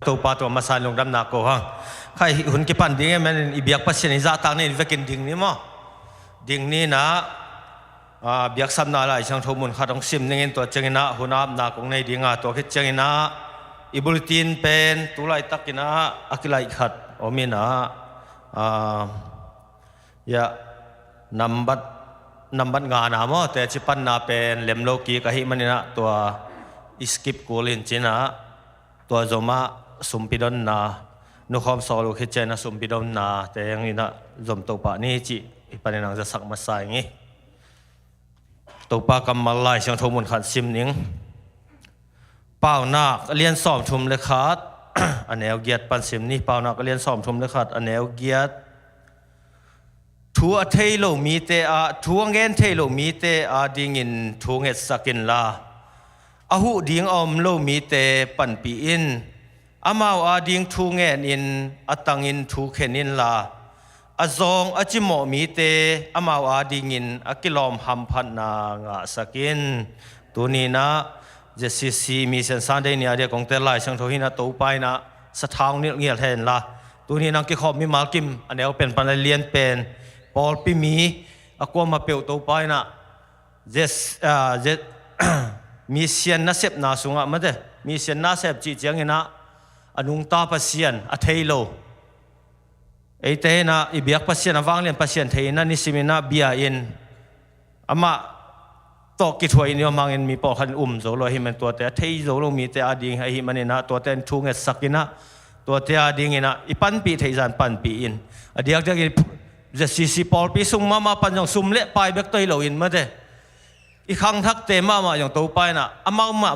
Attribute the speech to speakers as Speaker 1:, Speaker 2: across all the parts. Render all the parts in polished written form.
Speaker 1: ตัวปาตัวมาสานลงดำนักก็ฮะใครหุ่นกิปันดิ้งมันอีเบียกปัสเซนิจ่าต่างนี่เวกินดิ้งนี่มั้งดิ้งนี่นะเบียกซ้ำนาลายช่างทุ่มุนขัดองซิมนี่ตัวเจงินะหุ่นอับนักของในดิ้งตัวคิดเจงินะอิบุลตินเป็นตุลายตักินะอักิลายขัดอมินะยะนับงานนะมั้งแต่จิปันนาเป็นเลมโลกีก็ให้มันนี่นะตัวอิสกิปกูลินจินะตัวจอมาสุมพิดอนนานุคอมสอลูคิดเจนะสุมพิดอนนาแต่ยังนี่นะจอมตัวปะนี่จีปันนังจะสักมาใส่งี้ตัวปะกำมาลายช่างทมุนขันซิมนิงเป้าหน้าเลียนสอมทุมเลยขาดอันแนวเกียรติปันซิมนี่เป้าหน้าเลียนสอมทุมเลยขาดอันแนวเกียรติทัวเทโลมีเตทัวเงินเทโลมีเตดิ่งินทัวเงสกินลาอาหูดิ่งอมโลมีเตปันปีอินอามาวดิ่งทัวเงินอินตังอินทัวเขนินลาจงจิโมมีเตอามาวดิ่งินกิลอมหัมพันนางสกินตัวนี้นะเจสซีมีเซนซันเดนียเดียของเตลไลช่างทวินะตัวไปนะสถานนี้เงียบแทนละตัวนี้นังกิขอบมีมากิมอันนี้เป็นปันเลียนเป็นพอลปีมีกวมาเปียวตัวไปนะเจมีเซียนนักเสพนาสุงะมันเดมีเซียนนักเสพจีเจียงเงินะอนุงตาพัศเซียนเทโลไอเตนะอีเบียกพัศเซียนวางเลียนพัศเซียนเทนะนิสิมินะเบียอินอามาตอกกิถวยนี่มังเงินมีปอคันโจโลหิมันตัวแต่เทโจโลมีแต่อดีงไอหิมันนะตัวแต่ทุ่งเงสักินะตัวแต่อดีงนะอีปันปีเทจันปันปีอินอดียกจะกิจะซีปอลปีซุ่มมาปันอย่างซุ่มเละไปเบกตัวเหลวินมาเดอีครั้งทักเตมาอย่างตัวไปนะอา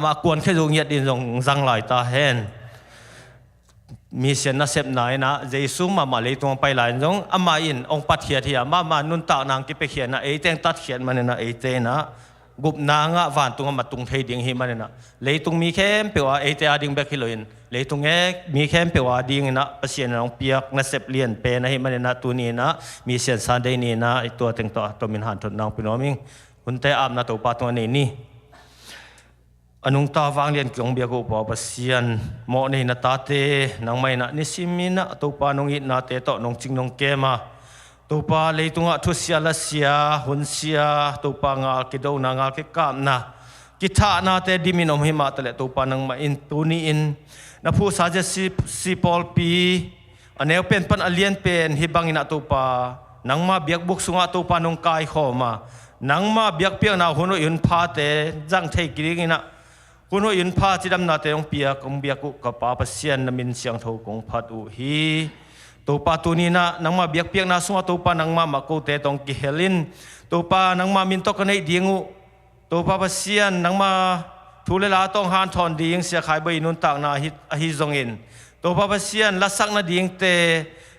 Speaker 1: มากวนแค่ดวงเงียดินอย่างจังไหลตาเห็นมีเสียนนักเสพไหนนะเจสุมาเลยตัวไปหลายจงมาอินองปัดเขียที่มานุนตานางกิไปเขียนนะเอเตงตัดเขียนมันนะเอเตนะกุบนางะวันตุงมาตุงเทดิ่งหิมันนะเลยตุงมีแค่เปว่าเอเตอดิ่งเบกฮิโลอินเลยตุงเอมีแค่เปว่าดิ่งนะเสียนน้องเปียกนักเสพเลียนเปนะหิมันนะตัวนี้นะมีเสียนซานเดนี่นะไอตัวเต็งตัวมินหันทนนางพี่น้องมิงคุณแต่อาบนะตัวปาตัวนี้นี่อนุงตาวางเลียนกงเบียกูปอบัสเซียนโมนี่นาตาเตนางไม่นะนิสิมินะตัวปานงอินาเตโตนงจิงนงเกมาตัวปาเลยตุงะทุเสียละเสียหุนเสียตัวปางากิโดนางากิกามนะกิทานาเตดิมินอมหิมาตะเลตัวปานงมาอินตูนีอินนับผู้สาจสิปอลปีอันเนวเป็นปันอเลียนเป็นฮิบังอินาตัวปานางมาเบียกบุกสุงะตัวปานงกายขอมานางมาเบียกเปียกนาหุนอินพาเตจังเทกิริงินะคุณว่าอินพาที่ดำนาเตองเปียกงเบียกุกับป้าพัศเซียนนมินเสียงทกงพัดอุฮีตัวป้าตัวนี้นะนังมาเบียกเปียกนาสุงตัวป้านังมาโกเตตองกิเฮลินตัวป้านังมามินตกันให้ดีงูตัวป้าพัศเซียนนังมาทุเลลาต้องหานทอนดีงเสียขายใบนุนต่างนาฮิซงอินตัวป้าพัศเซียนลัสักนาดีงเต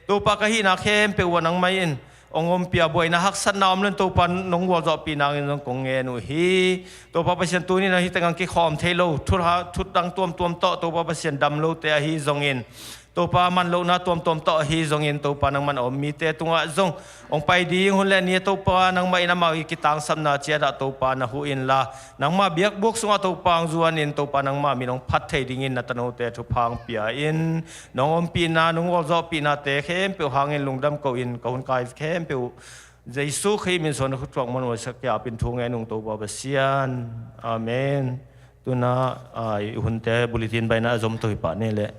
Speaker 1: ตัวป้ากะฮินาเข้มเปวันนังไม่อินองค์เปียบวยนะฮักสันนามเล่นตัวปันนงวัวจอปีนางนงกงเงนุฮีตัวปะเปเซียนตัวนี้นะฮิตังกิคอมเทโลทุดังตัวโตตัวปะเปเซียนดำโลเตะฮีจงอินตัวปะมันโลนะตัวโตฮีจงอินตัวปะนังมันอมมีเตะตัวจงองไปดีหุ่นเล่นนี้ตัวปะนังไม่นามากิตังสัมนาเจียดตัวปะนะหูอินละนังมาเบียกบุกสุงตัวปังจวนอินตัวปะนังมามีน้องพัดเทดิ่งอินนัตโนเตะทุพังเปียอินน้องอมปีนานงวัวจอปีนาเตะเข้มเปียวหางอินลุงดำกอินกหุ่นกายเข้มเปียวใจสู้ให้มินส่วนขุดฟองมันว่าสักอย่างเป็นทุ่งไงนุ่งตัวบาบเซียนอาเมนตัวน่ะหุ่นแต่บุริตินไปน่ะจมตัวหิปะนี่แหละ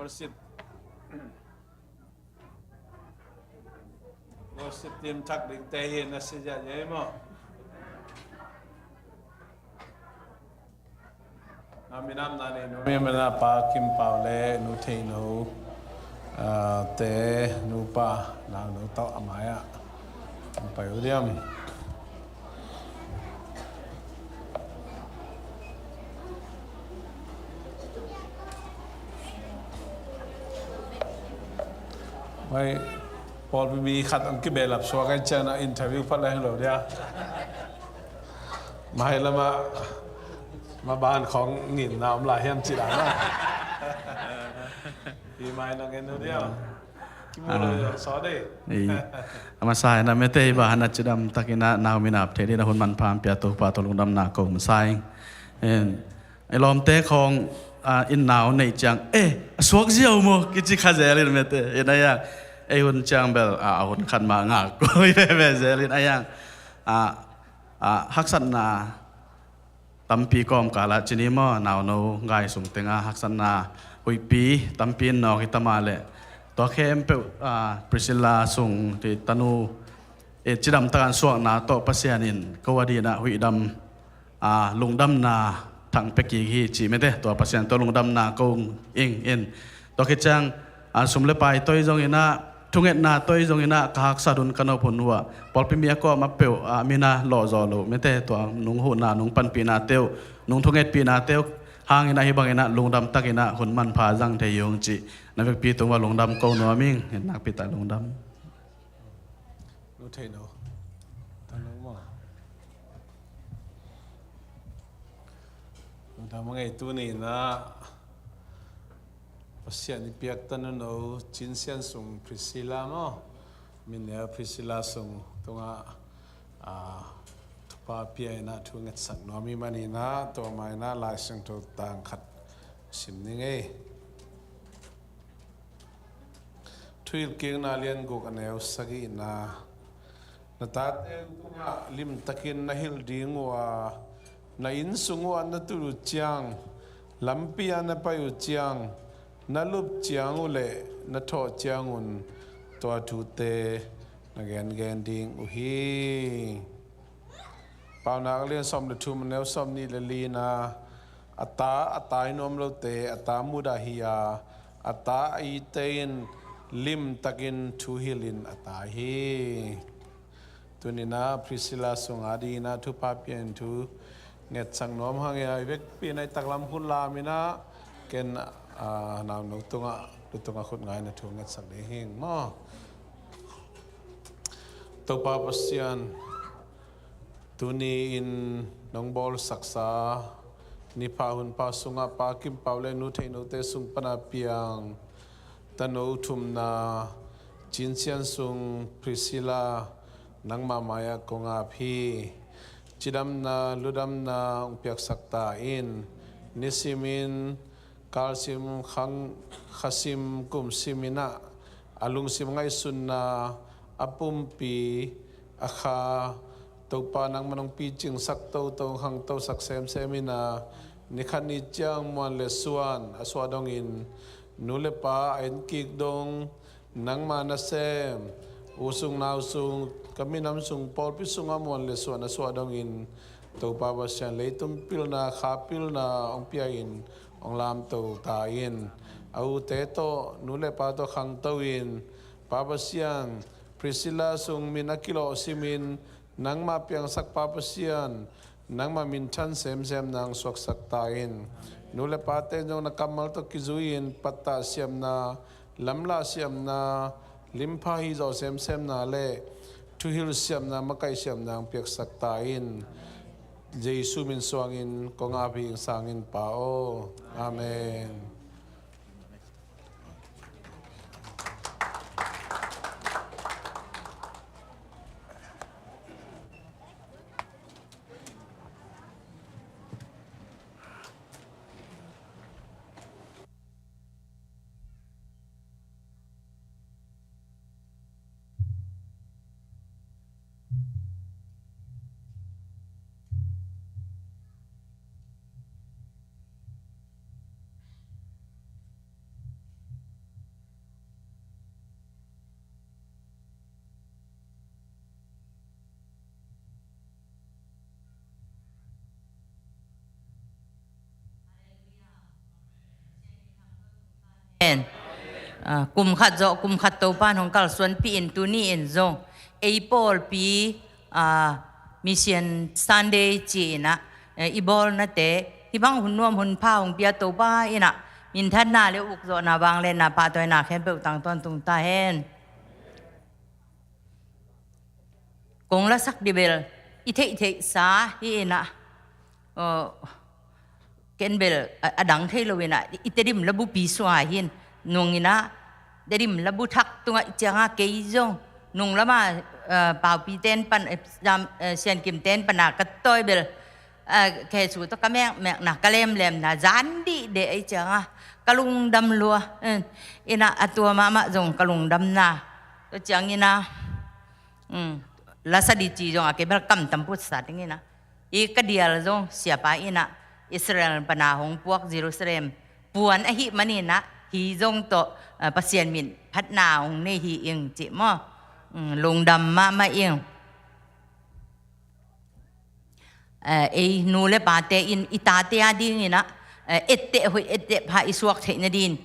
Speaker 2: Worship worship team thak định tê hiền là sẽ dạy dễ mà Aminam nani no Mimana pa kim pao le nu thei no te nu pa lang no tao amaya pa udiam ไม่พอมีขัดอันกิเบลับสวกันเจนะอินเทอร์วิวพัดอะไรเหรอเดียมาให้ละมาบ้านของหงินน้ำลายเฮียมจิรานะปีใหม่นังเงินเดียวกิมูเลยสอได้
Speaker 3: มาสายนะไม่เตยบ้านนัดจดำตะกินะนาวมินาบเทดีนะหุ่นมันพามเปียตัวปาตัวลุงดำนาโกมสายไอ้ลมเตะของอินนาวในจังสวกเจียวมั้งกิจิขาเจริญไม่เตยนั่นยังไอ้หุ่นจังเบลหุ่นขันมางาก็ไม่เจริญไอ้ยังฮักษณาตั้มปีกอมกาลจีนีมั่วนาวโนไงส่งเตงฮักษณาหุยปีตั้มปีนนอกอิตามาเลตัวเข้มเปปริซิลาส่งที่ตนูจิดำตะการสวกนาโตปัสยานินก็ว่าดีนะหุยดำลุงดำนาทางเปกีฮีจีไม่ได้ตัวปัสยานตัวลุงดำนาก็อินตัวคิดจังสมเลไปตัวจงอินะทุกเอ็ดนาตัวจงอินะกหักสะดุนกันเอาผลหัวพอพิมีก็มาเปียวมีนาหล่อจอโลไม่ได้ตัวนุงหูนานุงปันปีนาเตียวนุงทุกเอ็ดปีนาเตียวห่างอินะฮิบังอินะลุงดำตักอินะหุ่นมันพาจังเทยงจีนับปีตัวว่าลุงดำก็นัวมิงเห็นนักปีตาลุงด
Speaker 2: ำรู้เทนเอาทั้งนู้นมั้งลุงดำว่าไงตัวนี้นะภาษานี่เปียกตันนู้นเอาจินเซียนส่งพริซิลามั้งมินเนี่ยพริซิลาส่งตรงทุบเปียนะทุ่งเงินสักนัวมีมันนี่นะตัวไม่นะลายส่งตัวต่างขัดสิมนี่ไงทุยเกี่ยงนาเลียนกุกันเอวสกีนาตัดเองกุงลิมตะกินนาฮิลดิงว่านาอินสุงว่านาตุรุจียงลำปียนาไปอุจียงนาลุบจียงอุเล่นาทอจียงอุนตัวทุเตนาเกนดิงอุฮีป่าวนักเรียนสอมเดทุมเนวสอมนี่เลลีนาอัตตาอินอมโลเตอัตตามุดาฮิยาอัตตาอิเตนลิมตะกินทูฮิลินอัตาฮีตัวนี้นะพริซิลาสงอาดีนะทุพาเปียนทูเง็ดสังนอมหางยาเวกปีในตักลำคุณลามินะเกณฑ์นาวนุตุงะขุดง่ายนะทูเง็ดสังเดหิงมั้งตัวปาปัสยันตัวนี้อินน้องบอลศักษานิพาหุนปาสุงะปากิมปาวเลนุเทนุเตสุงปนาเปียงตันอุทุมนาจินเซียนซุงพริซิลานังมามายากงอาพีจิดำนาลุดำนาอุปยักสักตาอินนิสิมินกาลซิมขังขัสิมกุมซิมินะอลุงซิมไงสุนนาอปุมปีอาคาตัวปานังมันองปีจิงสักโตหังโตสักเซมมินานิขันนิจังมวนเลสวนอสวาดงอินนูเลปาเอ็นกิกดงนังมานาเซมอุสุงนาวสุงกามินำสุงปอลพิสุงอมวนเลสวนอสวาดงอินตัวปาบัสยันเลยตุมพิลนาขาพิลนาองเปียอินองลามตัวตาอินเอาเตโตนูเลปาตัวขังตัวอินปาบัสยันพริซิลาสุงมินักกิโลซิมินนังมาเปียงสักปาบัสยันนังมามินชันเซมนางสวกสักตาอินนูเลปาเตนจงนักกัมมัลตกิจุอินปัตตาเสียมนาลำลาเสียมนาลิมพาฮิโจเซมนาเลทุฮิลเสียมนามะไกเสียมนางเปียกสักตาอินเจสุมินสวงอินกงอาภิงสางอินปาโออาเมน
Speaker 4: กุมขัดโจกุมขัดตัวป้านของกัลส่วนปีอินตัวนี้อินโจเอพอลปีมิเชียนซันเดย์จีนะอีบอลนั่นเตะที่บางหุ่นนวมหุ่นผ้าของเปียตัวป้าอินะมินทัดนาเลอุกโจนาบางเลนนาปาตัวนาแค่เปิดต่างต้นตุงตาเห็น kong la sak dibel ithei sa hi na ken bel adang thei lo wena iterim labu pi swa hin nungina derim labu thak tunga changa ke jong nung lama pau pi ten pan jam sian kim ten pana ka toy bel ke su to ka mek na kalem lem na zan di de ai changa kalung dam lua ina atua mama jong kalung dam na to chang ina la sa di chi jong ake bel kam tam put sa ting ina I ka dial jong siapa ina Israel panahong puak Jerusalem puan ahi manina hi jong to pasien min phat na ong ne hi ing chi mo lung dam ma ing nu le pa te in itate ading ina ette hoi ette pha isuak theina din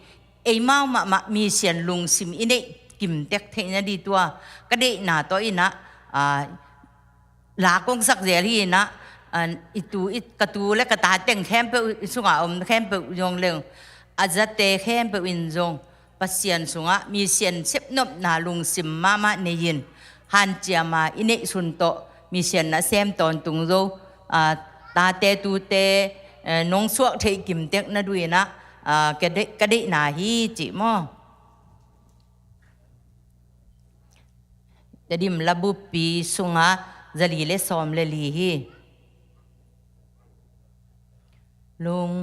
Speaker 4: mau ma mi sian lung sim ine kim tek theina di tua ka de na to ina la kong sak zel hi na itu katu le kata teng khem pe sunga khem pe yong leng azate khem pe win jong pasien sunga mi sian sep nop na lung sim mama ne yin han chiama ine sun to mi sian na sem ton tung zo ta te tu te nong suak thei kim tek na dui na ka de na hi chi mo dadim labu pi sunga zali le som le li hi lung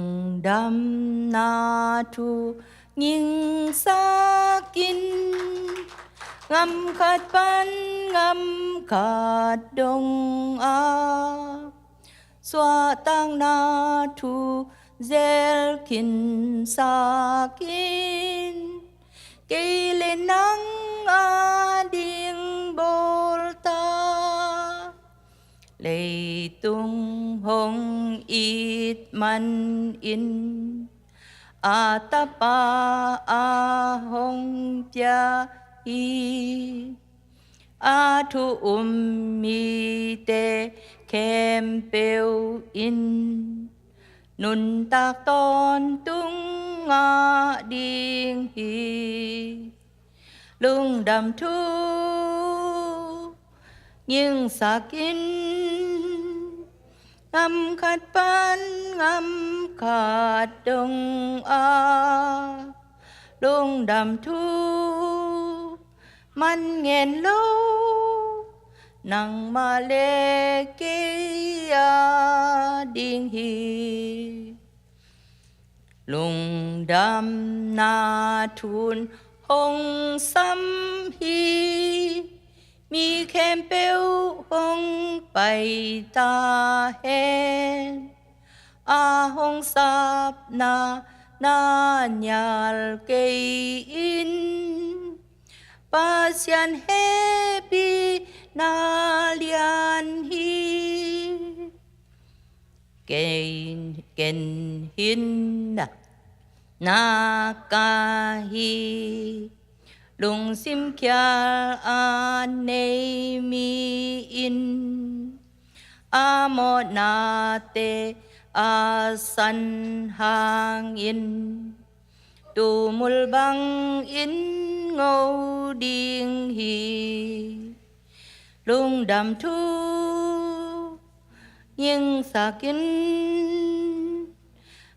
Speaker 4: dam na thu nhing sa kin ngam khát pan ngam khát đông xoa tang na thu zel kin sa kin cây lên nắng điên bol ta lệ tung hong ít man in ta pa hong cha hi thu mi te kem peo in nun tak ton tung điên hi lung đam thu nhưng sa kin ngam khát pan ngam khát đông lung đam thu man nghen lâu nang ma le ke ding hi lung đam na thun hong sam hi mi khem peo hong pai ta hen hong sap na nyal ke in pasian happy na lian hi ken hin na ka hi lung sim kya ne mi in mo na te san hang in tu mul bang in ngô điên hi lung đam thu nhưng sa kin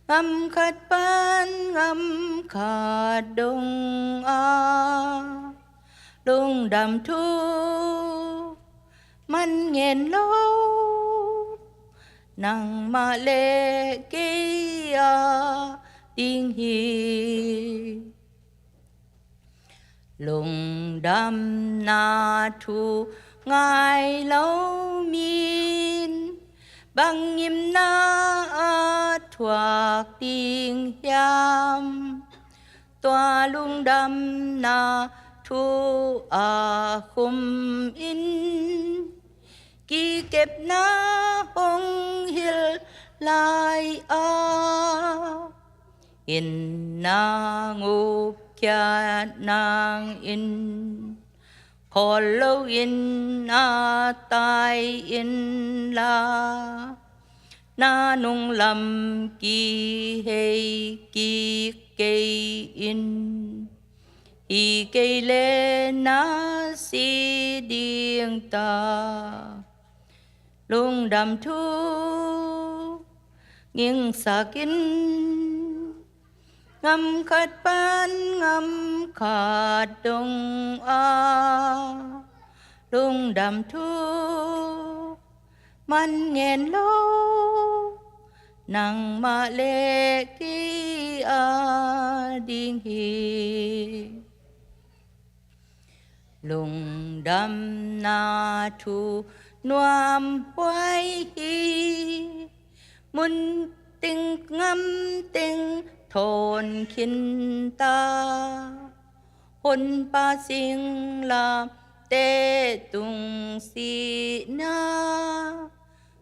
Speaker 4: ngam khát pan ngam khát đông lung đam thu man nghen lâu nang ma le ke tiếng hi lung đam na thu ngài lâu min bằng nhim na thuộc tiếng yam toa lung đam na thu khum in ki kep na hong hil lai in na ngục cha nang in hollow in tai in la na nung lam ki hay ki kê in y cây lên na si điên ta lung đầm thu nghiêng xa kín ngâm khát ban ngâm khát đông lung đầm thu man nghẹn lâu nang ma lệ ki đinh hi lung đầm na thu nuam hoài hi mun tình ngâm tình thôn kinh ta hôn pa sinh la tê tung si na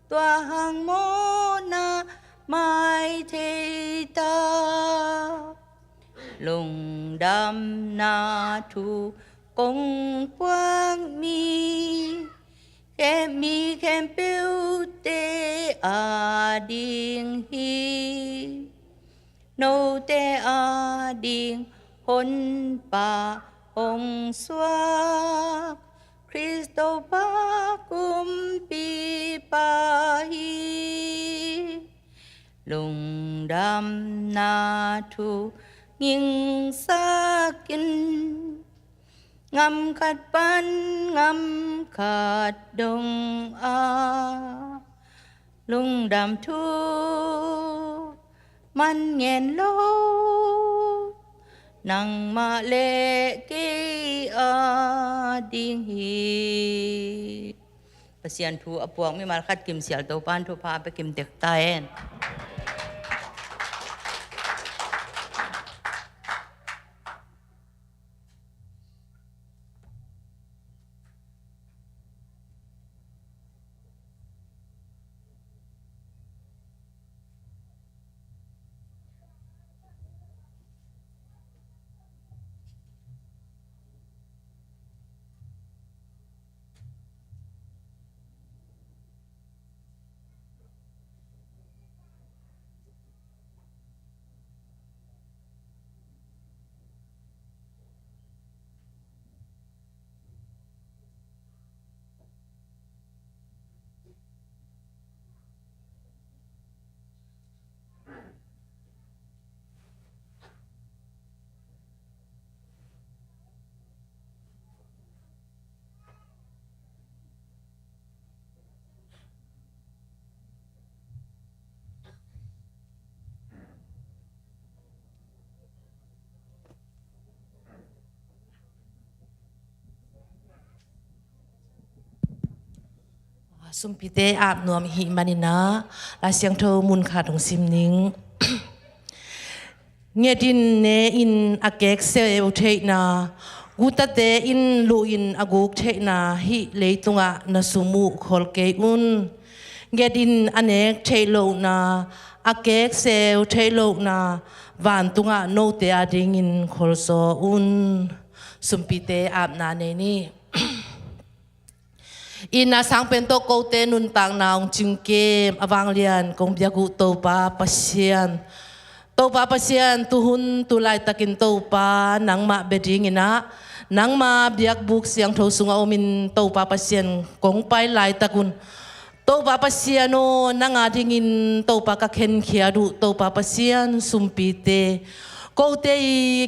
Speaker 4: tua hàng mô na mai thế ta lùng đam na thu công quang mi khem piu tê điên hi nô tê điên hôn pa hong xoa Christo pa kum pi pa hi lung đam na thu nghiêng xa kinh ngâm khát ban ngâm khát đông lung đam thu man nghẹn lâu nang ma lệ ki ding hi pasian thu apuang mi mal khat kim sial to pan thu pa pe kim tek ta en
Speaker 5: sumpite ap nuam hi manina la siang tho mun kha thong sim ning nghe tin ne in akek se u thei na guta te in lu in aguk thei na hi leitunga na sumu khol ke un nghe tin anek thei lo na akek se u thei lo na van tunga no te ading in khol so un sumpite ap na ne ni ina sang pento ko te nun tang naung chingkem awang lian kong biagu to pa pasian tuhun tulai takin to pa nang ma beding ina nang ma biak buk siang tho sunga omin to pa pasian kong pai lai takun to pa pasiano nang adingin to pa ka khen khiadu to pa pasian sumpite ko te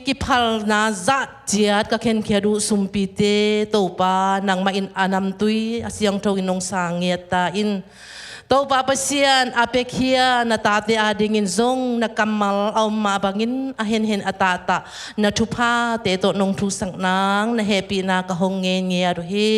Speaker 5: ki phal na za chiat ka khen khiadu sumpite to pa nang ma in anam tui asiang tho inong sangiata in to pa pasian apekhia na tate adingin zong na kamal aw ma bangin ahen hen atata na thupa te to nong thu sang nang na happy na ka hong nge nge ru hi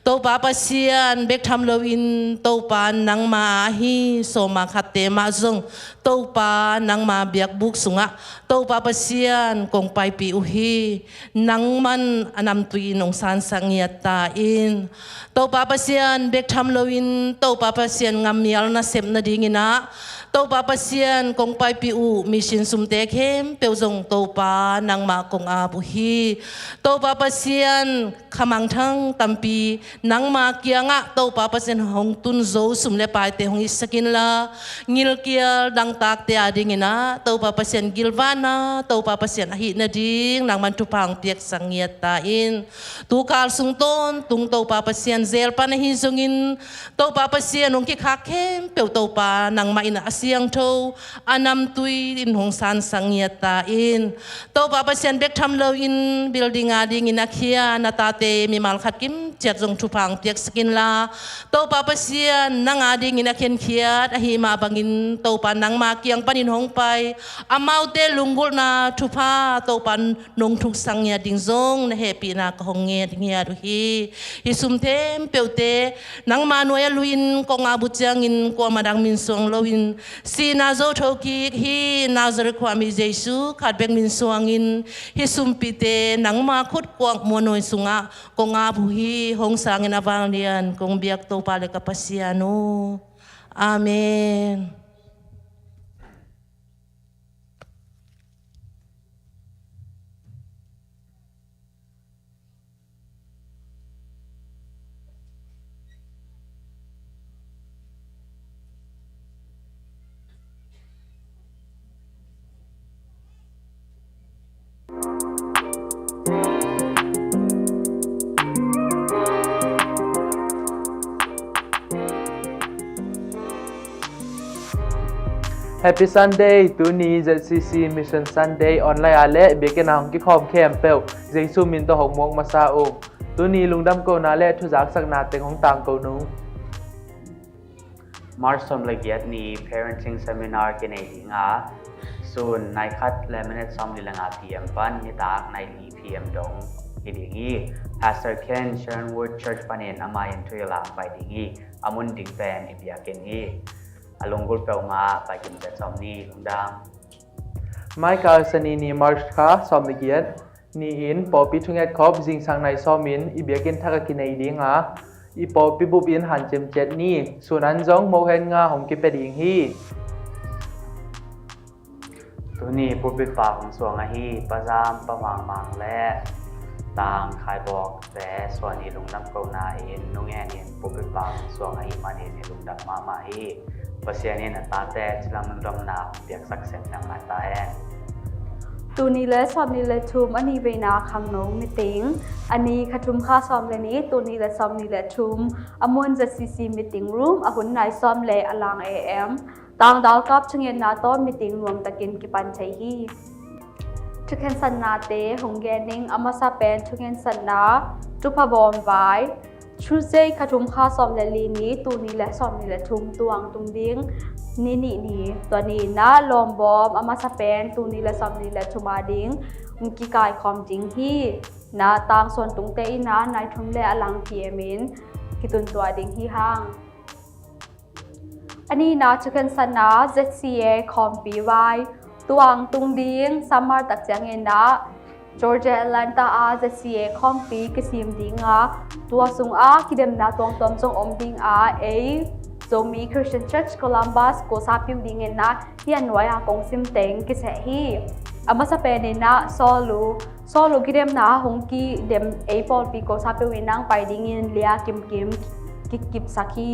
Speaker 5: to pa pasian bek tham lowin to pa nang ma hi so ma khate ma zong to pa nang ma biak buk sunga to pa pasian kong pai pi u hi nang man anam tui nong san sangiata in to pa pasian bek tham lowin to pa pasian ngam mial na sep na dingina to pa pasian kong pai pi u mission sumte khem pe zong to pa nang ma kong a bu hi to pa pasian khamang thang tampi nang makia nga to papasen hong tun zo sumle pai te hong isakin la ngil kia dang tak te ading ina to papasen gilvana to papasen ahi na ding nang man tupang piak sangiat ta in tu kal sung ton tung to papasen zel pa na hinzungin to papasen hong ki khakem pe to pa nang ma ina asiang to anam tui in hong san sangiat ta in to papasen bek tham lo in building ading ina khia na ta te mi mal khat kim chat jong tupang piak skin la to papasen nang ading ina khen khiat a hi ma bangin to pa nang ma kiang panin hong pai amau te lungul na tupa to pan nong thuk sangya ding zong na happy na ka hong nge ding ya hi sum tem peute nang ma noya luin ko nga bu chang in ko madang min song loin si na zo thoki hi nazar kwa mi jesu khat bek min song in hi sum pite nang ma khut kwak mo noi sunga ko nga bu hi hong sang in awang lian kong biak to pa le kapasiano amen.
Speaker 6: Happy Sunday ตูนี้ ZCC Mission Sunday ออนไลน์อาเลเบกนาของกิคอมแคมเปลเจซูมินตหกมงมาซาโอตูนี้ลุงดำโกนาเลทุจักสักนาเต็งของต่างโกนู
Speaker 7: March สมละเอียดนี้ Parenting Seminar กันในที่งาส่วนนายคัดและเมเนจสมลิลงา PM ปันนิตากในลี PM ดงอีดีงี้ Pastor Ken Sherwood Church ปันเอ็นอามายันทุยลางไปดีงี้อามุนดิ่งแฟนอิบยาเกนงี้อลงกุลเปลงาไปกินแต่สมนี้ลุงดำ
Speaker 6: ไม่กาสนีนีมาร์ชคาสมละเอียดนี่อินปอปิทุงเอ็ดคอบจิงสังในซอมินอิบยาเกนทักกินในดีงาอีปอปิบุบินหันเจมเจ็ดนี่ส่วนนั้นจงโมเฮนงาของกิเปดิงฮี
Speaker 7: ตัวนี้พูดไปฝากของสวงอาฮีประจามประมังมังและต่างขายบอกแต่ส่วนนี้ลุงดำเกานาเองนุ่งแง่เนี่ยพูดไปฝากของสวงอาฮีมาเนี่ยลุงดำมาฮีภาษาเนี่ยตาแต่จิลามันรำนาเปียกสักเส้นยังมาตาแอน
Speaker 8: ตูนี้และซอมนี้และทุมอันนี้เวนาคังน้องมิติงอันนี้ขทุมค่าซอมและนี้ตูนี้และซอมนี้และทุมอมวนจะซีซีมิติงรูมอหุ่นนายซอมและอลังAMต่างดาวกับชงเงินนาโต้มิติงรวมตะกินกิปันชัยฮีทุกเห็นสันนาเตหงแกนิงอามาซาเป็นทุกเห็นสันนาจุพบอมไว้ชูเซขทุมค่าซอมและลีนี้ตูนี้และซอมนี้และทุมตวงตุงดิ้งนี่ตัวนี้นะลอมบอมอามาซาเป็นตูนี้และซอมนี้และทุมาดิ้งมุกิกายความจริงฮีนะต่างส่วนตุงเตอินะนายทุมและอลังเพียมินกิตุนตัวดิ้งฮีห้างอันนี้นะทุกคนสนา ZCA คอมปีไว้ตัวอังตุงดิ้งสามารถตักจังเงินนะ Georgia Atlanta ZCA คอมปีกสิมดิ้งตัวสุงคิดเดมนะตัวตอมจงอมดิ้งโจมี Christian Church Columbus ก็ซาพิวดิ้งเงินนะยันไว้กงซิมเต็งกิเสฮีอามาสเปนนะโซลูคิดเดมนะหงกีเดมApple ปีก็ซาพิวนังไปดิ้งเงินเลียกิบสักฮี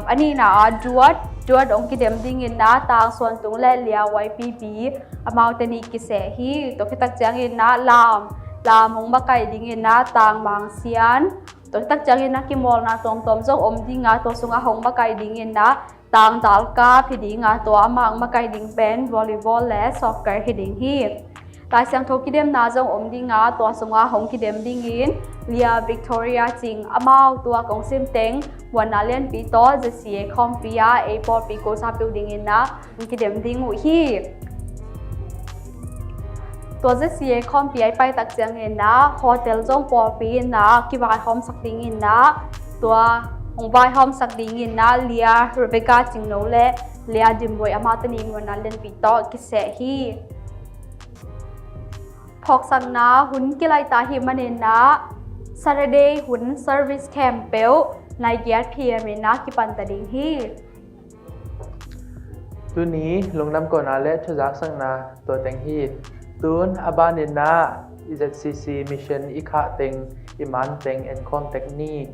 Speaker 8: อันนี้นะจวดองค์กิเดมดิ้งนะต่างส่วนตรงและเลียไว้ปีอามาตนีกิเสฮีตัวคิดตักจังนะลามหงมาไก่ดิ้งนะต่างบางเสียนตัวตักจังนะกิมอลนะตรงจงอมดิ้งตัวสุงหงมาไก่ดิ้งนะต่างดัลกาพิดิ้งตัวอามาไก่ดิ้งเป็นวอลเลย์บอลและซ็อกเกอร์ฮิดิ้งฮีตายเสียงทกิเดมนาจงอมดิ้งตัวสุงหงกิเดมดิ้งเลียวิกตอเรียจิงอามาตัวกงซิมเต็งวันนาเลียนปีโตจะเสียคอมพิยาเอพอปีโกซาบิวดิ้งนะกิเดมดิ้งหุฮีตัวจะเสียคอมพิยาไปตักเจียงนะโฮเทลจงปอปีนะกิวายหอมสักดิ้งนะตัวหงวายหอมสักดิ้งนะเลียเรเบก้าจิงโนเล่เลียดิมบอยอามาตนิงวันนาเลียนปีโตกิเสฮีพอกสังนาหุ่นกิไลตาหิมันนะ Saturday หุ่น Service Camp เปลในเกียรติเพียมินะกิปันตะดิงฮี
Speaker 6: ตูนี้ลุงดำโกนาเลทุจักสักนาตัวเต็งฮีตูนอาบานินา ZCC Mission อีกะเต็ง iman teng and contact ni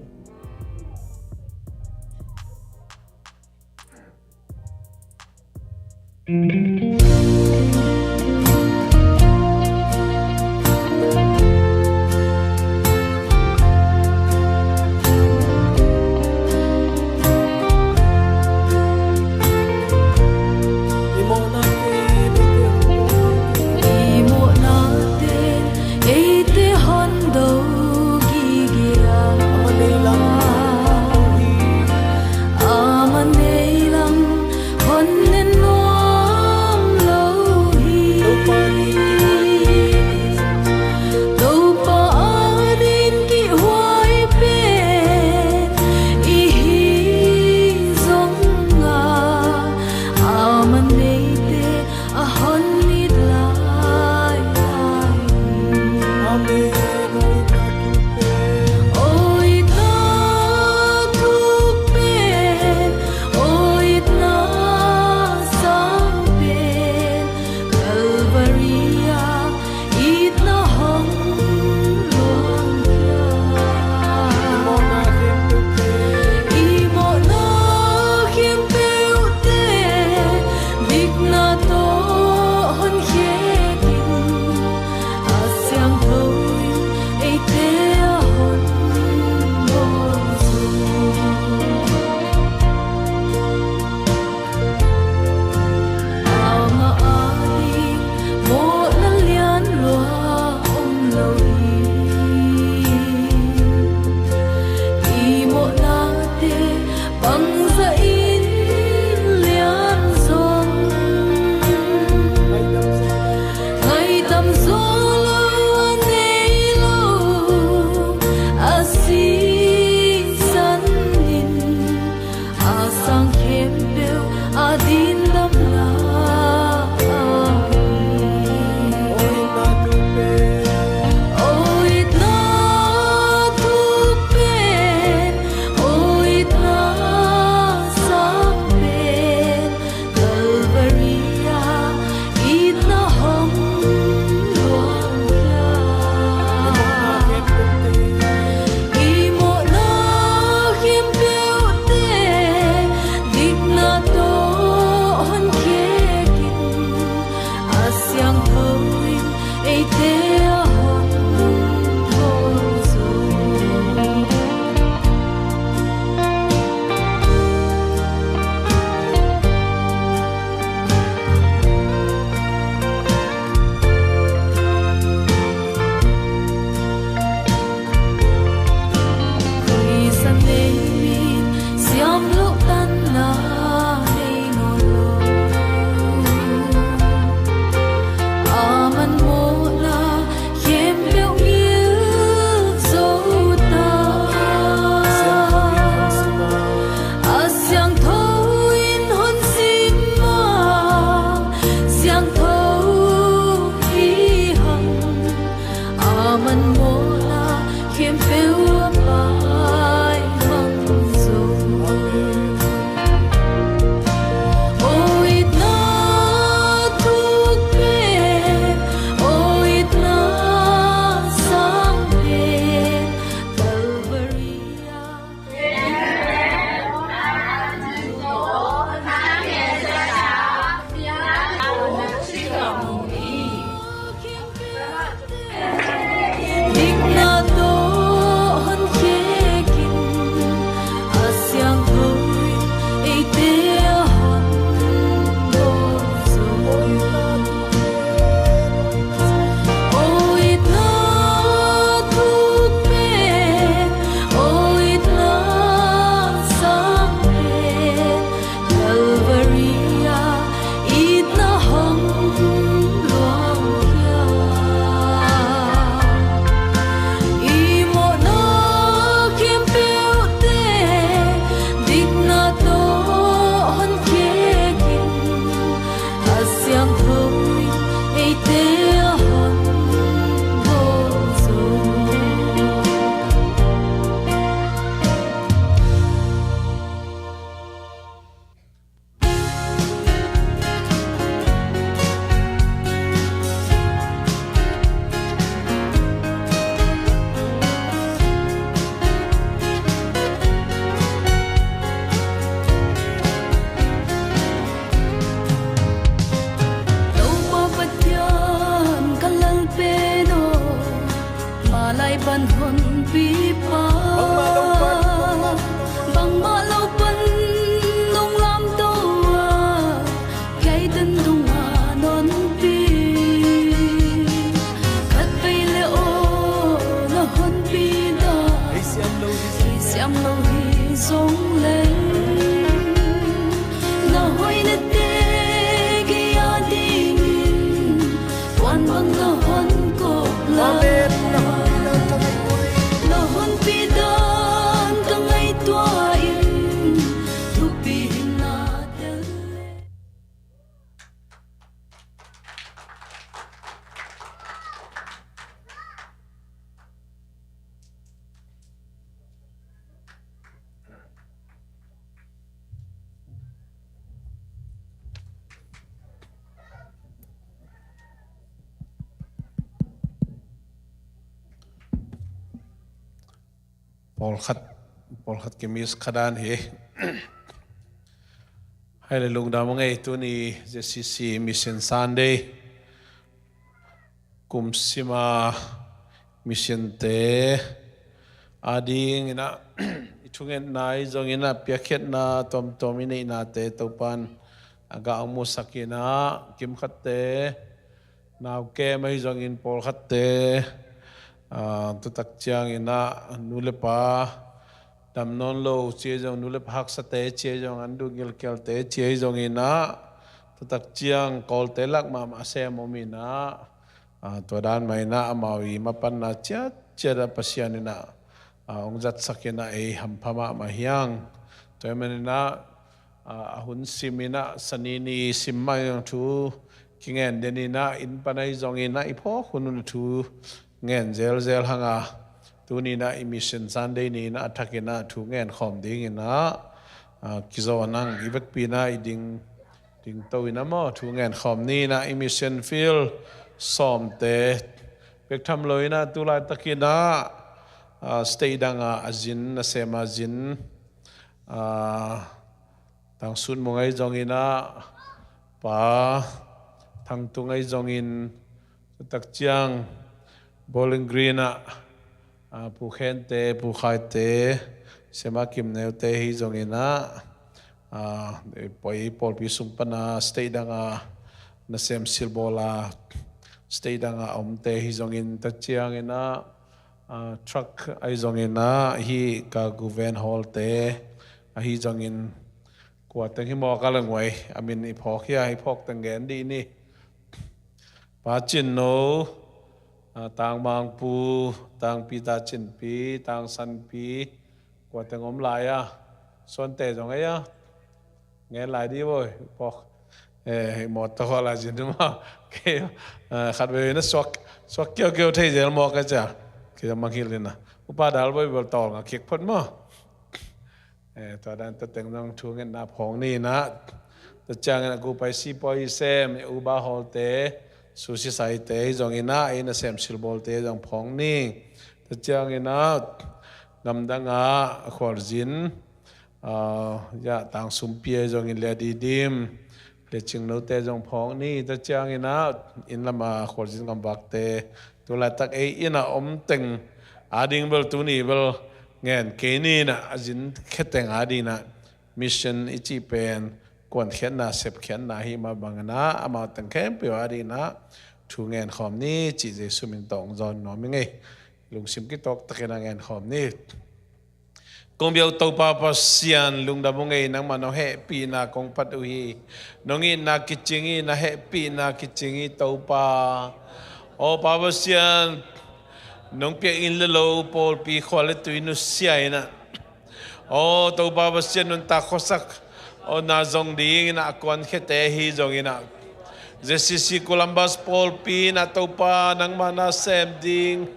Speaker 2: Paul khat kemis khadan he hai le lung da mangai tu ni JCC Mission Sunday kum sima mission te ading ina itungen nai zong ina piakhet na tom ina ina te topan aga amu sakina kim khat te naw ke mai zong in Paul khat te tu tak chiang ina nulepa dam non lo che jong nulepa hak sa te che jong andu gil kel te che jong ina tu tak chiang kol te lak ma se momina to dan mai na amawi mapan na cha da pasian ina ong zat sakina e hampama mahiang to menina hun simina sanini simmai thu kingen denina in panai zong ina ipo hunun thu ngen zel hanga tuni na emission Sunday ni na athakina thu ngen khom ding ina kizo nang ibek pina iding ding to ina mo thu ngen khom ni na emission field som te pek tham loina tu lai takina stay danga azin na sema zin tang sun mongai jongina pa thang tungai jongin tak chiang bowling green pu khen te pu khai te sema kim neu te hi jongina poi pol pi sung pana stay danga na sem silbola stay danga om te hi jongin ta chiang ina truck ai jongina hi ka guven hall te hi jongin kwa teng hi mo ka langwai amin i phok ya hi phok teng gen di ni pa chin no tang mang pu tang pi ta chin pi tang san pi kwa teng om lai ya son te jong ai ya nghe lại đi voi phok một tao là gì đúng không cái khát về nó xoắc kêu thấy gì mà cái chả cái mang hiểu lên à upa đào với bờ tàu ngã kiệt phật mà tao đang tao tiếng nông chú nghe nạp hong ni na tao chẳng ngheกูไปซีปอยxem uba hol te sushi sai te jong ina ina sem silbol te jong phong ni tao chẳng nghe na ngam danga khol jin ya tang sum pie jong in le di dim le ching no te jong phong ni ta chang ina in lama khol jin ngam bak te tu la tak e ina om teng ading bel tu ni bel ngen ke ni na ajin kheteng adina mission ichi pen kon khen na sep khen na hi ma bangana ama teng khem pe adina thu ngen khom ni chi je sumin tong zon no mi ngai lung sim ki tok takena ngen khom ni kong biao tau pa pasian lung da bungai nang mano he pi na kong pat uhi nongi na kichingi na he pi na kichingi tau pa o pa pasian nong pia in le lo pol pi khole tu inu siai na o tau pa pasian nun ta khosak o na zong ding na kon khete hi zong ina JCC Columbus pol pi na tau pa nang mana sem ding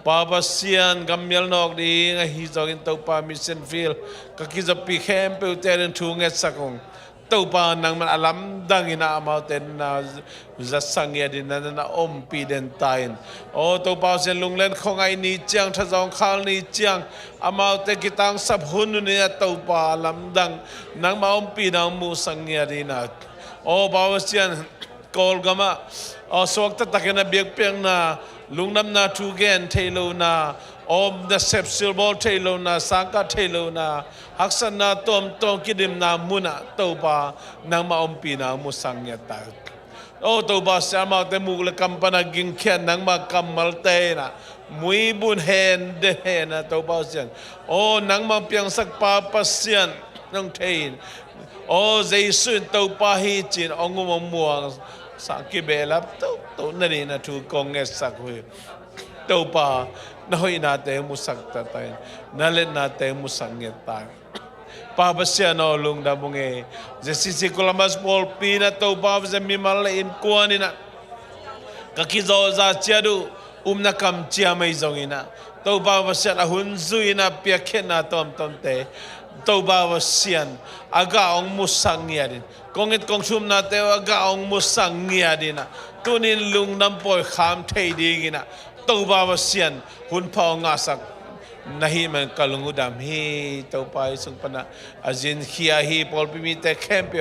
Speaker 2: Babasian gamyal nok di nga hizogin taupa mission field kakizapi khem pe teren thunget sakong taupa nang man alam dang ina amauten na zasangya din na om pi den tain o taupa sen lunglen khongai ni chiang thajong khal ni chiang amaute kitang sab hun ni taupa alam dang nang ma om pi na mu sangya dina o babasian kol gama o sokta takena biak peng na lungnam na tugen thelo na om the sepsil bol thelo na sangka thelo na haksan na tom kidim na muna toba nang ma om pi na musang ya ta o toba sama te mugla kampana ging khen nang ma kamal te na mui bun hen de na toba sian o nang ma piang sak pa pasian nang thein o jaisun toba hi chin ongum muang sa ki belap to na ni na thu kong nge sak hui to pa na hoi na te musak ta tai na le na te musang nge ta pa pasya no lung da bunge JCC Columbus Paul pi na to pa se mi mal in kwani na ka ki zo za chiadu na kam chia mai zong ina to pa pasya na hun zui na pia khen na tom te to ba wasian aga ong musang nge din kongit kong chum na te aga ong musang nge din na tunin lung nam poi kham thei ding ina to ba wasian hun phao nga sak nahi man kalungudam hi to pai sung pana azin khia hi pol pi mi te khem pe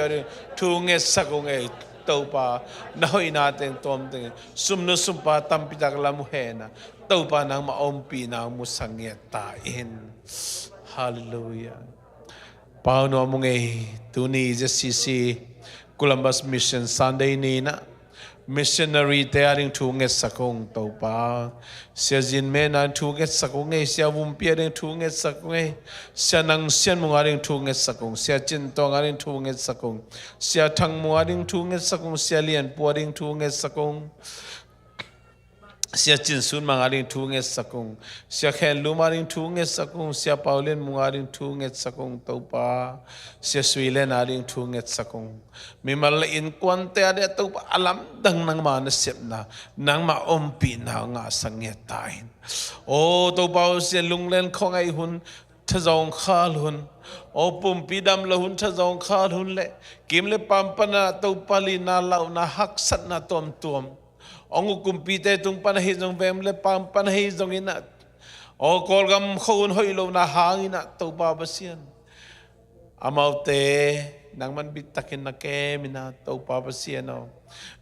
Speaker 2: thu nge sakung e to pa nahi na teng tom teng sum no sum pa tam pi tak lam he na to pa nang ma om pi na mu sang ye ta in hallelujah pau no mong e tu ni je si Columbus Mission Sunday ni na missionary te aring thu nge sakong to pa sia jin me nan thu nge sakong nge sia vum pia ding thu nge sakong nge sia nang sian mong aring thu nge sakong sia chin tong aring thu nge sakong sia thang mo aring thu nge sakong sia lian po aring thu nge sakong sia chin sun mang aring thu nge sakong sia khen lu aring thu nge sakong sia paulen mong aring thu nge sakong to pa sia suilen aring thu nge sakong mi mal in kwan te ade to pa alam dang nang ma na sep na nang ma om pi na nga sang ye tain o to pa sia lung len khong ai hun tha zong khal hun o pum pi dam la hun tha zong khal hun le kim le pam pa na to pali na lau na hak sat na tom tom ông kumpi te tung panahi jong vem le pam panahi jong ina o kolgam khon hoi lo na hang ina to ba basian amau te nang man bit takin na ke mina to ba basian no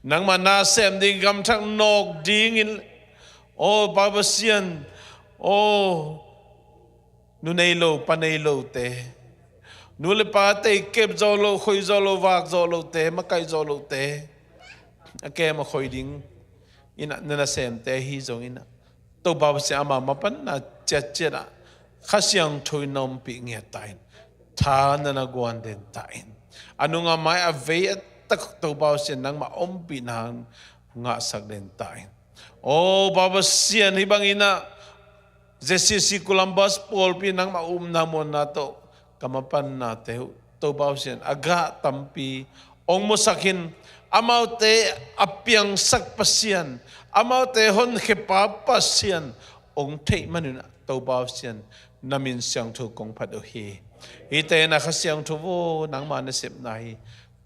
Speaker 2: nang man na sem ding gam thang nok ding in o ba basian o nu nei lo panei lo te nu le pa te kep zo lo khoi zo lo wak zo lo te ma kai zo lo te ake ma khoi ding ina nana sem te hi zong ina to ba se ama mapan na chachera khasyang thoi nom pi nge tain tha nana gwan den tain anunga mai ave tak to ba se nang ma om pi nang nga sak den tain o baba sian hi bang ina JCC Columbus Paul pi nang ma namon na to kamapan na te to ba sian aga tampi ong mo sakin amaute apiang sak pasian amaute hon khipa pasian ong thei manuna to ba sian namin siang thu kong phat hi ite na khasyang thu wo nang man sep nai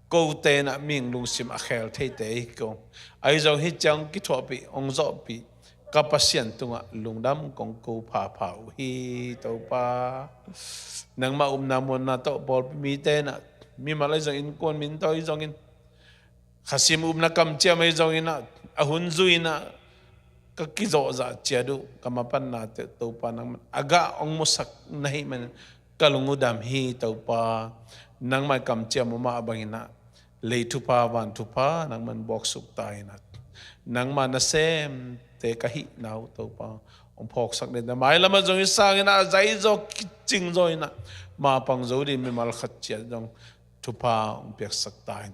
Speaker 2: ko te na ming lung sim a khel thei te ko ai jong hi chang ki tho pi ong zo pi ka pasian tunga lungdam kong ko pha pha hi to pa nang ma namon na to bol mi te na mi malai jong in kon min to jong in khasim na kam chia mai zong ina ahun zuina ka kizo za chia du kamapan na te to pa nang aga ong musak nahi man kalungudam hi to pa nang mai kam chia mo ma bangina le thu pa wan thu pa nang man bok suk tai na nang ma na sem te ka hi nau to pa ong phok sak ne mai lama zong sang ina zai zo ching zo ina ma pang zo di mi mal khat chia dong thu pa ong pek sak tai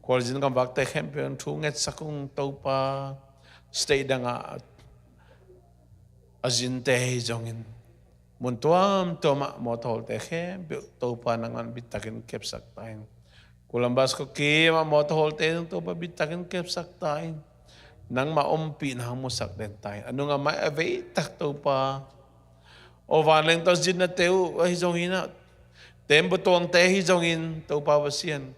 Speaker 2: kwal jin kam bak te khem pe thu nget sakung to pa stay danga azin te jongin mun tuam toma motol te khem pe to pa nangan bitakin kep sak taing Columbus ko ki ma motol te to pa bitakin kep sak taing nang ma ompi na mo sak den taing anu nga mai ave tak to pa o van leng to jin na teu ai jongina tembo tong te hi jongin to pa wasian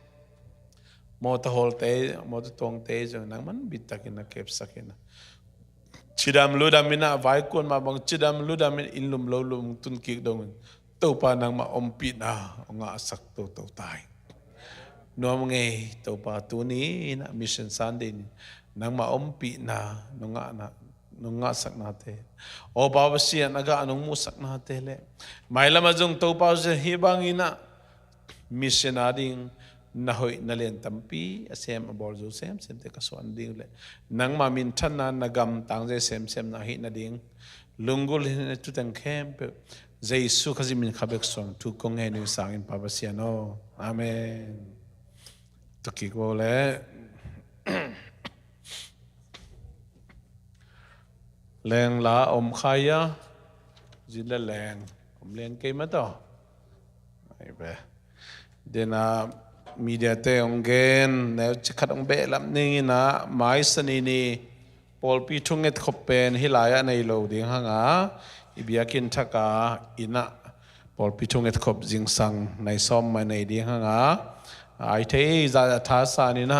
Speaker 2: mota hol te mota tong te jong nang man bitakin na kep sakina chidam ludamina vai kon ma bang chidam ludamin inlum lolum tun ki dong to pa nang ma ompi na nga sak to tai no nge to pa tu ni na mission Sunday ni nang ma ompi na no nga sak na te o ba sian aga anong musak na te le mai lama jong to pa se hibang ina missionaring nahoy nalen tampi asem abor jo sem te kaswan ding le nang ma min than na nagam tang je sem na hi na ding lungul hin tu tang khem pe jesu khazimin khabek song tu kong he ni sang in pabasiano amen to ki ko le leng la om khaya jin la leng om leng ke ma to ai be dena media te ongen ne chakhat ong be lam ni na mai sani ni pol pi thunget khopen hilaya nei lo ding hanga ibiakin thaka ina pol pi thunget khop jing sang nai som mai nei ding hanga ai the za tha sa ni na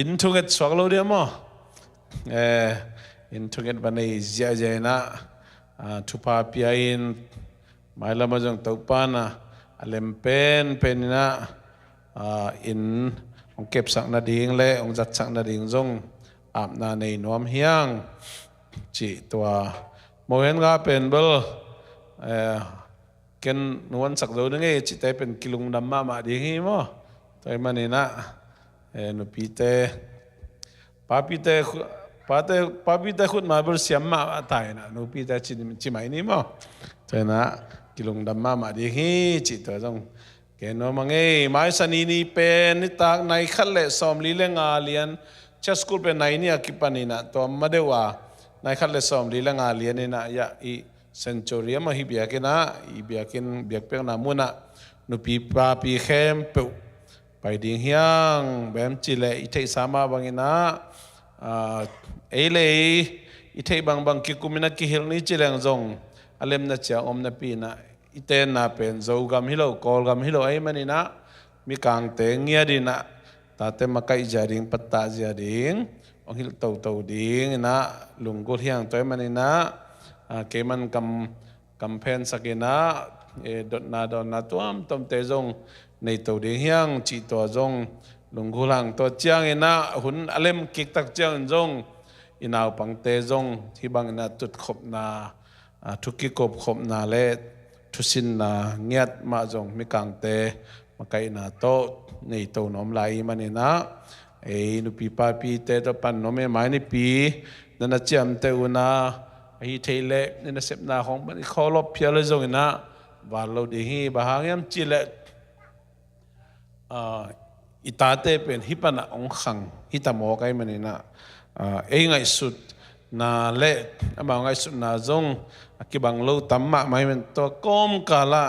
Speaker 2: in thunget swak lo dia mo in thunget banei zia na ทุพาเปียอินหมายละมาจงตัวปานะเลมเป็นนะอินองเก็บสักนาดิ่งเละองจัดสักนาดิ่งจงอาบนาในนวมเฮียงจีตัวโมเห็นก็เป็นเบลกันนวลสักตัวนึงจีแต่เป็นกิลุงดำมาดิ่งหิมะตัวมันนี่นะนุปีเตปาปีเตขุดมาบริเสียมมาตายนะนุปีเตจิไม่นี่มั้งตัวนะกิลุงดำมาดีฮีจิตตัวจงแกโนมังเอ้ไม้สนีนี่เป็นนิตากในขัดเละสอมลีเลงอาเลียนเชสกูเป็นไหนเนี่ยกิปันนี่นะตัวมาเดว่าในขัดเละสอมลีเลงอาเลียนนี่นะยาอีเซนจูเรียมาฮิเบียกินะอีเบียกินเบียกเปียกนามุนะนุปีปาปีเข้มเปวไปดิ่งเฮียงแบบจิเลอิเทสามาบังอินะเอเลยอิเทบางกิกุมินะกิฮิลนี่จิเลงจงอเลมนะเจ้าอมนะปีนะอิเตนนะเป็นโจกามฮิโลกอลกามฮิโลไอ้มันนี่นะมีกางเตงเงียดีนะตาเตมาไกจาริงปัตตาจาริงองฮิลเตาดิ่งนะลุงกุเฮียงตัวมันนี่นะเกมันกำเพนสักนะดอนนาตัวมต้มเตจงในตัวดิ่งเฮียงจีตัวจงลุงกุหลังตัวเจียงนะหุ่นอเลมกิกตักเจียงจงอินาวปังเตจงที่บางนะจุดขบนาทุกิกบขบนาเลทุสินนาเงียดมาจงมีกางเตมาไกนาโตในตัวนอมลายมันนี่นะนุปีปาปีเตตปันนอมไม้ในปีนั่นนะเจียมเตอุนาเทเลนี่นะเสพนาของมันขอลบเพียรจงนะวาเราดีฮีบาหางยมจิเลอิตาเตเป็นฮิปนาองขังฮิตามอกไอมันนี่นะไงสุดนาเละบางไงสุดนาจงกิบังโลตัมมะไม่เป็นตัวก้มกาละ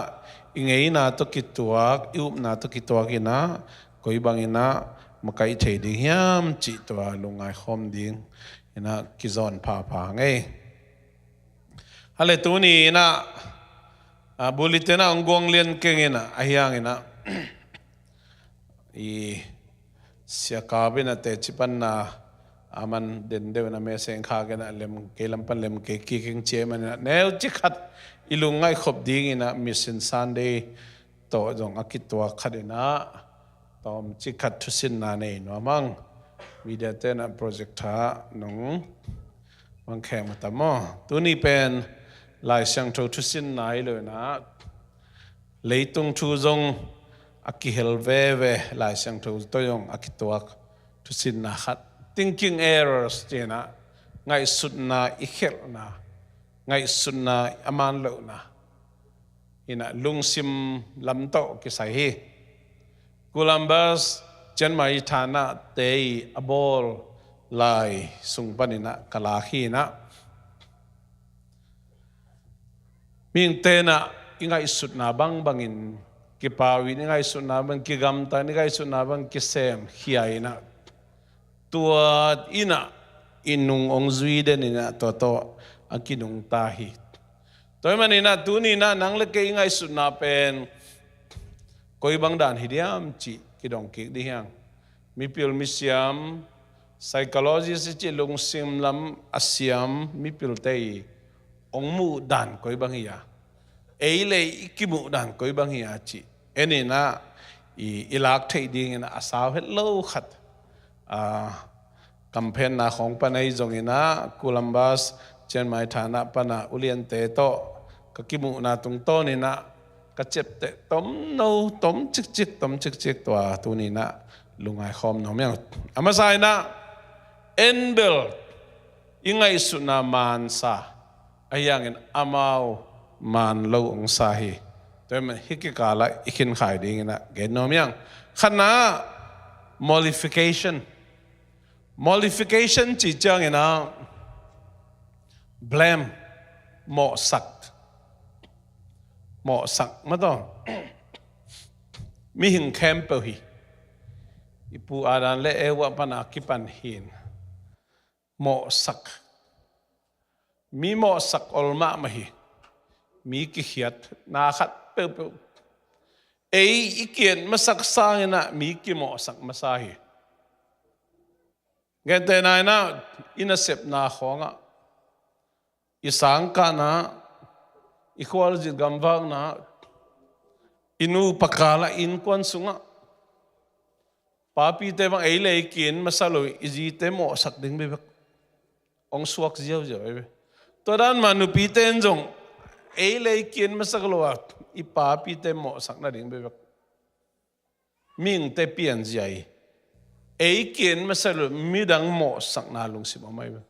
Speaker 2: อิงไงนาตัวกิตัวอิวนาตัวกิตัวกินะก็อีบางอินะมาไกเทดิ่งยามจิตัวลงไงคอมดิ่งอินะกิจอนพาไงฮัลโหลตัวนี้นะบุลิเตนะองกวงเลียนเก่งนะไอ้ยังนะอีเสียกาบินะเตจิปันนะอามันเด่นเดวนะเมเซงข้ากันนะเลมเกลัมปันเลมเกกิกิงเจมันนะแนวจิขัดอิลุงไงขบดิ่งนะมิสินซันเดย์โตจงอากิตัวขัดนะตอมจิขัดทุสินนาเนนว่ามังวิดีโอเตนะโปรเจกต์ท่าหนุ่งมังแข่งมาตามอตัวนี้เป็นลายเสียงทุสินนายเลยนะเลยตุงชูจงอากิเฮลเวลายเสียงตัวจงอากิตัวทุสินนาขัดthinking errors เจนะไงสุดนาอิเขลนะไงสุดนาอามันเลวนะอินะลุงซิมลำโตกิสัยกุลัมบัสเจนมาอิธานะเตยอบอลลายสุงปนินะกลาขีนะมิงเตนะอิงไงสุดนาบังอินกิปาวินไงสุดนาบังกิกัมตานิไงสุดนาบังกิเซมขี้ไอนะตัวอินะอินุงองซวีเดนินะตัวอักินุงตาฮิตัวมันนี่นะตัวนี้นะนังเล็กยังไงสุดนาเป็นก็อีบางด่านฮิเดียมจีกิดองกิดิยังมีพิลมิเซียม psychologist จีลงซิมลำอาเซียมมีพิลเตยองมูด่านก็อีบางฮิยาเลยอีกิมูด่านก็อีบางฮิยาจีนี่นะอีลักเทดิ้งนะอาสาวเฮลโลขัดกัมเพนนาของปนัยจงอินะกุลัมบัสเช่นหมายฐานะปนาอุเลียนเตโตก็กิมุนาตุงโตนี่นะก็เจ็บเตต้มโนต้มจิกต้มจิกตัวตัวนี้นะลุงไอคอมน้องยังอามาใส่นะเอ็นเบลยังไงสุนามานซาไอ้ยังเงินอามาวมันโลองซาฮีตัวมันฮิกิกาละอิคินขายดีนะเกณฑ์น้องยังขณะ mollification จีจังนะ blame หมอสักมาต้องมีหิงแคมเปอร์ฮีอีปูอารันเลวะปนักกิปันหินหมอสักมีหมอสักอลมามาฮีมีกิเขียดนาขัดเปลอีเกียนมาสักสางนะมีกิหมอสักมาสาฮีเงินแต่นายนะอินาเซปนาของ isangka na ikwal jit gambang na inu pakala in kwan sunga papi te bang eilei kin masalo izi te mo sak ding bebek ong suak jiao jiao ebe to dan manu pi ten jong eilei kin masaklo i papi te mo sak na ding bebek ming te pian jiai ei kin masalo midang mo sak na lung si mamai be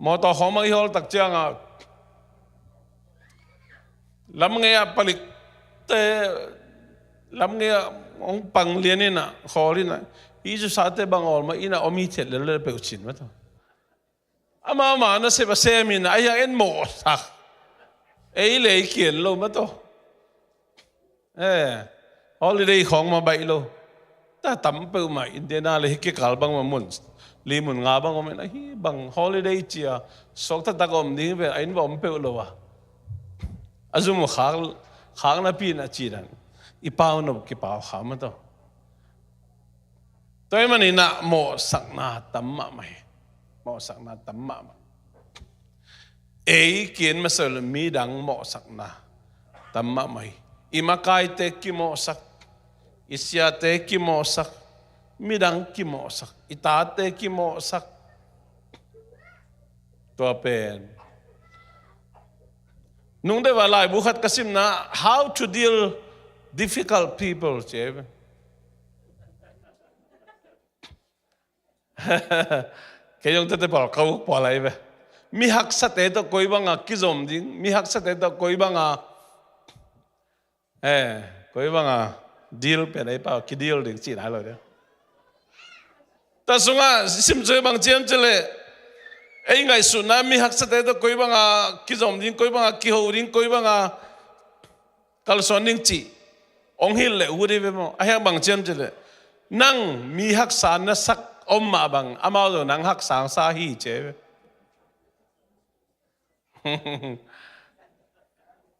Speaker 2: mo to homai hol tak changa lam nge palik te lam nge ông bằng liền đi na khó đi na ý chú sát thế bằng ổn mà ý na ông ý thiệt là bèo chín mà thôi mà nó sẽ bắt xem mình ai yang en mỏ sạc ấy lấy kiện luôn mà thôi holiday không mà bay luôn ta tắm bèo mà Indiana lấy cái cào bằng mà muốn li muốn ngã bằng ông ấy bằng holiday chia sọc ta có đi về anh vào ông bèo luôn à azum mà khang na pi na chi dan ipao no ki pao kham to toy mani na mo sak na tamma mai mo sak na tamma ma ei kien masal mi dang mo sak na tamma mai imakai te ki mo sak isya te ki mo sak mi dang ki mo sak ita te ki mo sak to pen nung de walai bukhat kasim na how to deal difficult people che ke yong te pal kau palai be mi hak sa te to koi banga ki zom ding mi hak sa te to koi banga koi banga deal pe dai pa ki deal ding chi dai lo de ta sunga sim che bang chen chele ei ngai tsunami hak sa te to koi banga ki zom ding koi banga ki ho ding koi banga kal son ding chi ong hil le uri be mo a bang chen chele nang mi hak san na sak om ma bang amao do nang hak sang sa hi che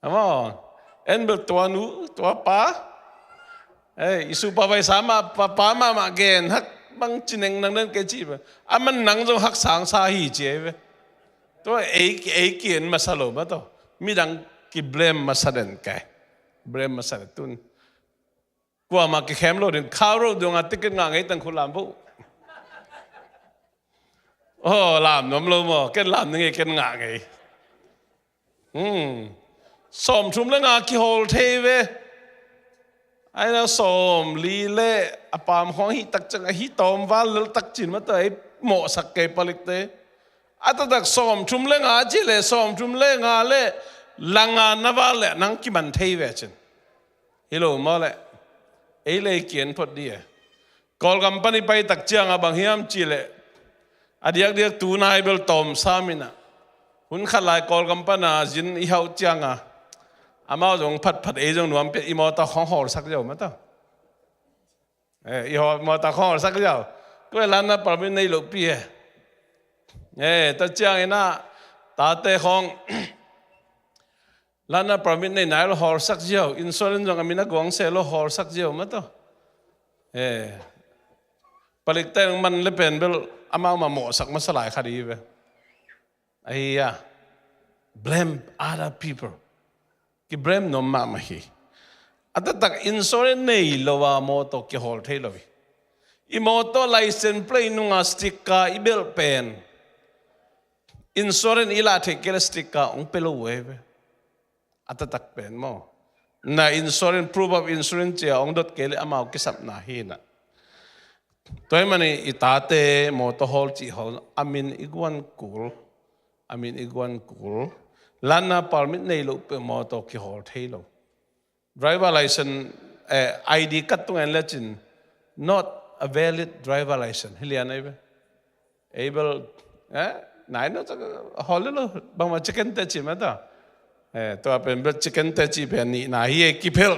Speaker 2: amo en bel tua nu tua pa isu pa vai sama pa ma gen hak bang chineng nang nen ke chi ba aman nang jo hak sang sa hi che be to ei kien masalo ba to mi dang ki blame masaden kai blame masaden tun qua mà cái khem lo đến khao rồi đường ắt cái ngang ấy tầng khu làm vụ, làm nôm lâu mà cái làm những cái ngang ấy, xóm chúng lên ngang cái hồ thế về, ai nó xóm lì lệ, apam hoang hít tắc chẳng hít tôm vào lỡ tắc chín mà tới mỏ sạc cái palik thế, ta tắc xóm chúng lên ngang chỉ lệ xóm chúng lên ngang lệ, lăng ngang na vào lệ nang cái bàn thế về chân, hello mà lệ ấy lấy kiến phật đi call company bay tắc chiang abang hiam chile adiak diak tu nai bel tom samina hun khalai call company jin i hau chiang amao jong phat e jong nuam pe imo ta khong hor sak jau ma ta i ho mo ta khong hor sak jau ko lan na par min nei lo pi ta chiang ina ta te khong lana permit nei nai lo hor sak jiao insurance jong amina gong se lo hor sak jiao ma to palik te man le pen bel amao ma mo sak ma salai khadi be ai blame other people ki blame no ma ma hi ata tak insurance nei lo wa mo to ki hol thei lo i mo to license plate nunga sticker i bel pen insurance ila the ke sticker ong pelo we atatak pen mo na insurance proof of insurance ya ong dot kele amao kisap na hina toy mani itate moto hol chi hol amin igwan kul lana permit nei lo pe moto ki hol thailo driver license ID kat tung en lechin not a valid driver license hilian able nai no holilo bang ma chicken te chi ma ta to pen bet chicken te chi pen ni na hi kipel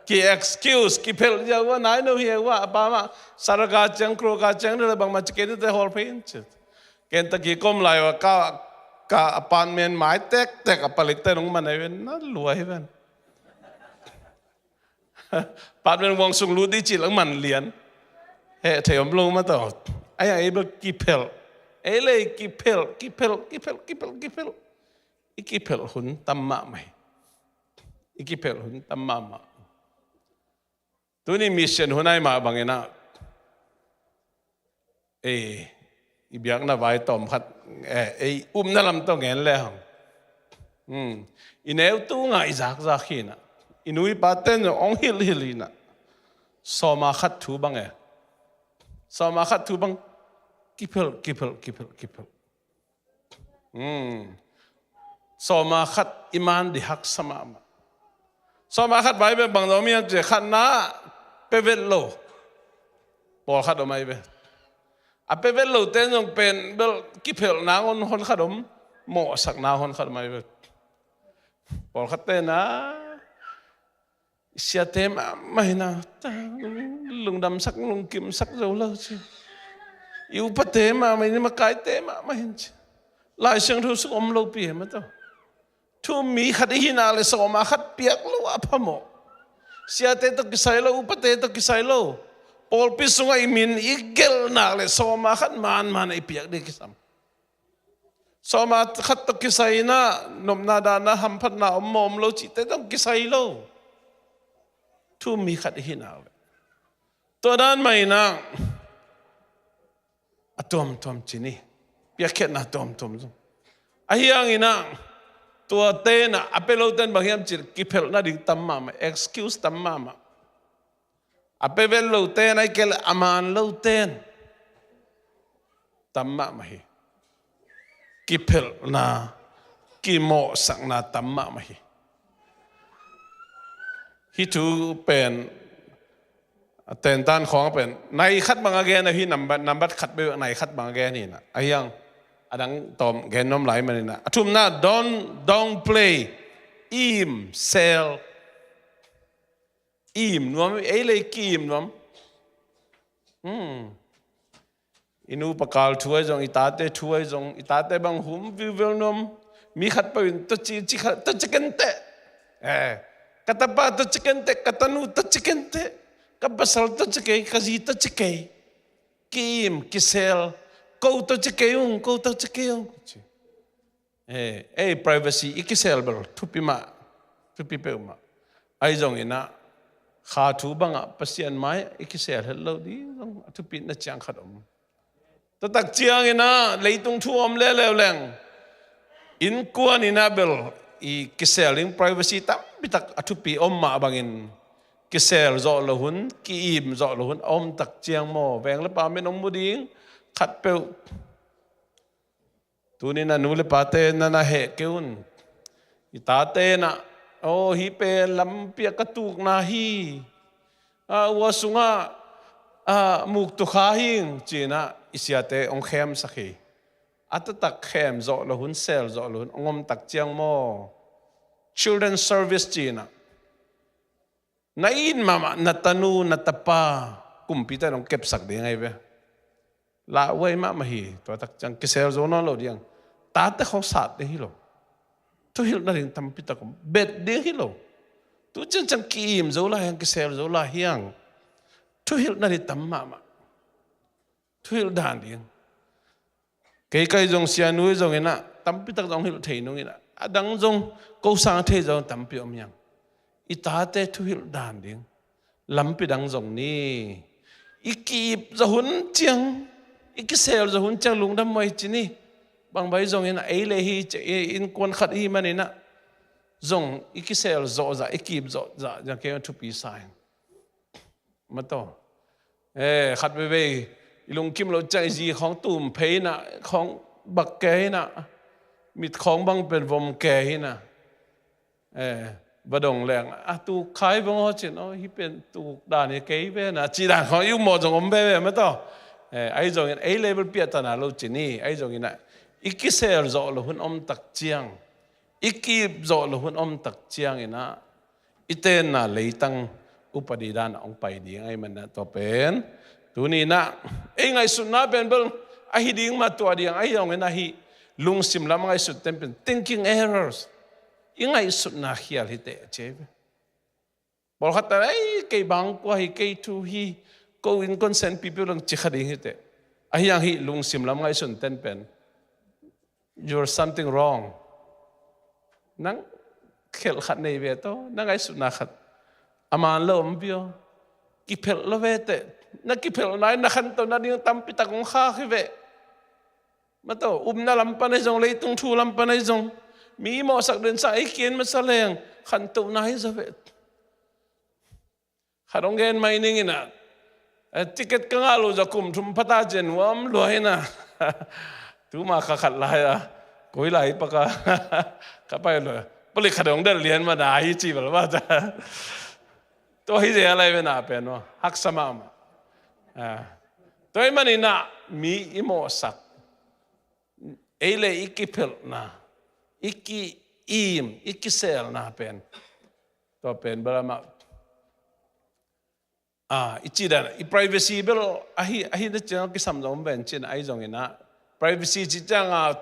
Speaker 2: ki excuse kipel ya wa nai no hi wa pa ma sarga chang kro ka chang le bang ma chicken te hol pen chi ken ta ki kom lai wa ka apartment mai tek apalik te nong man ai na luai ben apartment wong sung lu di chi lang man lian theyom lu ma to ai able kipel เลยกิเพลอีกิเพลหุ่นตั้มมาไหมอีกิเพลหุ่นตั้มมาตัวนี้มิชชั่นหุ่นไหนมาบางเงินะอีเบียกน่ะไว้ต่อมขัดนั่นลำต้องเงินแล้วอินเอวตู้ง่ายจากหินะอินุยปาเต้นองฮิลินะสมาขัดทูบังสมาขัดทูบังกิเพลสมาขัดอิมานดิฮักสมาสมาขัดไว้เป็นบางตัวมีอันเจขัดนะเปเวลโลปอขัดออกมาเป็นเปเวลโลเต้นยังเป็นเบลกิเพลนางคนขัดอมโมสักนาคนขัดมาเป็นปอขัดเต้นนะเสียเต็มไม่นะลุงดำสักลุงกิมสักเราเลยสิอยู่ปะเต็มไม่นี่มาไกลเต็มไม่เห็นสิลายเสียงทุกสมเราเปลี่ยนมาตัวทุกมีขัดหินาเลยสมาขัดเปียกเราอะพะโมเสียเต็มตกิสัยเราอุปเตตกิสัยเราปอลพิสุงไอมินอีเกลนักเลยสมาขัดมันไอเปียกดีกิสัมสมาขัดตกิสัยนะนมนาดานะหัมพัดนาอมมเราจิตเต็มกิสัยเราทุกมีขัดหินาเลยตัวนั้นไม่นะตัวมจีนี่เปียกแค่นะตัวมไอ้ยังอีนะตัวเต้นอะเปโลเต้นบางอย่างจิกิเพลน่าดิ่งตั้มมา excuse ตั้มมาเปเวลโลเต้นไอ้เกลอามันโลเต้นตั้มมาฮีกิเพลน่ากิโมสังน่าตั้มมาฮีฮิทูเป็นเต้นตันของเป็นในขัดบางแกนะฮีนับบัดขัดไปในขัดบางแกนี่นะไอ้ยังดังตอมแกนน้ำไหลมาเลยนะทุ่มหน้า don't play เซลนวมเลยกิมนวมอินูปกาลช่วยจงอิตาเตช่วยจงอิตาเตบางหุ่มวิวนมมีขัดไปตัวจีขัดตัวจิกันเตะกตบาตัวจิกันเตะกตนูตัวจิกันเตะกับบัสลตัวจิกเกขจีตัวจิกเกกิเซลkau tu cekeyung privacy ikisel bel tupi pe ma ai jong ina kha thu banga pasian mai ikisel hello di jong tupi na chang khadom ta tak chiang ina leitung thu om le leng in kuan ina bel ikiseling privacy tam bitak atupi om ma bangin kisel zo lohun ki im zo lohun om tak chiang mo veng la pa men om mudingขัดเปลตัวนี้นะนูเลปาเตนะนะเหเกุนอิตาเตนะโอ้ฮิเปลำเปียกตุกนาฮีวัวสุงะมุกตุขาหิงจีนะอิสยาเตองเข้มสักทีอัตตักเข้มโจละหุนเซลโจละหุนองมตักเจียงโม children service จีนะนาอินมานัตนูนัตปากุมพิตาองเก็บสักเดียงไงเว้ลาเว้ยมาฮีตัวตักจังกิเซลโซนอลโลเดียงตาเตเขาสัตว์เดียฮิโลทุหิลนั่นทำพิตากุมเบ็ดเดียฮิโลตัวจังกีมโซลายังกิเซลโซลาเฮียงทุหิลนั่นทำมาทุหิลด่านเดียงเกี่ยจงเสียนุ้ยจงเห็นนะทำพิตาจงหิลเทนุ้ยนะดังจงกูสังเทจงทำพิอมยังอิตาเตทุหิลด่านเดียงลำพิดังจงนี่อีกีบจะหุ่นเจียงอีกเซลจะหุ่นจังลุงดำมวยจีนี่บางใบจงเห็นไอ้เลยฮีอินควนขัดฮีมันนี่นะจงอีกเซลโจจะอีกีบโจจะยังเกี่ยวทุปีสายมาต่อขัดไปลุงคิมเราใจจีของตุ่มเพย์นะของบักแกนะมิดของบางเป็นวมแกนะบดงแรงตูขายบางหัวจินฮีเป็นตูด่านเกย์เว้นะจีด่านของยุ่งหมดจงอมเว้มาต่อไอ้จงไอ้เลเวลเปียตนาเราจีนี่ไอ้จงนะอีกเซลโจลหุ่นอมตักเจียงอีกีบโจลหุ่นอมตักเจียงนะอีเตนน่ะเลยตั้งอุปดิดานองไปดีไอ้มันนะตัวเป็นตัวนี้นะไอ้ไงสุดนะเป็นเบลไอ้ดิ่งมาตัวเดียงไอ้จงนะฮีลุงสิมลำไงสุดเต็มเป็น thinking errors ยังไงสุดนะเขียนให้เตะเจ็บบอกเขาแต่ไอ้เกี่ยบางกว่าไอ้เกี่ยทูฮีgo in consent people lang chikha ding hite Ahiyang hi lung sim lam ngai sun ten pen. You're something wrong. Nang khel khat nei ve to nang ai sun na khat. Aman lo ambio. Kipel lo ve te. Na kipel nai na khan to na ding tam pita kong kha khi ve. Ma to na lam pa nei jong leitung thu lam pa nei jong. Mi mo sak den sa ai kien ma sa leng khan to nai za ve. Kharong gen mai ning ina. Ticket ka nga lo za kum thum phata jen wam lo hai na. Tu ma kha khat lai a. Koi lai pa ka. Ka pai lo. Poli kharong den lian ma da hi chi bal ba ta. To hi je lai ve na pe no. Hak sama ma. Toi mani na mi imo sak. Ele ikipel na. Iki im, iki sel na pen. To pen bala ma. Ichidan, privacy bill ahi na chang kisam dong ben chin ai jong ina. Privacy chi chang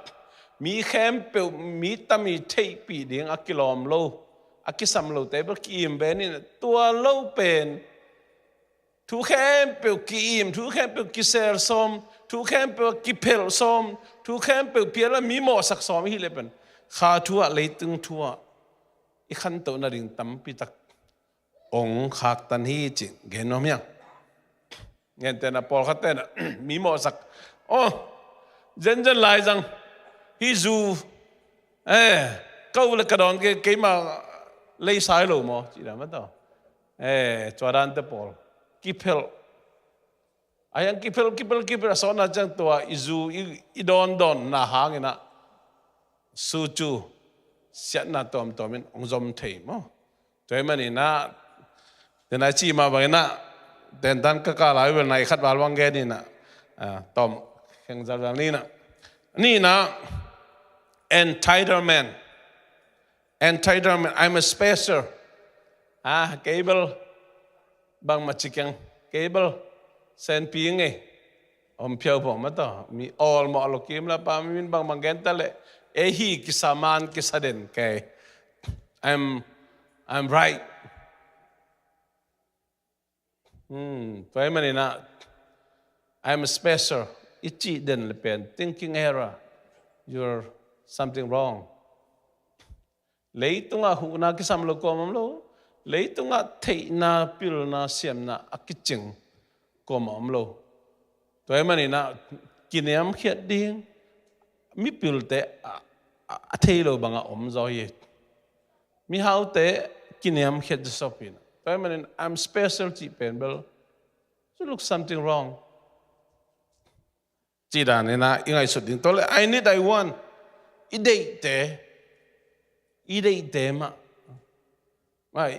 Speaker 2: mi khem pe mi tami thei pi ding akilom lo. Akisam lo te ba kim ben ni tua lo pen. Thu khem pe kim, thu khem pe kisel som, thu khem pe kipel som, thu khem pe piala mi mo sak som hi le pen. Kha thua leitung thua. I khan to na ring tam pi tak ong khak tan hi chi genom yang ngen te na pol khat te na mi mo sak jen lai jang hi zu câu le kadon ke ma lei sai lo mo chi da ma to chodan te pol kipel ayang kipel so na jang to izu I don na hang na su chu siat na tom in ong zom thei mo toy mani naแต่นายชีมาบอกนะแต่ท่านก็กล่าวไว้ในขัดบาลวังแกนี่นะตอมแข่งจากนี้นะนี่นะ entitlement I'm a spacer cable บางมาชิกัง cable เซนปีงไงเพียวผมมาต่อมี all หมอลูกกิมแล้วปามินบางแกนตะเละฮีกิสามานกิสเดนแก I'm right toy mani na I'm a spacer ichi den le pen thinking error you're something wrong leitunga hu na kisam lo ko mam lo leitunga thei na pil na siam na akiching ko mam lo toy mani na kiniam khiat ding mi pil te a thei lo banga zo ye mi hau te kiniam khiat sopin I'm special chi pen bel. So look something wrong. Chi dan na ingai sut ding tole I want. Idei te ma.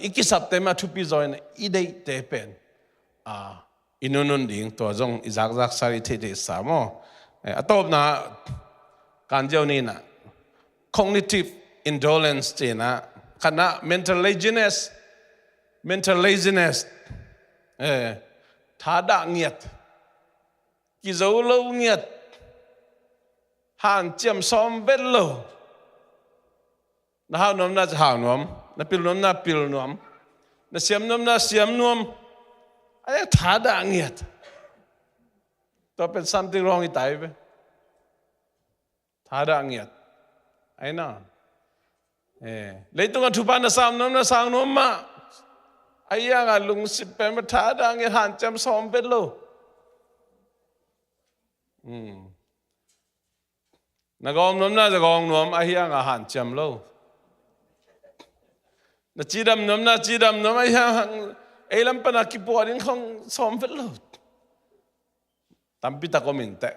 Speaker 2: Ikisap te ma thupi join idei te pen. Inunun ding to jong izak sari the sa mo. Atop na kan jau ni na. Cognitive indolence chi na kana mental laziness thada nghiệt ki dấu lâu nghiệt hàn chiêm xóm vết lầu na hao nom na hao nom na pil nom na siam nom ay thada nghiệt to pen something wrong i tai be thada nghiệt ai na leitung thupan na sang nom ma ayang lung sip pen ma tha dang e han cham som bet lo na gom nom na gong nom ayang han cham lo na chidam nom ayang elam pana ki po ding khong som bet lo tam pi ta ko min te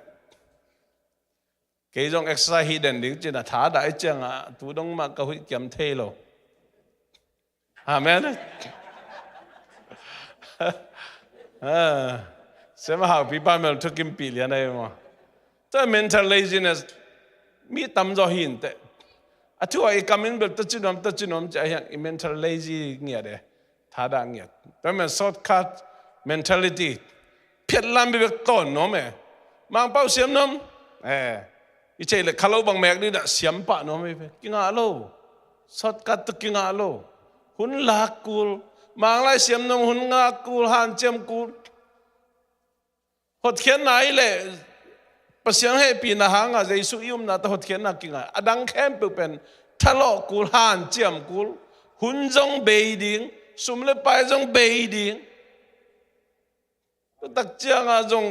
Speaker 2: ke jong exercise hi den ding china tha da ai chang tu dong ma ka hui kyam the lo amen somehow people took him billion the mental laziness mi tam zo hin te atu ai kamin bel tachinom cha yang mental lazy ngia de thada ngia the man shortcut mentality phiat lam bi ton no me mang pau siam nom i chei le khalo bang mek ni da siam pa no me kinga lo shortcut to kinga lo hun la kul mang lai siam nom hun nga kul han chem kul hot khen nai le ประเสียงให้ปีนาหางาใจสุยุมนาตหดเขียนนักกิงอ่ะอดังเข้มเป็นทะเลาะกูหานเจียมกูหุ่นจงเบยดิงสุมเลไปจงเบยดิงตักเจียงอ่ะจง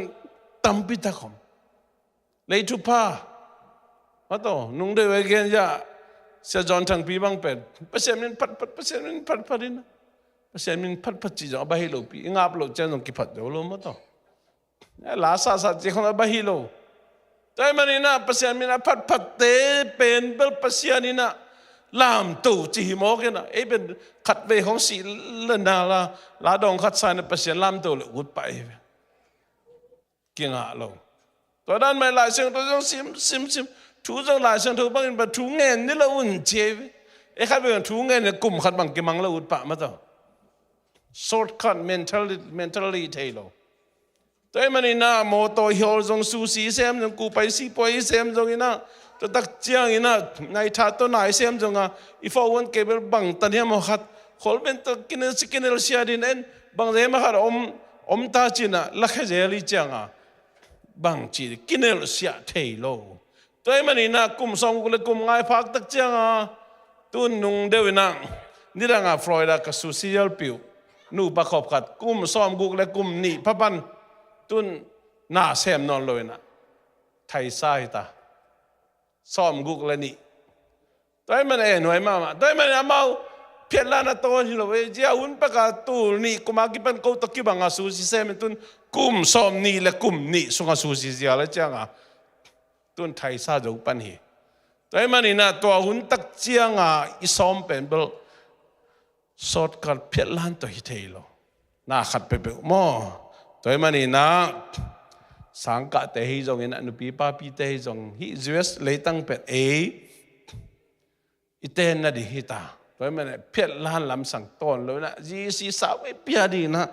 Speaker 2: ตั้มปิตะคมเลยทุพาว่าต่อนุ่งเดวเกนยาเสียจอนทางปีบังเป็นประเสียงมินพัดประเสียงมินพัดดินะประเสียงมินพัดจีจงบะฮิโลปีงับโลเจนจงกิพัดเดี๋ยวโลมาต่อลาซาเจ้าคนบะฮิโลแต่มันนี่นะประเสียงมินพัดเตเป็นเบลประเสียงนี่นะลามตู่จีโมกันนะเป็นขัดเวของสีเลนาลาดองขัดสายในประเสียงลามตู่เลยอุดไปเกี่ยงอะโลตัวด้านไม่หลายเสียงตัวจงซิมถูจงหลายเสียงถูบางแบบถูเงินนี่เราอุ่นเจ็บขัดเป็นถูเงินเนี่ยกลุ่มขัดบางกิมังเราอุดปะมาต่อ shortcut mentally เทโลแต่มันนี่นะโมโตฮิโอจงซูซีเซมจงกูไปซีปอยเซมจงอีน่ะตัวตักเจียงอีน่ะในท่าตัวนายเซมจงอ่ะอีฟอวันเก็บบังตันเนี่ยมาขัดคนเป็นตัวกินเสียดินเอ็นบางเรื่องมาขัดอมตาจีน่ะลักเจริจังอ่ะบางจีกินเสียเทโลตัวมันนี่นะกลุ่มสองกุลกลุ่มง่ายพักตักเจียงอ่ะตุนนุงเดวินังนี่ดังอ่ะฟลอยด์กับซูซีเอลปิวนูประกอบกัดกลุ่มซ้อมกุกและกลุ่มนี่พับปันตุนน่าเซมนอนเลยนะไทยไซตาซ้อมกุกและนี่ตัวมันหน่วยมาตัวมันเอา เพียรลานาโตนี่เราเว้ยเจ้าหุ่นประกาศตูนี่กุมากิปันกูตะกี้บังอาสูซิเซมตุนกุมซ้อมนี่และกุมนี่ส่งอาสูซิเสียแล้วจ้างอ่ะตุนไทยซาจูปันฮีแต่มันนี่นะตัวหุ่นตักเจียงอ่ะอีซ้อมเป็นเบลสอดกันเพียรลานตัวฮิเทโลน่าขัดเป๊ะๆมั่วแต่มันนี่นะสังกัดแต่ฮิจงเงินอนุปีป้าปีแต่ฮิจงฮิจูเอสเลยตั้งเป็นอีเตนน่ะดิฮิตาเพราะมันเพียรล้านลำสั่งต้นเลยนะจีซีสาวไอ้เพียดีนะ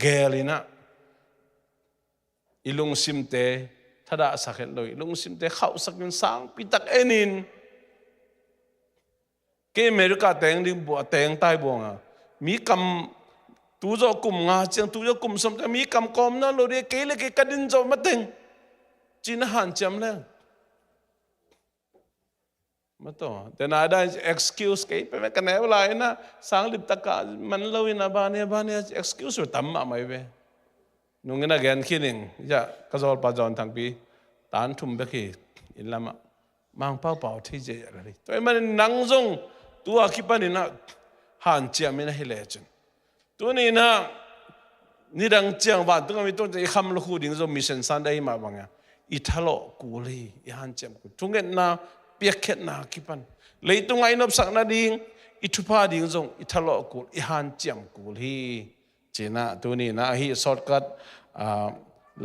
Speaker 2: เกลีนะอีลุงซิมเตถ้าได้สักเห็นเลยลุงซิมเตเข้าสักเงินสังปิตักเอ็นินเกอเมริกาแต่งดิบัวแต่งใต้บัวอ่ะมีคำตัวเจ้ากลุ่มงาเจียงตัวเจ้ากลุ่มสมแต่มีคำกอมนั่นเราเรียกเกลี่ยกระดินจอมาเต็งจีนหันจำแล้วมาต่อแต่น่าได้ excuse กี่เป็นกันแน่เวลาเนะสังลิบตะกามันเล่าอินาบ้านเนี่ย excuse ว่าตั้มมาไม่เว้นุ่งเงินแกนขี้หนึ่งจะกระโจนปะจอนทั้งปีตานทุ่มไปขี้อินละมามังเป้าเป่าที่เจอะไรตัวมันนั่งจงตัวขี้ปนินะหันเจียมินะฮิเลจันตัวนี้นะนี่ดังเจียงวันตัวมีตัวจะคำลูกดิ่งจงมิชชันสันได้มาบางอย่างอิทาโลกูเลยหันเจียมกูทุกเงินนะเปียกเข็ดนาคิปันเลยตรงไอ้นบสักนาดิ่งอิทุพาดิ่งจงอิทะเลาะกูอิฮันเจียมกูฮีเจนะตัวนี้นะฮีสอดกัด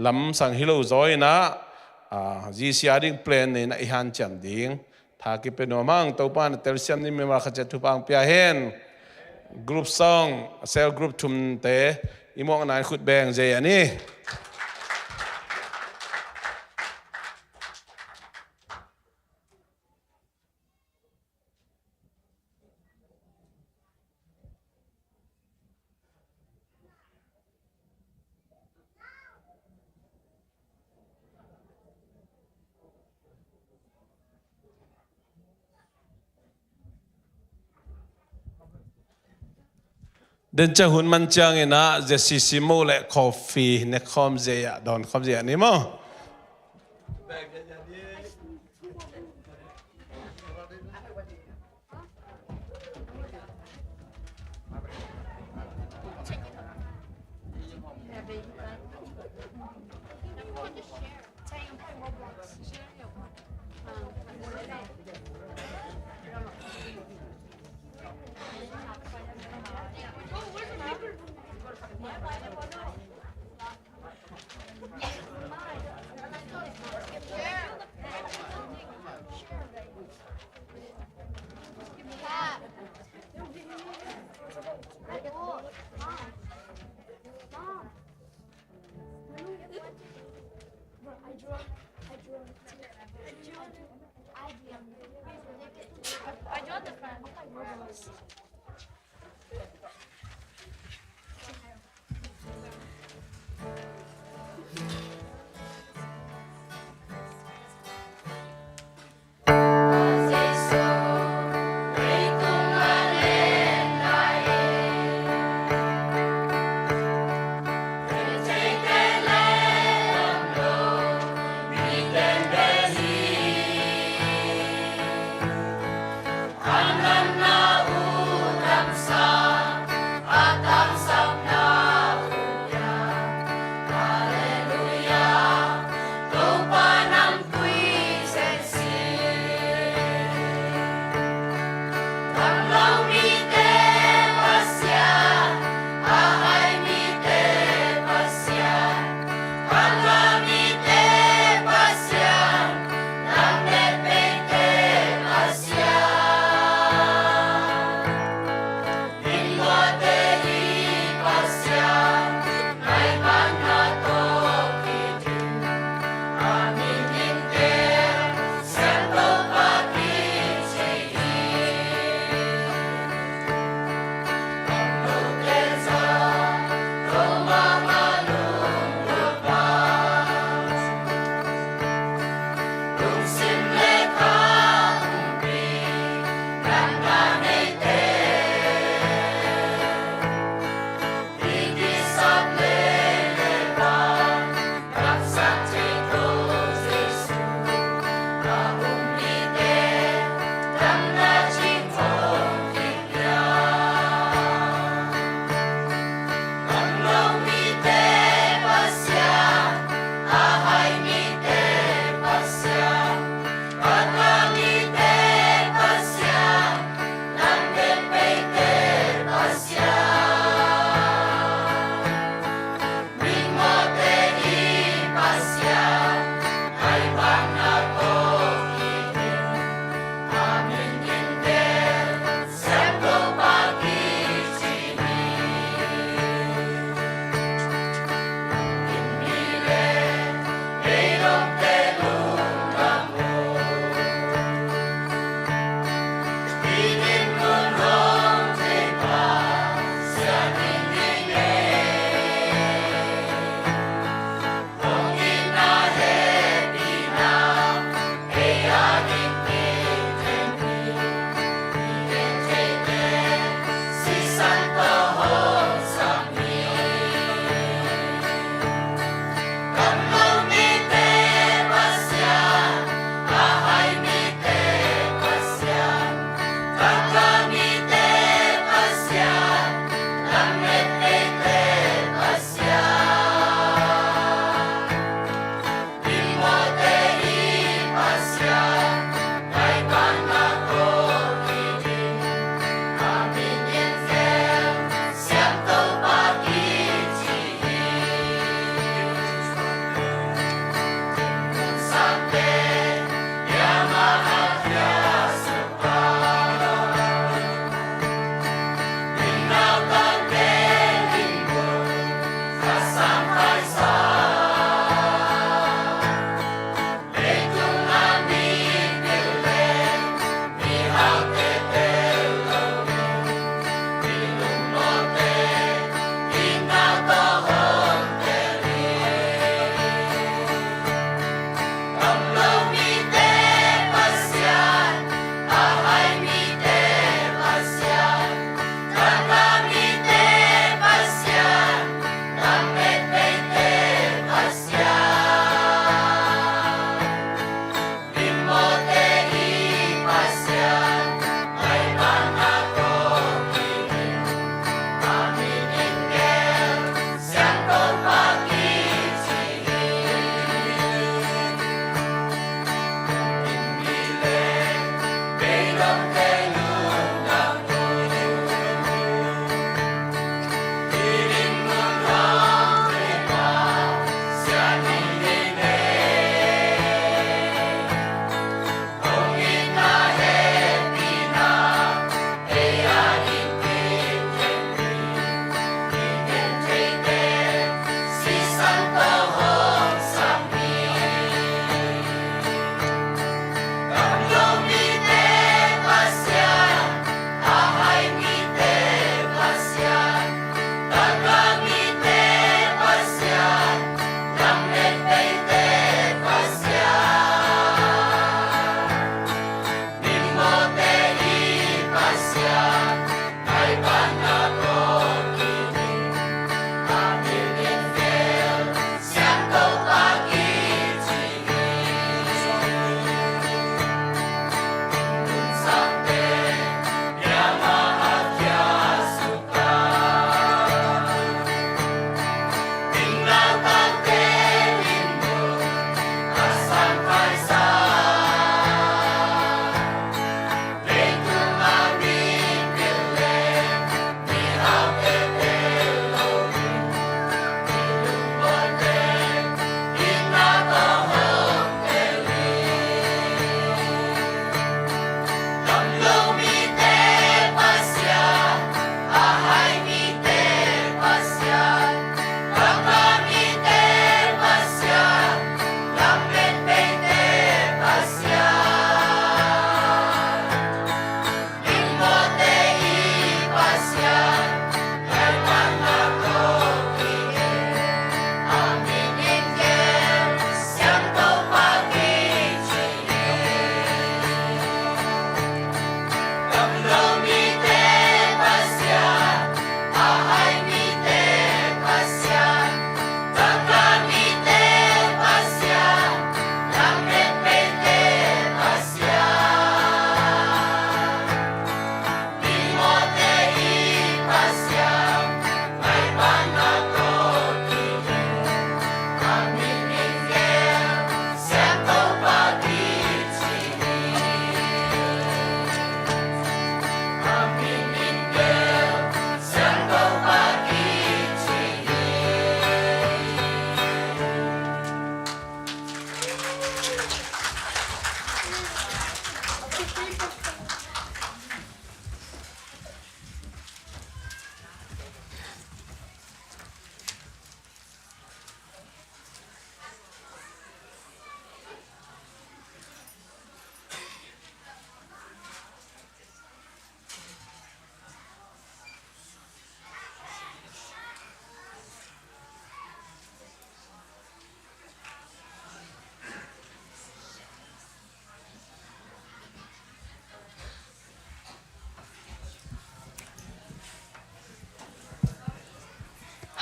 Speaker 2: ลำสังฮิโลจอยนะจีซีอาดิ่งเพลนนี่นะอิฮันเจียมดิ่งถ้าคิดเป็นว่ามั่งตัวปานเตลเซียมนี่ไม่มาขจัดทุพังเปียเห็นกรุ๊ปซองเซลกรุ๊ปทุมเตอิมองนายขุดแบงเจอันนี้ เดินจะหุ่นมันจังอินะจะซิซิโมและกาแฟในคอมเจียดอนคอมเจียนี่มั้ง
Speaker 9: เ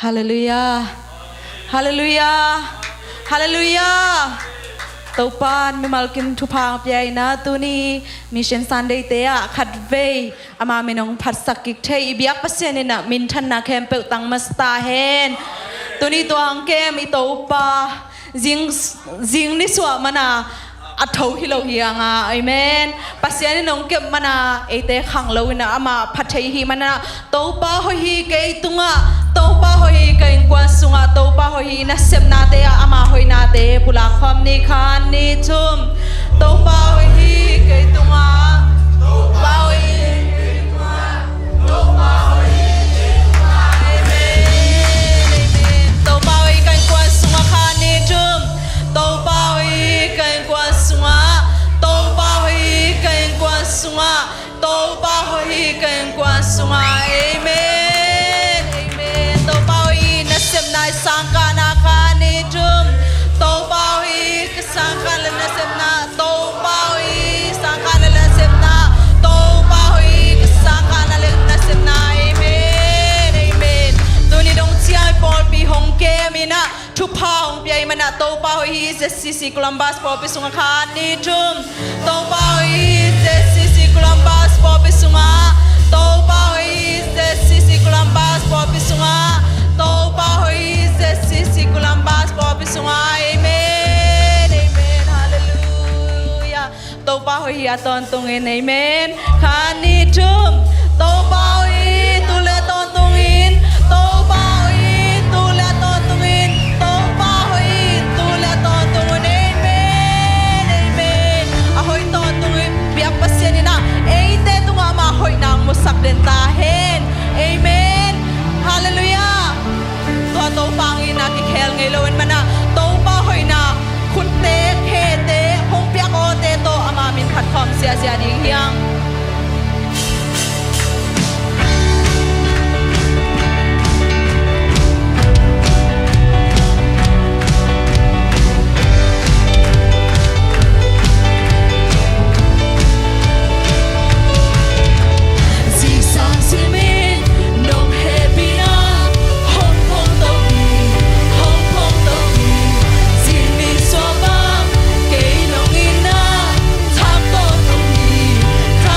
Speaker 5: ฮาเลลูยาฮาเลลูยาฮาเลลูยาตัวปานไม่มากินทุพางเปียนะตัวนี้มิชชั่นซันเดย์เตะขัดเวอามาไม่น้องผัดสักกิกเทยบิยักปัสเซนินะมินทันนาแคมเปลตังมาสตาเฮนตัวนี้ตัวอังเกมีตัวปาจิงนิสวามานาอัฐหิโลหิยังอ่ะอาเมนปัสยานี่น้องเก็บมานาเอเตขังโลวินะอามาพัทหิมานาโตปาหอยเกยตุงะโตปาหอยเกยกวนสุงะโตปาหอยนัสเซมนาเตอามาหอยนาเตปุลาคอมนิคานนิชุมโตปาหอยเกยตุงะโตปาหอยเกยตุงะโตปาหอยเกยตุงะอาเมนโตปาหอยเกยกวนสุงะคานนิชุมโตปาหอยเกยกวนสุงะโตปาหอยเกยกวนสุงะโตปาหอยเกยกวนสุงะอาเมนอาเมนโตปาหอยนัสเซมนายสังกานาคานิจุมโตปาหอยกสังกาลนัสเซมนาโตปาหอยสังกาลนัสเซมนาโตปาหอยกสังกาลนัสเซมนาอาเมนอาเมนตัวนี้ดงเชียร์ปอลปีฮงเกมินะทุพาฮงเปียมันนะโตปาหอยเจสซิซิโคลัมบัสปอลปีสุงคานิจุมโตปาหอยเจสซิซิโคลัมบัสปอลปีสุงาโตปาหอยเจสซิซิโคลัมบัสปอลปีสุงาโตปาหอยเจสซิซิโคลัมบัสปอลปีสุงาอาเมนอาเมนฮาเลลูยาโตปาหอยอาตอนตรงเอ็นอาเมนคานิจุมโตปาหอยตุเลตอนตรงอินโตปาหอยตุเลตอนตรงอินโตปาหอยตุเลตอนตรงอินอาเมนอาเมนอะหอยตอนตรงอินเบียกปัสเซนินะเอเตตุงามาหอยนางมุสักเดนตาเฮนอาเมนฮาเลลูยาตัวโตปางอินากิเคลไงโลเวนมานะโตปาหอยนาคุณเตเคเตหงเปียกโอเตโตอามามินขัดคอมเสียเสียดีเฮียงท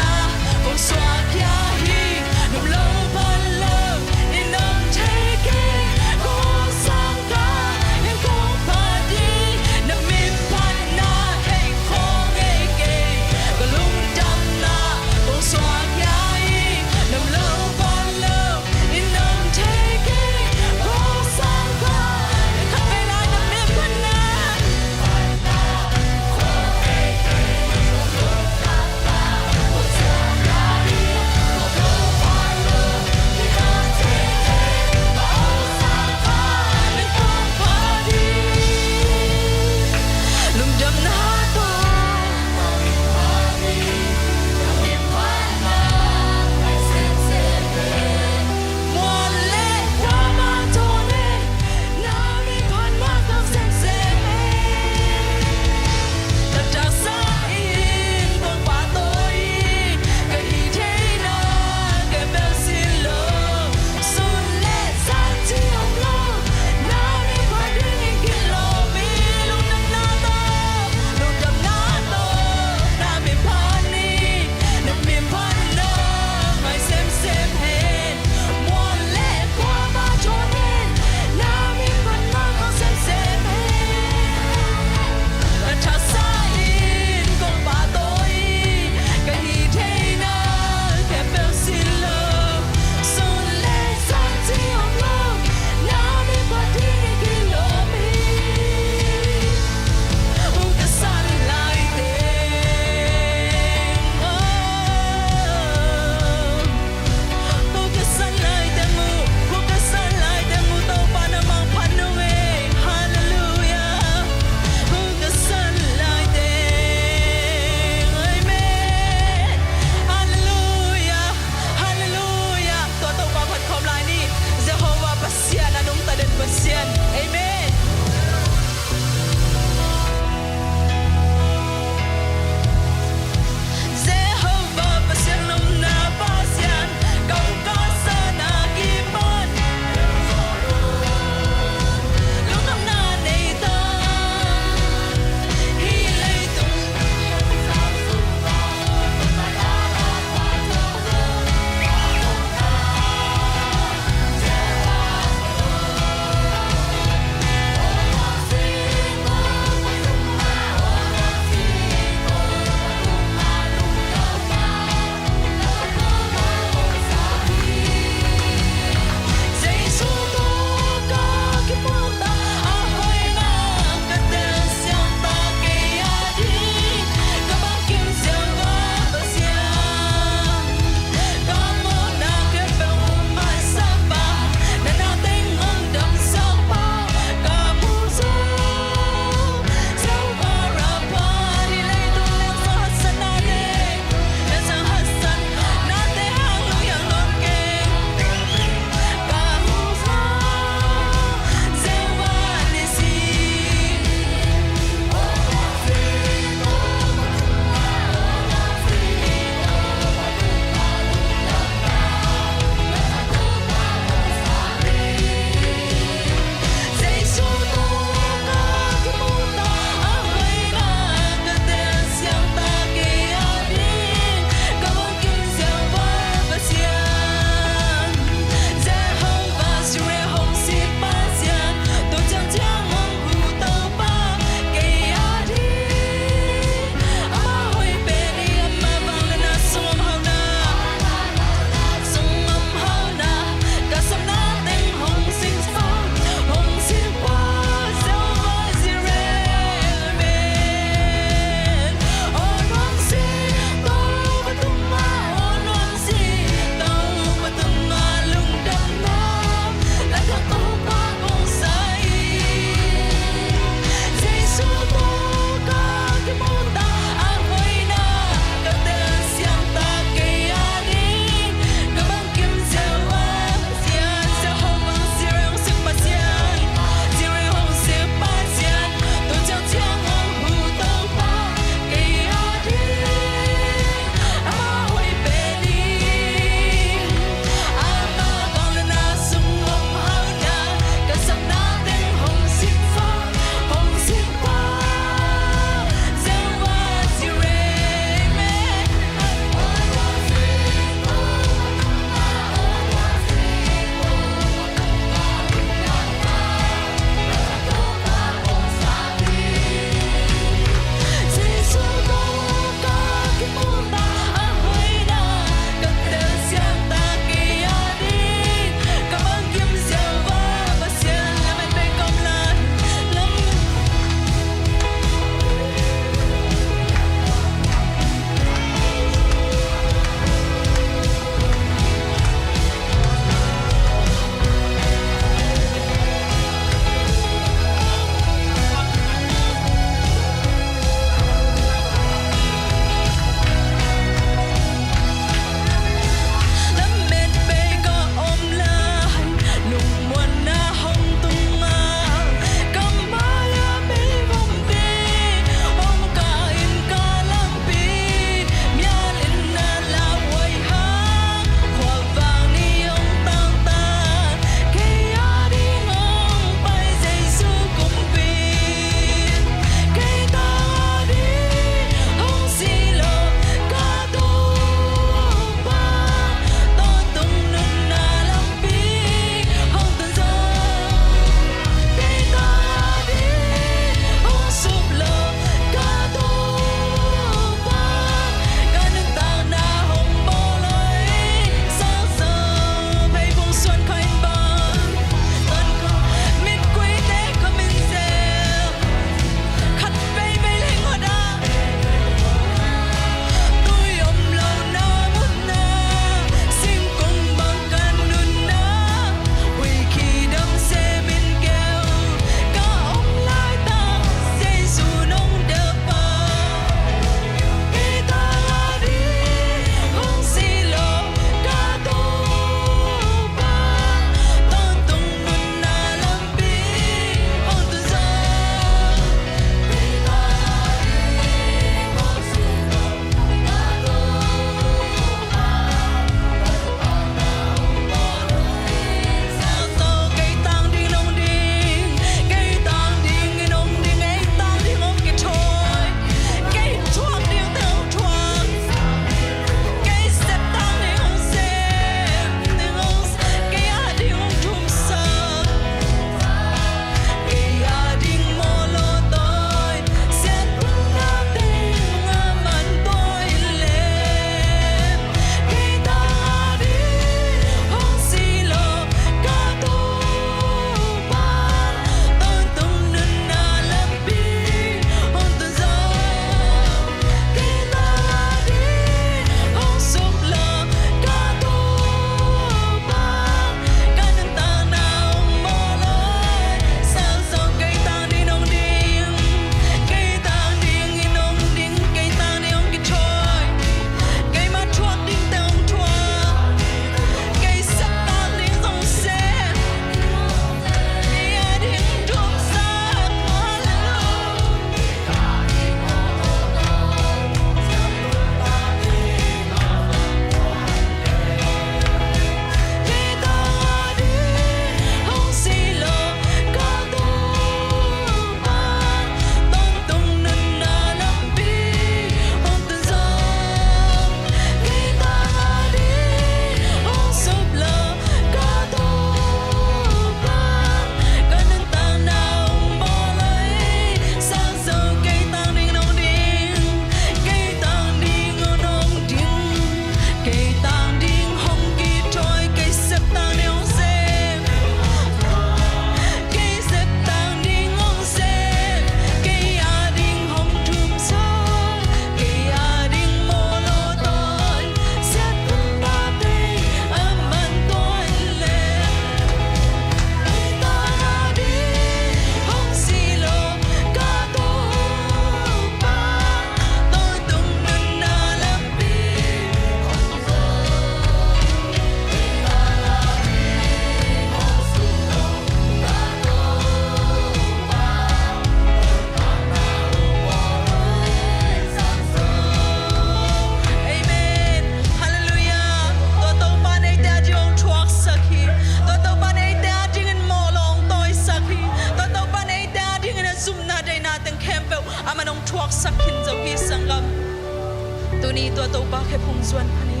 Speaker 9: ni tua to pa ke phung zuan ani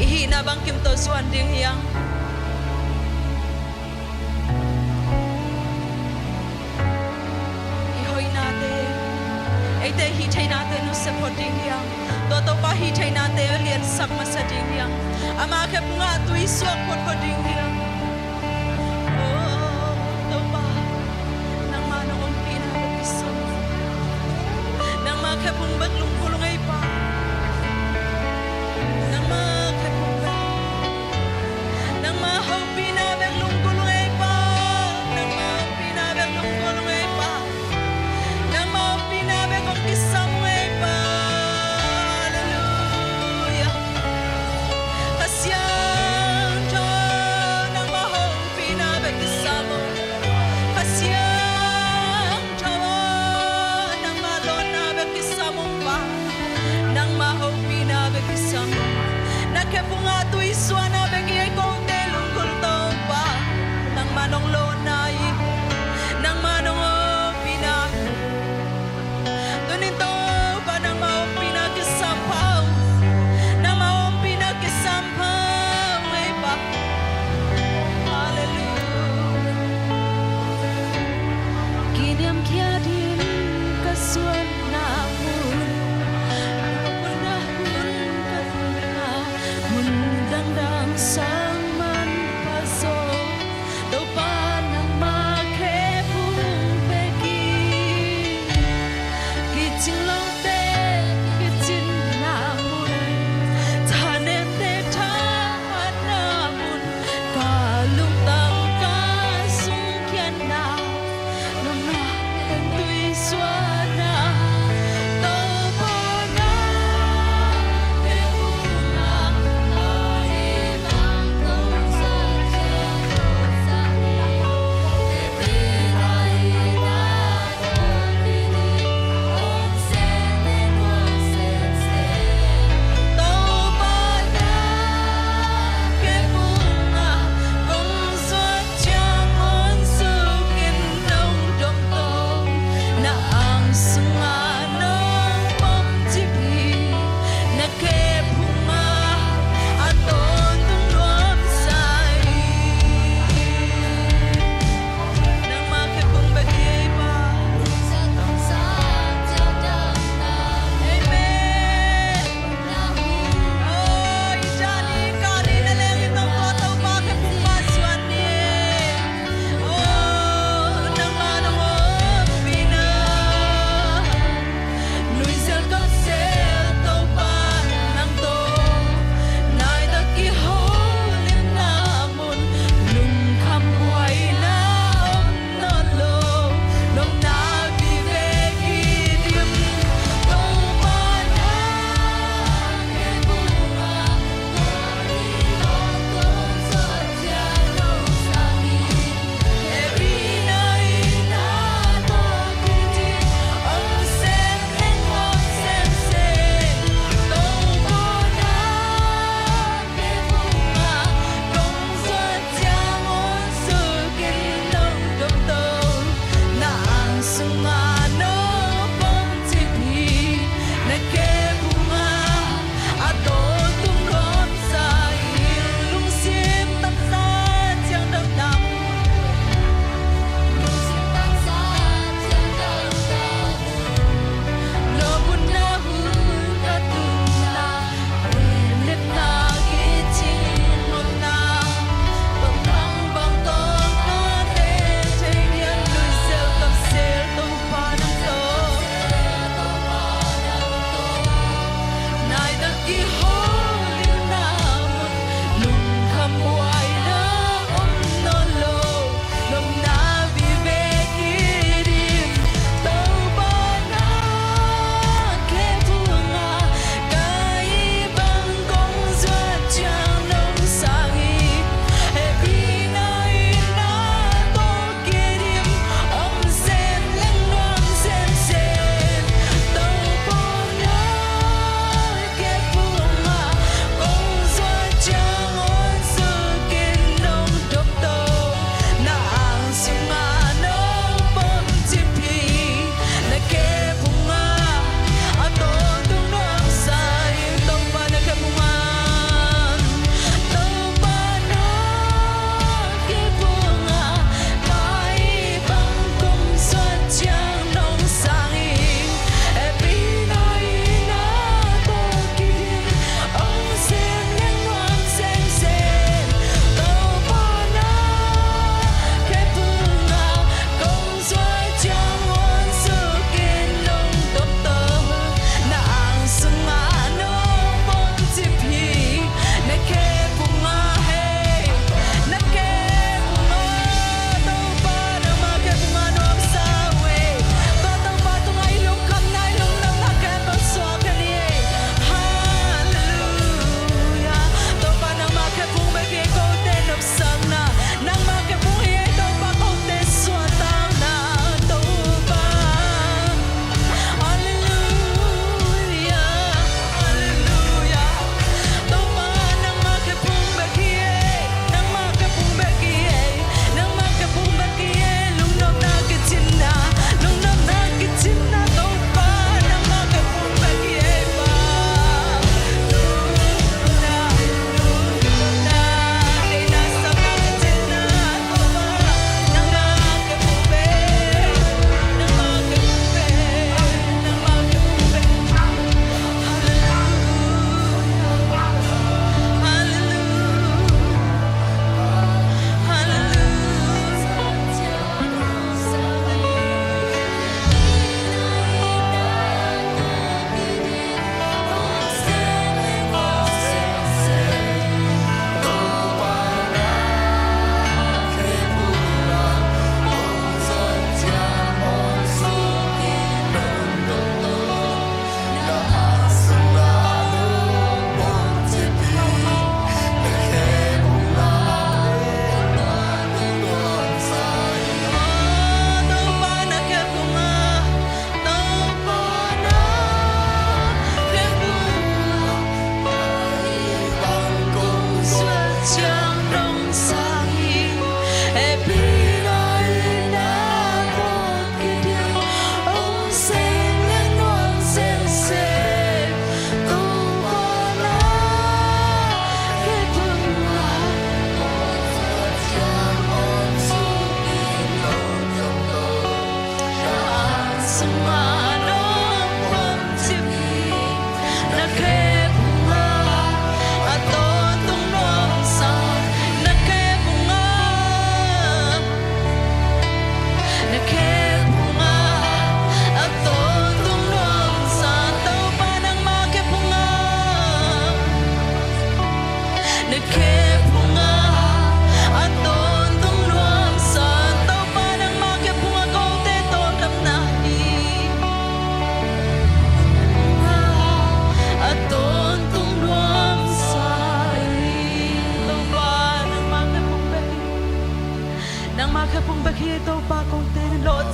Speaker 9: I hi na bang kim to zuan ding yang I hoi na te ai te hi thai na te nu support ding yang to pa hi thai na te lian sak ma sa ding yang ama ke punga tui suak pot pot ding yang oh to pa nang ma no om pi na be so nang ma ke pung bak lung kulung ai pa nang ma ke pung nang ma ho pi na bak lung kulung ai pa nang ma pi na bak lung kulung ai pa nang ma pi na bak om kisam ai pa hallelujah kasian jo nang ma ho pi na bak kisam kasian jo nang ma lo na bak kisam pa nang ma ho pi na bak kisam na ke punga tu iswana bak ai ko te lung kul to pa nang manong lo nai nang manong pi na tunin to pa nang ma pi na kisam pa nang ma pi na kisam pa ai pa hallelujah kiniam kia din kasuan na mun ka mun dang dang sa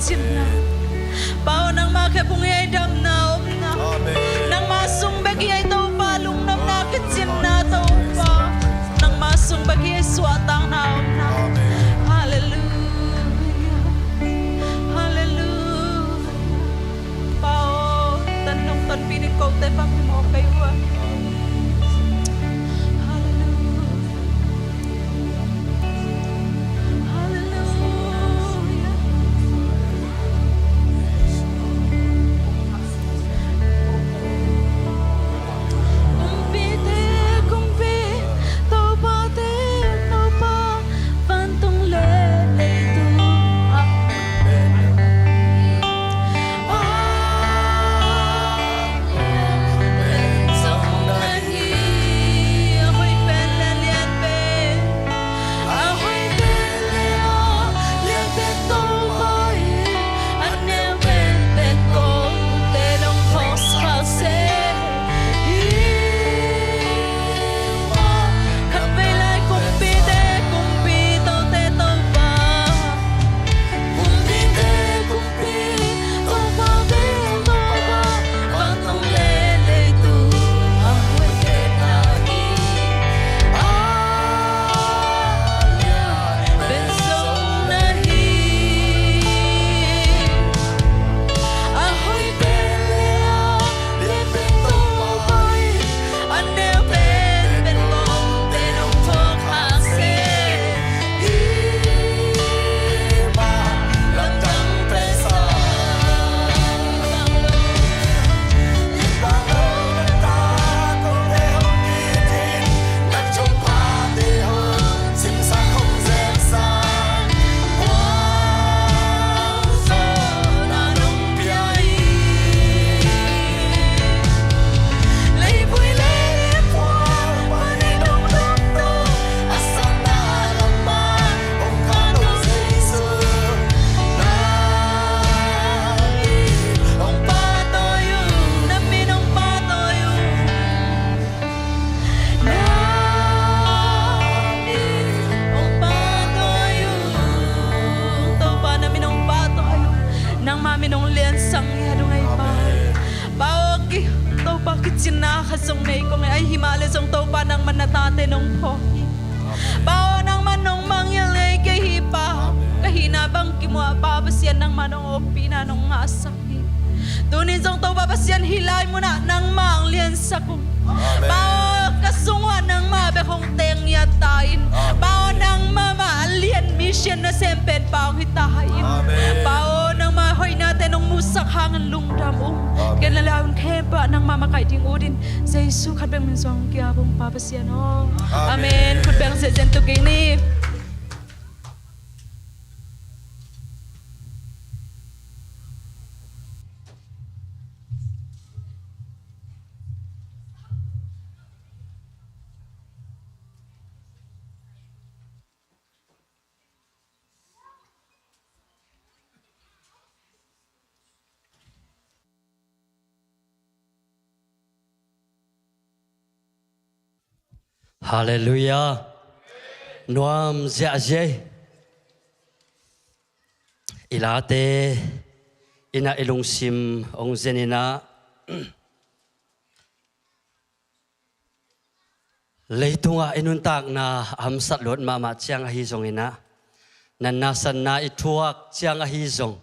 Speaker 9: kitchen na. Bao nang makapungay dam na na. Nang masung bagi ay tau palung nam na kitchen na tau pa. Nang masung bagi ay swatang na na. Hallelujah. Hallelujah. Bao tanong tan pining ko te pang mo kayo. Sinakasong may kong ay himalasong taupa ng manatate nung pohi. Bao ng manong mangyalay kahipa. Kahinabang kimua babasyan ng manong opina nung asaki. Tunin song taupa basyan hilay mo na ng manglian sa kong. Bao kasungwa ng mabekong tengyatain. Bao ng mamalian mission na sempen pang hitahain. Bao ng mahoy natin ng musakhangan lungdamong. Kanalaon kempa ng mamakaiting udin sa Yesu kadbang minsong kiabong papasyan. Amen. Kudbang sa zento kini.
Speaker 10: Hallelujah. Nuam zia ilate ina ilungsim ong zenina leitunga inuntak na amsat lot mama chiang ahizong ina nanasan na ituak chiang ahizong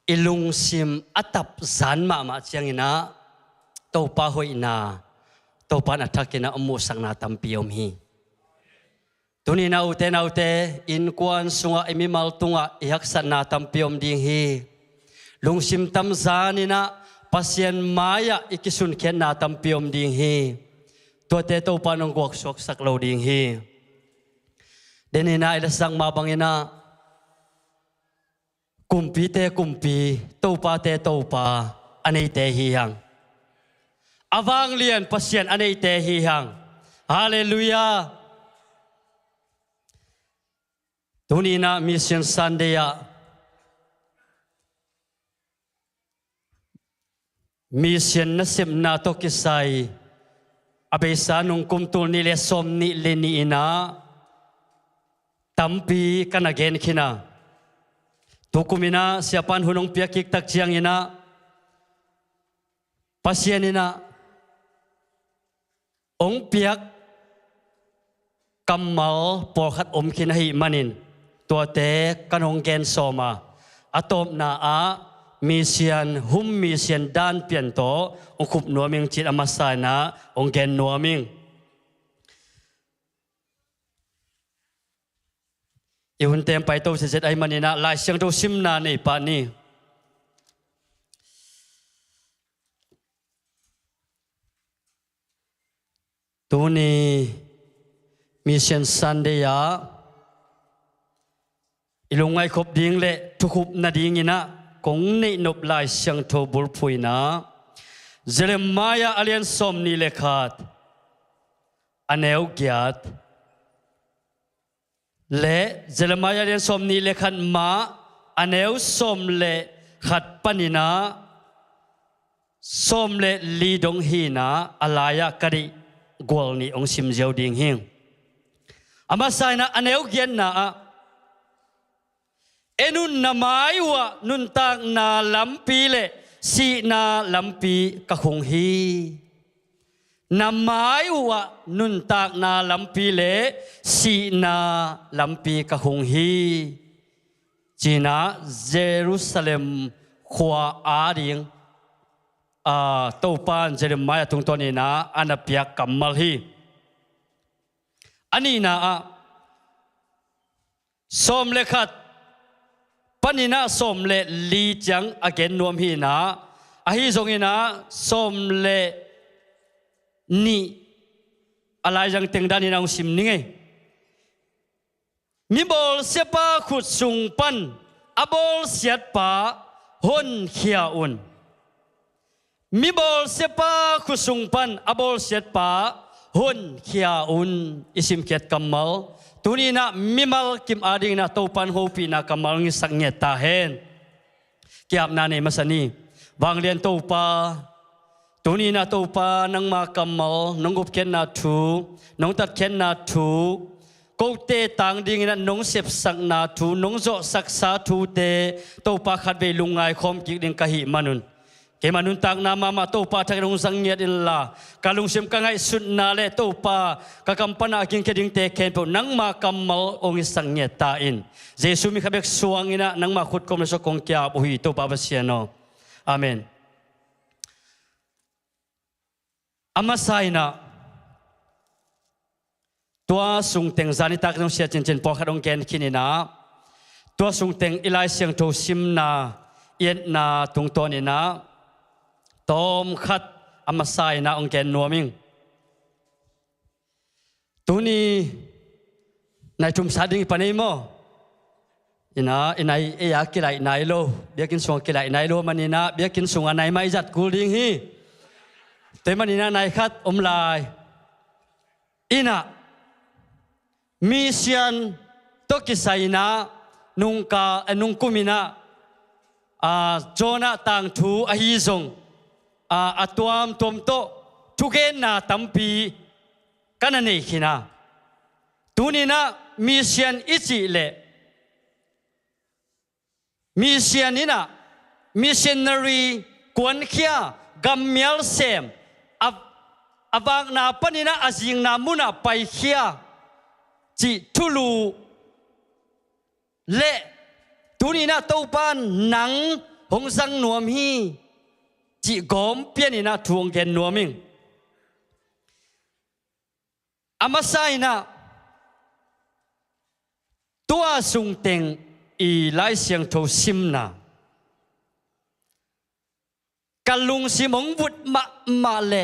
Speaker 10: ilungsim atap zan mama chiang ina topahoy na topan atakina umusang na tampiom hi. Tuni na ute in kuan sunga imimal tunga ihaksan na tampiom ding hi. Lungsim tamzani na pasien maya ikisun ken na tampiom ding hi. Tuate topan ng guaksok saklaw ding hi. Denina ilasang mabangina kumpi te kumpi topa te topa anay te hiyang. Avang lian pasien anay te hihang. Hallelujah. Tuni na Mission Sunday ya. Mission na sim na to kisay. Abesa nung kumtul nile som ni leni ina. Tampi kanagen kina. tukumina siapan hunong piakik tak chiang ina pasien ina ong piak kamal porkhat khin hi manin tua te kanong gen soma atom na a misian misian dan pian to ong khup nuaming chit amasana ong gen nuaming ihun tem pai to se ai manina lai siang to simna nei pa ni tuni mission Sunday ya ilungai khop ding le thukup na ding ina kong nei nop lai siang tho bul phuina Jeremiah alian som ni lekhat aneu gyat le Jeremiah alian som ni lekhat ma aneu som le khat panina som le li dong hina alaya kari gol ni ong sim jiao ding hing ama saina aneu gian na enun namai wa nun tak na lampi le si na lampi ka khung hi namai wa nun tak na lampi le si na lampi ka khung hi china Jerusalem khwa ading topan Jeremiah tung toni na anapiak kamal hi ani na som lekhat panina som le li chang again nuam hi na ahi zongina som le ni alai jang teng dan ina sim ninge mi bol sepa khut sung pan abol siat pa hon khia un mi bol sepa khut sung pan abol siat pa hon khia un isim kiat kamal tunina mimal kim ading na topan hopi na kamal ngi saknge ta hen kiap na ne masani wanglian topa tunina topa nang ma kamal nongup ken na thu nong tat ken na thu ko te tang ding na nong sep sak na thu nong zo sak sa thu te topa khat ve lungai khom ki ding ka hi manun ke manun tak na mama topa thak rong sang nyet in la kalung sim ka ngai sut na le topa ka kampana king ke ding te ken po nang ma kamal ong sang nyet ta in jesu mi khabek suang ina nang ma khut kom le so kong kya bu hi topa basiano amen amasaina tua sung teng zani tak nong sia chen chen po khat ong ken kinina tua sung teng ilai siang tho sim na yen na tung ton ina tom khat amasai na ong ken nuaming tuni nai tum sading panei mo inai e ya kilai nai lo biakin song kilai nai lo manina biakin sung anai mai jat kuling hi te manina nai khat lai ina mission tokisaina nungka nungkumina Jona tang thu ahi zong atuam tom to tugen na tampi kanane khina tunina mission ichi le mission ina missionary kwan khia gamyal sem avang na panina azing na muna pai khia chi thulu le tunina topan nang hong sang nuam hi chỉ gom pianina thuong gen nuaming amasaina tua sung teng i lai siang tho simna kalung simong vut ma le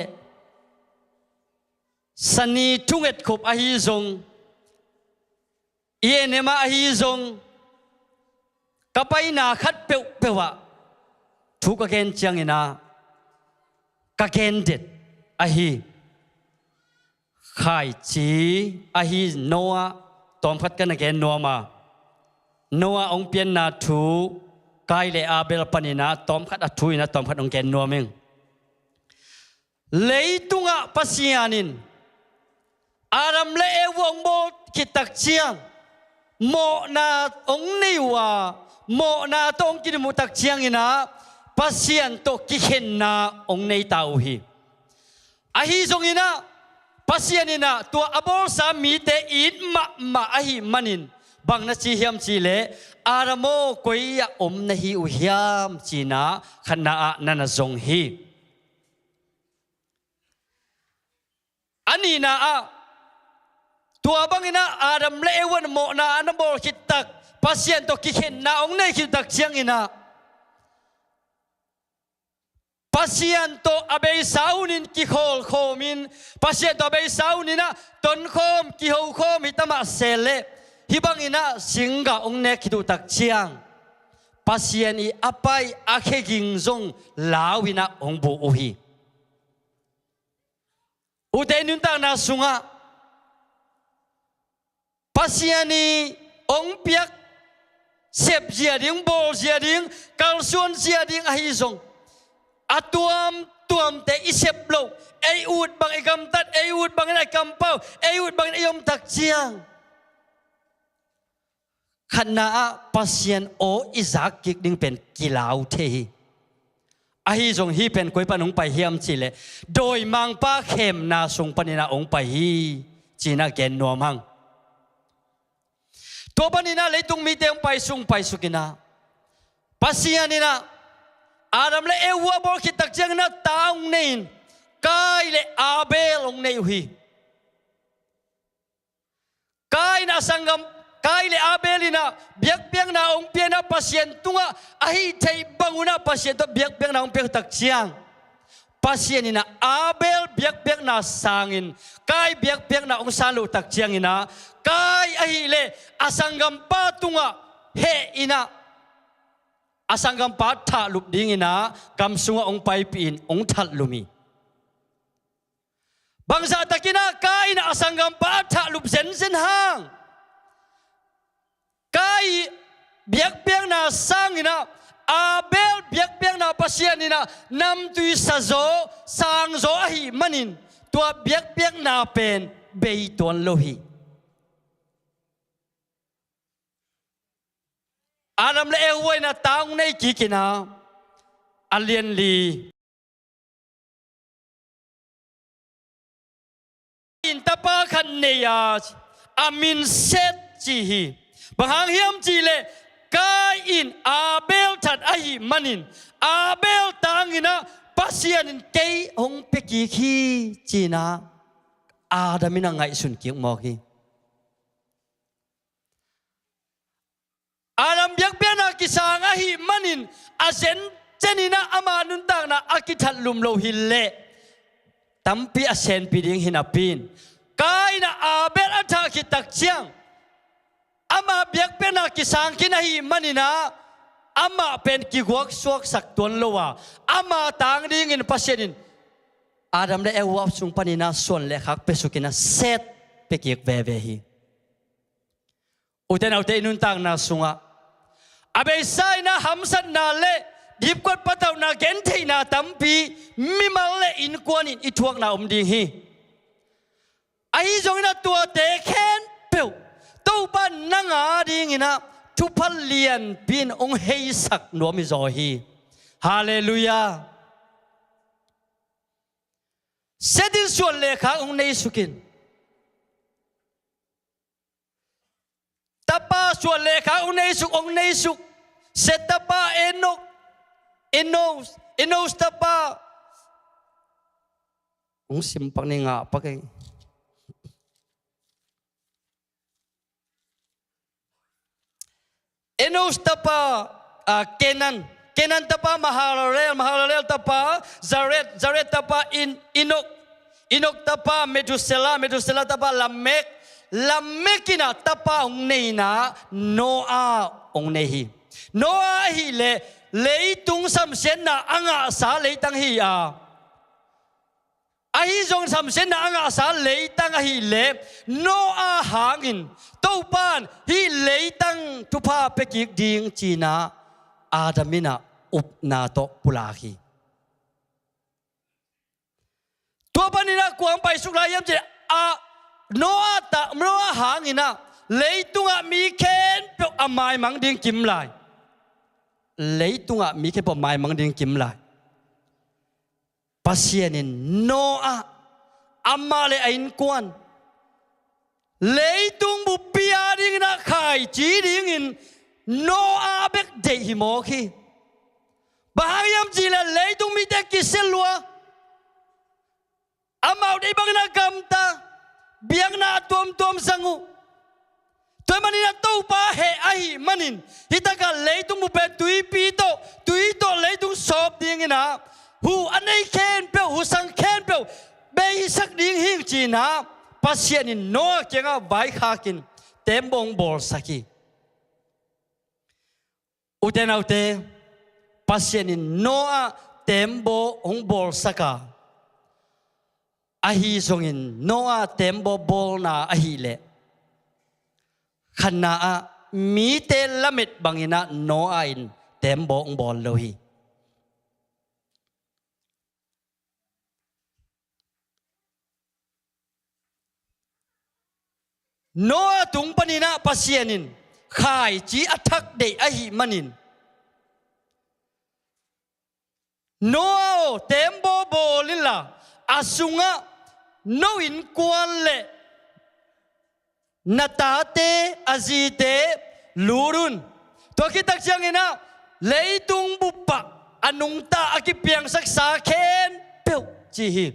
Speaker 10: sani thunget khop ahi zong yenema ahi zong kapai na khat pewa thu ka gen chiang ina ka gen det ahi khai chi ahi noa tom khat kan gen noa noa ong pian na thu kai le abel panina tom khat a thu ina tom khat ong gen noa meng leitunga pasianin aram le ewong bo kitak chiang mo na ong niwa โมนาตองกินมุตักเชียงอินะปัสยันโตกิเห็นนาองในตาอุฮีอาฮีจงอินะปัสยันอินะตัวอบอลสามีเตอินมาอาฮีมันินบางนาชีเฮียมชีเลอารามโมกุยยาอมนาฮีอุฮิยามจีนาขณะนันจงฮีอันนี้นะตัวบางอินะอารามเลวันโมนาอันบอลคิดตักปัสยันโตกิเห็นนาองในคิดตักเชียงอินะpasien to abei saunin ki khol khomin pasien to abei saunina ton khom ki ho khom hitama sele hibang ina singa ongne kidu tak chiang pasien I apai akhe gingzong lawina ongbu uhi udenun ta na sunga pasiani ongpiak sep zia ding bol zia ding kalsuan zia ding ahizong tuam te isep lo ai ut bang igam tat ai ut bang ai kampau ai ut bang ayom tak chiang khana pasien o izak kik ding pen kilau the ahi jong hi pen koi panung pai hiam chile doi mang pa khem na sung panina ong pai hi china gen nom hang to panina leitung mi te ong pai sung pai sukina pasianina Adam le ewa bol kitak jang na taong nein kai le Abel ong nei uhi kai na sangam kai le Abelina biak na ong pia na pasien tunga ahi thei banguna pasien to biak na ong pia tak chiang pasienina Abel biak na sangin kai biak na ong salu tak chiang ina kai ahi le asangam patunga he ina asanggam patha lup dingina kam sunga ong pai pin ong that lumi bangsa takina kai na asanggam patha lup sen hang kai biak na sangina Abel biak na pasianina nam tui sazo sang zo hi manin tua biak na pen beiton lohi Adam le ewai na taong nei kikina alien li in tapa khan neya amin set chi hi bahang hiam chi le kai in Abel that ahi manin Abel tangina pasian in kei hong peki khi china Adamina ngai sun kiek mo hi Alam biak na kisang ahi manin asen jenina amanun tang na akithat lum lo hille tampi asen piding hinapin kai na Abel atha kitak chiang ama biak na kisang kinahi manina ama pen kiguak suak sak tuan lowa ama tang ding in pasienin Adam le ewap sung panina son le khak pesukina set pekik vevehi uten nun tang na sunga Abay say na hamsat na le dipkot pataw na gentay na tampi mimal le inkuanin ituak na umding hi ay jong na tua teken pew taupan na nga ding ina tupalian pin ong heisak nuami zohi hallelujah sedin suan lekha ong neisukin tapa suan lekha ong neisuk setapa enos tapa ong simpang ni nga pa kay enos tapa kenan tapa mahalalel tapa zaret tapa inok tapa medusela tapa lamekina tapa ong neina Noah ong nehi Noah hi leitung samsen na anga sa leitang hi ahi jong samsen na anga sa leitang hi le Noah hangin topan hi leitang tupa pekik ding china Adamina upna to pulahi tuapanina kuang pai suklayam je Noah hangina leitunga mi ken pok amai mang ding kim lai lấy tung à mi cái bộ mai mang điên kim lại pasienin Noah amma le ain quan lấy tung bu pia điên na khai chỉ điên in Noah bek dei hi mo khi bahayam chỉ là lấy tung mi te kisel lua amau dei bang na gam ta biang na tuom sangu tôi manina tàu pa he ai manin hitaka lấy tung mu pe tui to lấy tung sop điên ina hu anei khen pe hu sang khen pe be sak ding hing chi na pasien in no kenga vai khakin tembong bol saki uten autte pasien in no tembo ong bol saka ahi songin no tembo bol na ahi le khana mi te lamit bangina no in tembo ong bol lohi Noah tung panina pasienin khai chỉ attack de ahi manin Noah tembo bolila asunga no in kwan le natate azite lurun to kitak changina leitung bupa anung ta akipiang saksa khen peu chi hi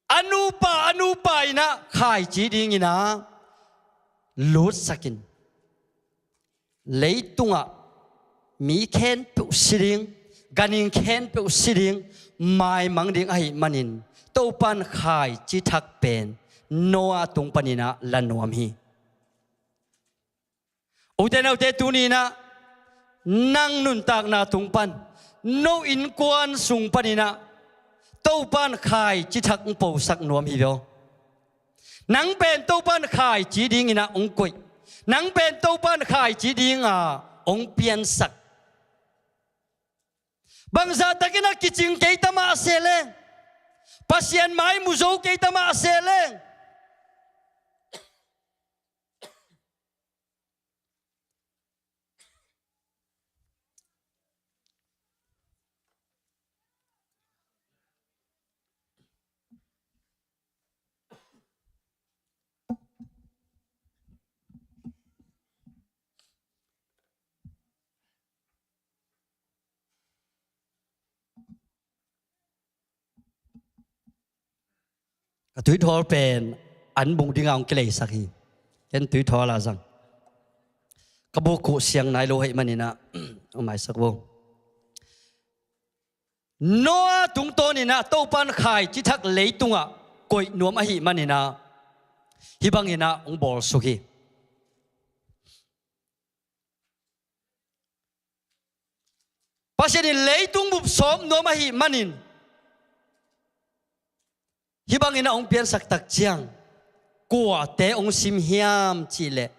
Speaker 10: anupa ina khai chỉ ding ina lut sakin leitunga mi khen peu siring ganing khen peu siring mai mang ding ai manin to pan khai chỉ thak pen Noah tung panina lanuam hi ute tunina nang nun tak na tung pan no in kwan sung panina tâu ban khai chỉ thắc bầu sắc nuông hi đó nắng bền tâu ban khai chỉ đi ngina ông quậy nắng bền tâu ban khai chỉ đi ông biên sắc bằng giờ ta cái na kitchen cây ta mà xe lên pasien mai muzo cây ta mà xe lên túi thọ bền ảnh bụng đi ngang cái lệ sắc hi cái túi thọ là rằng các bố cụ xiang này lô hệ mà nè ông mày sắc vô nó tung to nè tàu pan khai chỉ thắc lấy tung coi nuông mà hi mà nè hi bang nè ông bol suki hi pasien lấy tung bụp xóm nuông mà hi mà nè hi bang ina ong pian sak tak chiang kwa te ong sim hiam chi le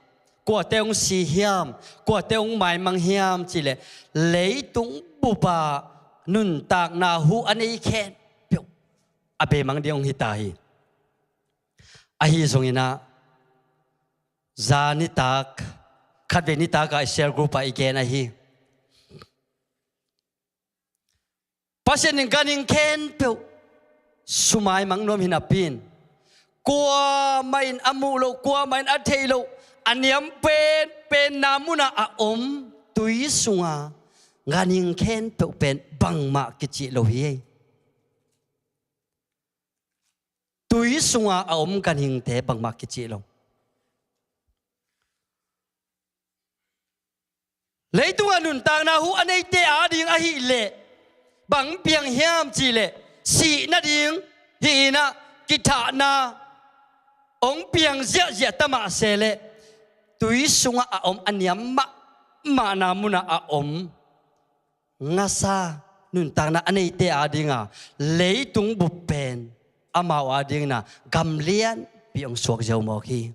Speaker 10: kwa te ong si hiam kwa te ong mai mang hiam chi le lei tung bu pa nun tak na hu anei khen pyo abe mang di ong hita hi a hi song ina za ni tak khat ve ni tak a share group a again a hi pasien ganing khen pyo sumai mang nom hinapin kwa main amulo kwa main athelo aniam pen namuna a om tui sunga ganing khen pe pen bangma kichi lo hi tui sunga a om ganing te bangma kichi lo leitung anun tang na hu anei te a ding a hi le bang piang hiam chi le si na ding hi na kita na ong piang zia tama sele tui sunga a om aniam ma na muna a om ngasa nun tang na anei te adinga leitung bu pen amao ading na gamlian piang suak jau mo khi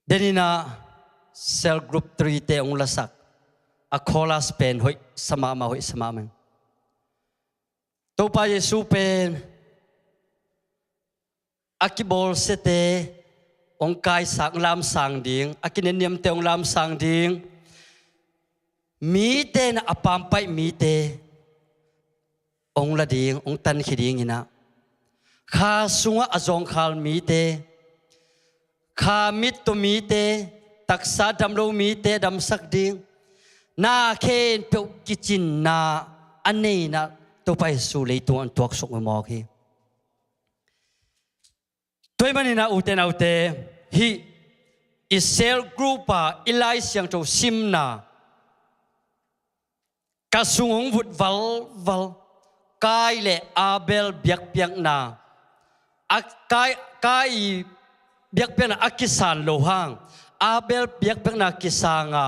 Speaker 10: denina cell group 3 te ong lasak a khola pen hoi sama man to pa yesu pen akibol sete ông cai sang lam sang ding akin niam te ông lam sang ding mi te na apam pai mi te ông la ding ông tan khi ding ina kha sunga azong khal mi te kha mit to mi te taksa dam lo mi te dam sak ding na khen pe kitchen na anei na to pai su le tu an tuak sok mo khi toy manina uten autte hi isel grupa ilai siang to simna kasungong vut val kai le abel biak piak na kai biak piak na akisan lohang abel biak piak na kisanga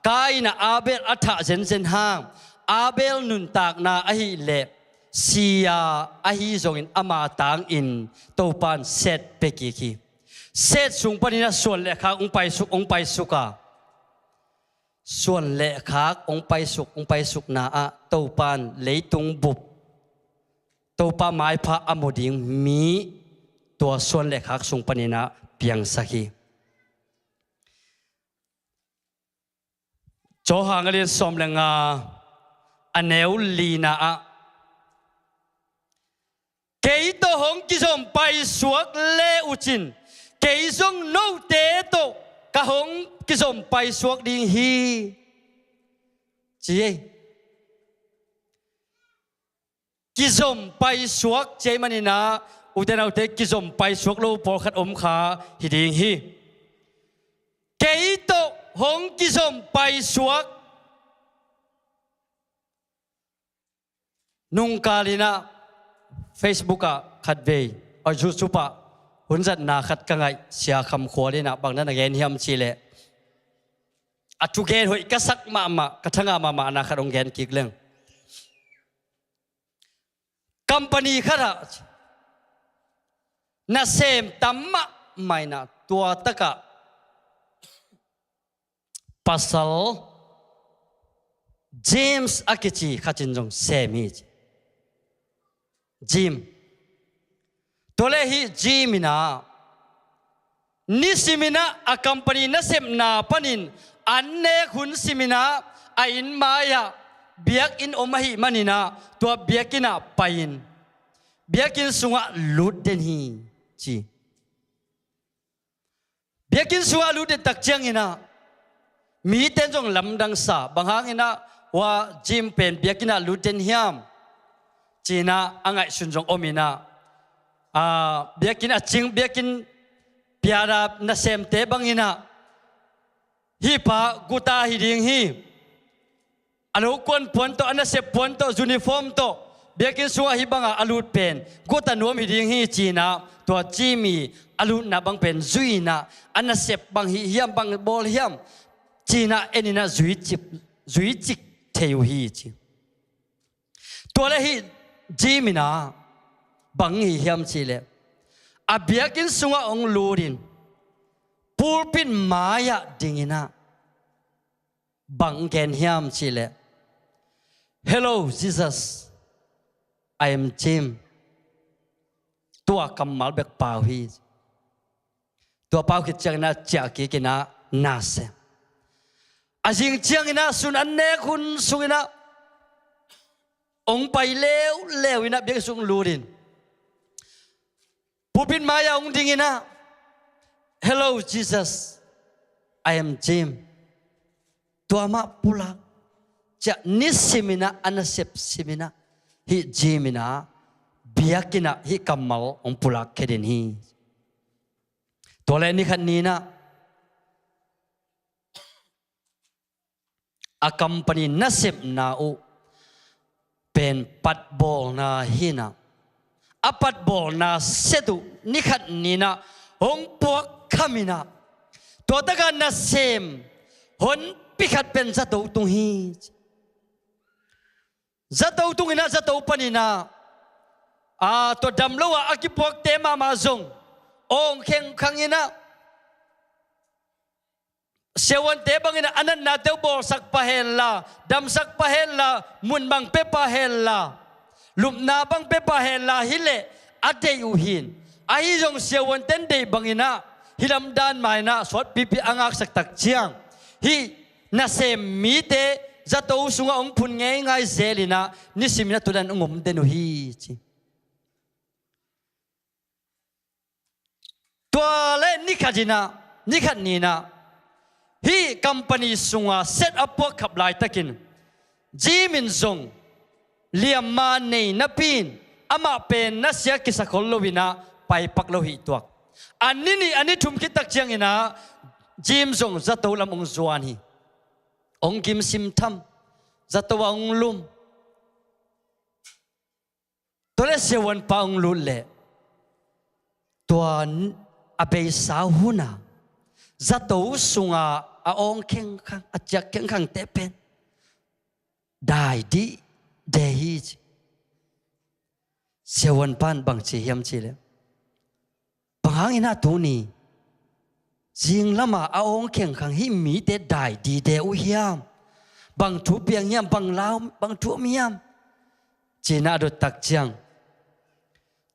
Speaker 10: kai na abel atha zen hang abel nun tak na ahi le sia ahi zongin ama tang in topan set peki ki set sung panina suan le khak ong pai suka suan le khak ong pai suk na a topan leitung bup topa mai pha amoding mi to suan le khak sung panina piang sakhi cho hangalin som lenga aneu lina a kei to hong ki som pai suak le uchin kei song no te to ka hong ki som pai suak ding hi chi ki som pai suak che manina uten autte ki som pai suak lo por khat om kha hi ding hi kei to hong ki som pai suak nung kalina Facebook a khat ve or YouTube hunzat na khat ka ngai sia kham khole na bang na gen hiam chile atu gen hoi ka sak ma ka thanga ma na khat ong gen kik leng company khara na sem tamma mai na tua taka pasal James akichi khatin jong semi Jim tole hi Jimina nisimina a company na sem na panin anne hun simina a in maya biak in omahi manina to biakina pain biakin sunga lut den hi chi biakin sunga lut den tak chiang ina mi ten jong lamdang sa banghang ina wa Jim pen biakina lut den hiam China angai sunjong omina biakin aching biakin piara na sem te bangina hi pa guta hi ding hi alo kon ponto ana se ponto uniform to biakin suwa hi banga alut pen guta nom hi ding hi China to Jimmy alut na bang pen zuina ana sep bang hi hiam bang bol hiam China enina zui chik theu hi chi to le hi Jimina bangi hiam chile abiakin sunga ong lurin pulpin maya dingina bangken hiam chile hello Jesus I am Jim tua kamal bek pau hi tua pau ki changna chaki kina nase ajing changina sun anne kun sungina ông pai leo ina biak sung lurin pupin maya ông dingina hello Jesus I am Jim tuama pula cha nisimina anasep simina hi Jimina biakina hi kamal ông pula kedin hi tole ni khan ni na a company nasep na u pen pat bol na hina apat bol na setu nikhat nina hong puak kamina to taga na sem hon pikhat pen zato tung hi zato tung ina zato panina to damlowa akipuak tema ma zong ong kheng khangina sewan te bangina anan na teu bol sak pahella dam sak pahella mun bang pe pahella lum na bang pe pahella hile ate uhin ai jong sewan ten de bangina hilam dan mai na sot pipi angak sak tak chiang hi na sem mi te zato sunga ong phun ngai ngai zelina ni simna tudan ngom denu hi chi toale ni khajina ni khat ni na hi company sunga set up po khap lai takin jimin zong liam ma nei na pin ama pen na sia kisakol lowina pai pak lo hi tuak ani thum ki tak chiang ina jim zong zato lam ong zuan hi ong kim sim tham zato ong lum tole sewan pa ong lu le tuan abe sa huna zato sunga a ong kheng khang a chak kheng khang te pen dai di de hi sewan pan bang chi hiam chi le bang ina tu ni jing lama a ong kheng khang hi mi te dai di de u hiam bang thu piang yam bang lao bang thu miam china do tak chiang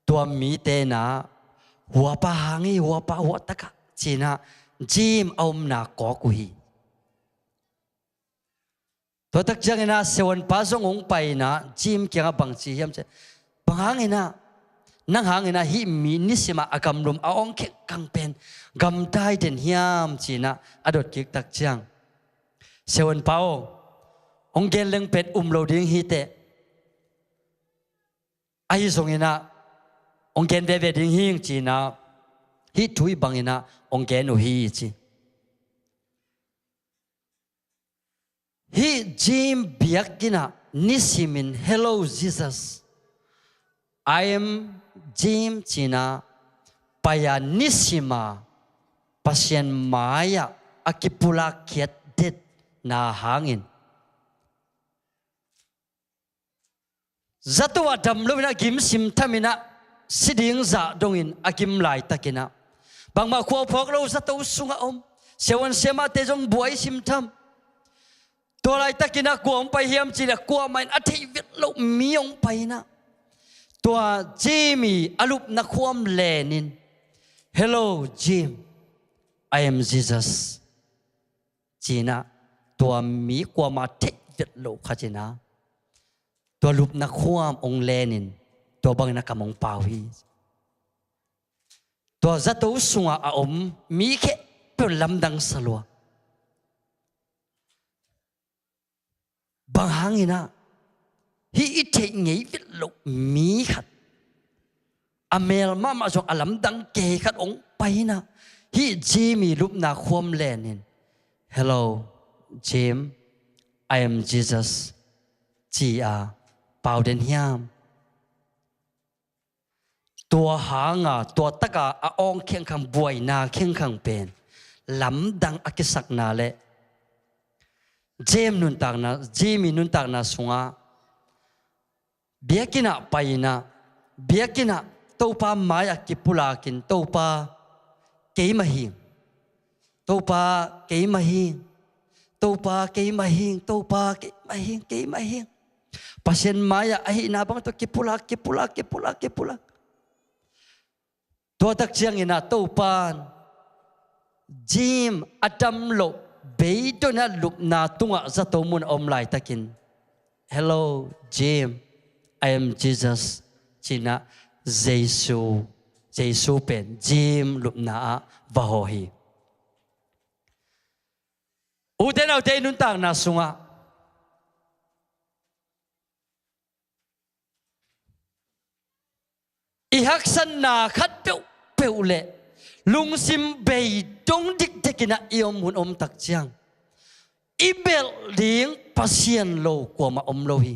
Speaker 10: tua mi te na hua pa hangi hua pa hua taka china jim om na ko ku hi to tak chiang ina sewan pa song ong pai na jim kyang bang chi hiam che bang hangina nang hangina hi mi ni sima agam lum a ong kheng kang pen gam dai den hiam china adot ki tak chiang sewan pao ong gen leng pet lo ding hi te ai zongina ong gen ve ding hing china hi thui bangina ong gen u hi chi hi jim biakina nisimin hello Jesus I am Jim china paya nisima pasien maya akipula kiat det na hangin zato adam lovina gim sim thamina siding za dongin akim lai takina bangma kho phok lo zato sunga om sewan sema te jong buai sim tham to lai takina ko om pai hiam chila ko main athi vit lo miong paina tua Jimmy alup na khuam lenin hello Jim I am Jesus china tua mi kwa ma thik vit lo khachina tua lup na khuam ong lenin tua bang na kamong pawi tua zato sunga a om mi khe pe lamdang salwa bang hangina hi ite ngei vit lo mi khat amel mama jong alam dang ke khat ong paina hi Jimmy lup na khom lenin hello Jim I am Jesus chi a pau den hiam tua hanga tua taka a ong kheng khang buai na kheng khang pen lam dang akisak na le Jimmy nun tak na sunga biakina paina biakina topa maya kipulakin topa keimahing topa keimahing topa keimahing topa keimahing pasien maya ahi na bang to kipula to tak chiang ina topan Jim adam lo beidona lup na tunga zato mun om lai takin hello Jim I am Jesus china Jesus pen Jim lup na vahohi uten au te nun tang na sunga ihak san na khat peu le lung sim bei dong dik tekina iom hun om tak chiang ibel ding pasien lo kwa ma om lo hi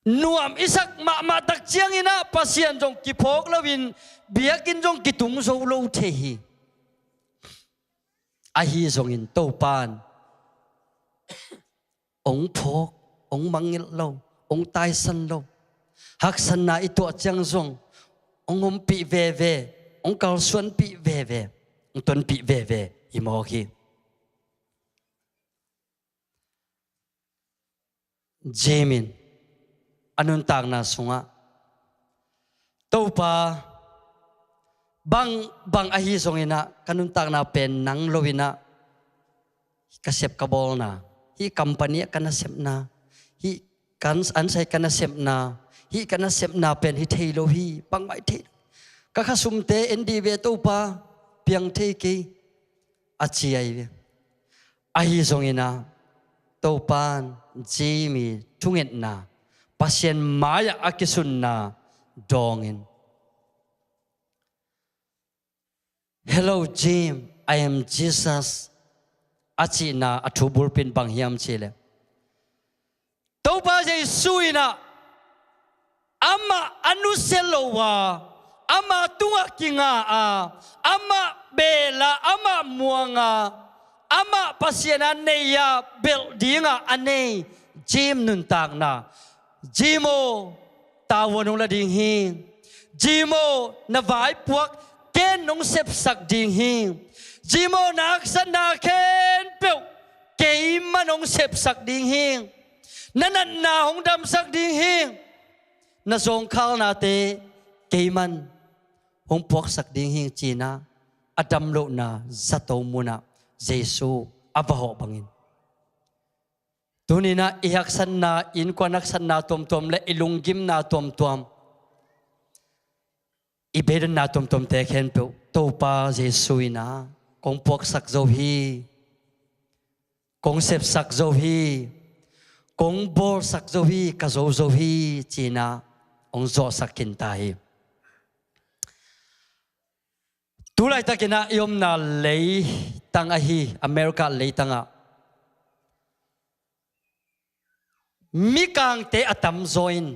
Speaker 10: nuam isak ma tak chiang ina pasien jong ki phok lovin biakin jong ki tung zo lo the hi a hi jong in to pan ong phok ong mangil lo ong tai san lo hak san na ito chiang jong ong om pi ve ong kal suan pi ve ong ton pi ve imo ki Jamin anun tang na sunga topa bang ahi songina kanun tak na pen nang lowina kasep kabol na hi company kana sep na hi kan ansai kana sep na hi kana sep na pen hi thailo hi pang mai the ka khasumte endi ve to pa piang the ki achi ai ve ahi songina to pan jimi tungit na pasien maya akisun na dongin. Hello Jim, I am Jesus. Achi na athubul pin bang hiam chile. To pa Jesu ina ama anu selowa ama tunga kinga ama bela ama muanga ama pasiena neya buildinga ane Jim nun tak na Jimo tawonong la ding hi Jimo na vai puak ken nong sep sak ding hi Jimo nak san na ken peu ke manong sep sak ding hi nanan na hong dam sak ding hi na zong khal na te ke man hong puak sak ding hi china adam lo na zato muna Jesu abaho bangin tunina ihak san na in kwanak san na tom le ilunggim na tom ibedan na tom te khen pe to pa Jesu ina kong puak sak zo hi kong sep sak zo hi kong bor sak zo hi ka zo hi china ong zo sakin ta hi tulai takina yom na lei tang a hi America lei tanga mi kang te atam zoin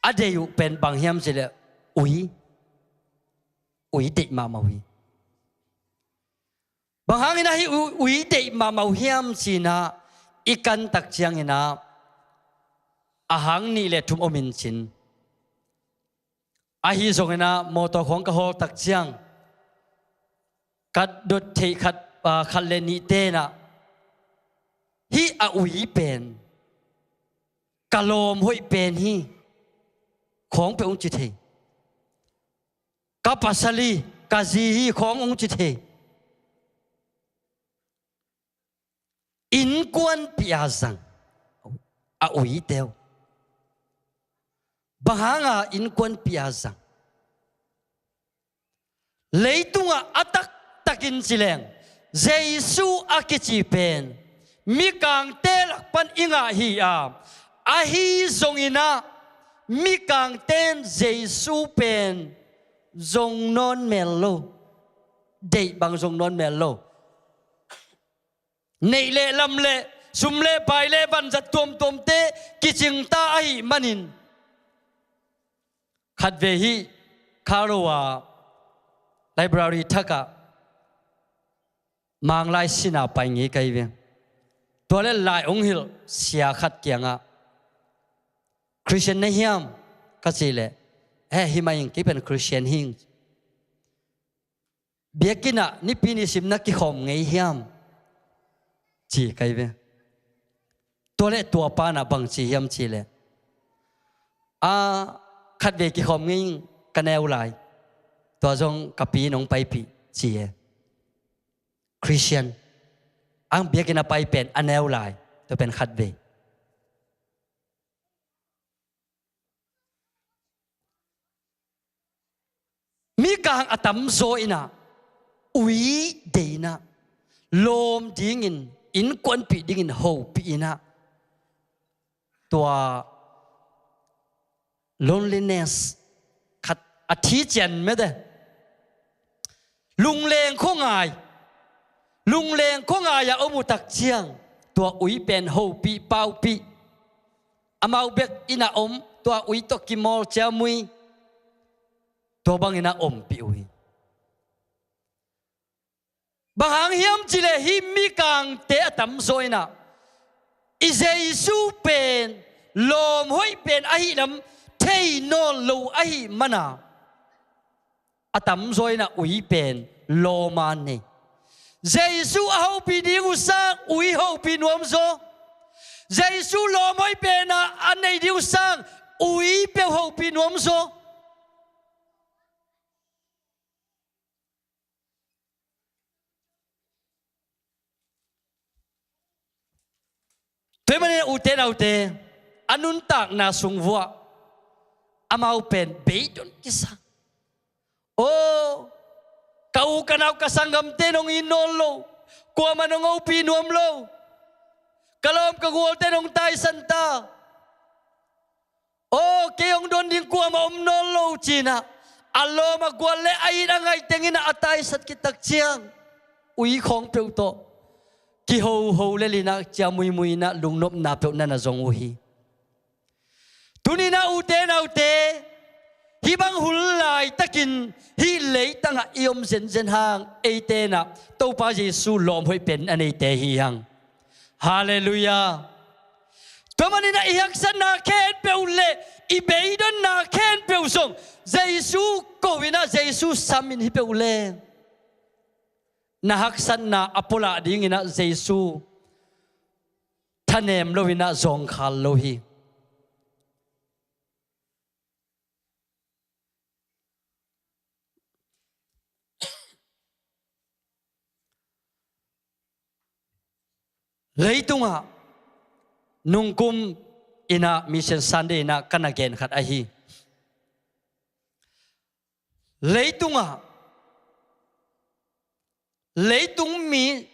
Speaker 10: adeyu pen bang hiam chile ui de ma mawi bang hangina hi ui de ma mau hiam china ikan tak chiang ina ahang ni le thum omin chin a hi zongena moto khong ka hol tak chiang kat dot thei khat khalle ni te na hi a ui pen kalom hoi pen hi khong pe ung chi thei ka pasali ka ji hi khong ung chi thei in quan pia zang a ui teo bahanga in quan pia zang leitunga atak takin sileng Jesu akichi pen mi kang telak pan inga hi ahi zongina mi kang ten Jesu pen zong non melo dei bang zong non melo nei le lam le sum le pai le ban zat tom te kiching ta ai manin khat ve hi kharowa library thaka mang lai sina pai ngi kai ve to le lai ong hil sia khat kianga Christian na hiam ka chile himaying kipen Christian hing biakina ni pini simna ki khom ngei hiam chi kai ve to le tua pa na bang chi hiam chi le khat ve ki khom ngei kaneu lai to jong kapi nong pai pi chi Christian ang biakina pai pen aneu lai to pen khat ve mi kang atam zo ina ui deina lom dingin in kwan pi dingin ho pi ina tua loneliness khat athi chen me de lung leng khongai ya omu tak chiang tua ui pen ho pi pau pi amau bek ina tua ui to kimol cha mui to bang ina pi ui bahang hiam chile hi mi kang te atam zoina i Jesu pen lom hoi pen ahi lam thei non lo ahi mana atam zoina ui pen loman ne Jesu ho pi ding usang ui ho pi nuam zo Jesu lom hoi pen anei ding usang ui pe ho pi nuam zo Tuay man uten aute anun tak na sungwa amau pen beidon kisa. Oh, kau kanaw kasanggam tenong inolo, kuwa manong pinuam lo. Kalom kaguol tenong tay santa. Oh, kayong don din kuwa maumnolo china. Alo magwale ay angay tengin na atay sat kitak siyang. Uy kong peuto. Kiho le lina chia mui na lungnop na pe na zong uhi. Tuni na ute hibang hulay takin hi lei tanga iom zen hang ete na to pa Jesu lom hoi pen anei te hi hang. Hallelujah. Tomani na ihaksan na ken peule ibeidon na ken peusong Jesu ko wina Jesu samin hi peule. Nahaksan na apola ding ina Jesu tanem lo ina zong khal lo hi. Leitunga nungkum ina mission Sunday na kanagen khat ahi. Leitung mi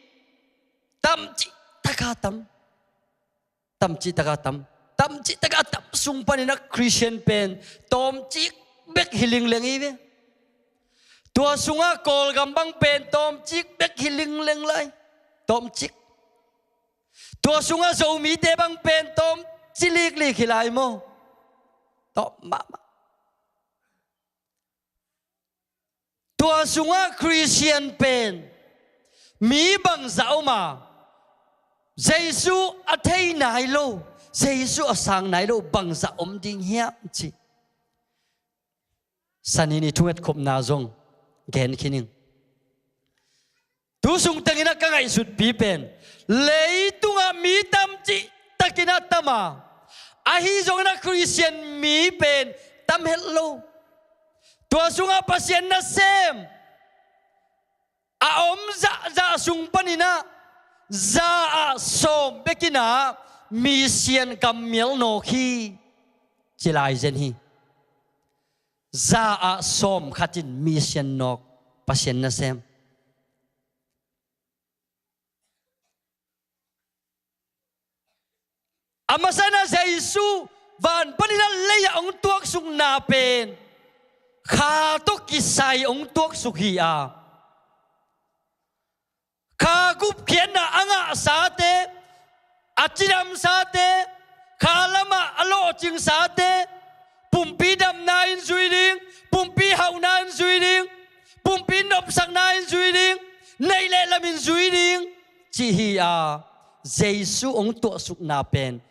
Speaker 10: tamci tagatam sungpan ina Christian pen tomci bek hiling lengi be. Tua sunga kol gambang pen tomci bek hiling leng lai tomci. Tua sunga zo mi te bang pen tom cilik li khilai mo. Tom mama. Tua sunga Christian pen mi bang zao ma. Jesu athei nai lo. Jesu asang nai lo bang za ding hiam chi. Sanini tunget khop na zong gen kining. Tu sung tangina ka ngai sut pi pen. Leitunga mi tam chi takina tama. Ahi zong na Christian mi pen tam hello. Tua sunga pasien na sem. Aom za sung panina. Za som bekina mission kamil no khi chilai zen hi. Za som khatin mission no pasien na sem. Amasana Jesu van panina leya ong tuak sung na pen. Kha to kisai ong tuak sukhi a. Kha gup khian na anga sate achiram sate khalama alo ching sate pumpi dam na in zuiding pumpi hau na in zuiding pumpi nop sang na in zuiding nei le lamin zuiding chi hi a Jesu ong tuak suk na pen.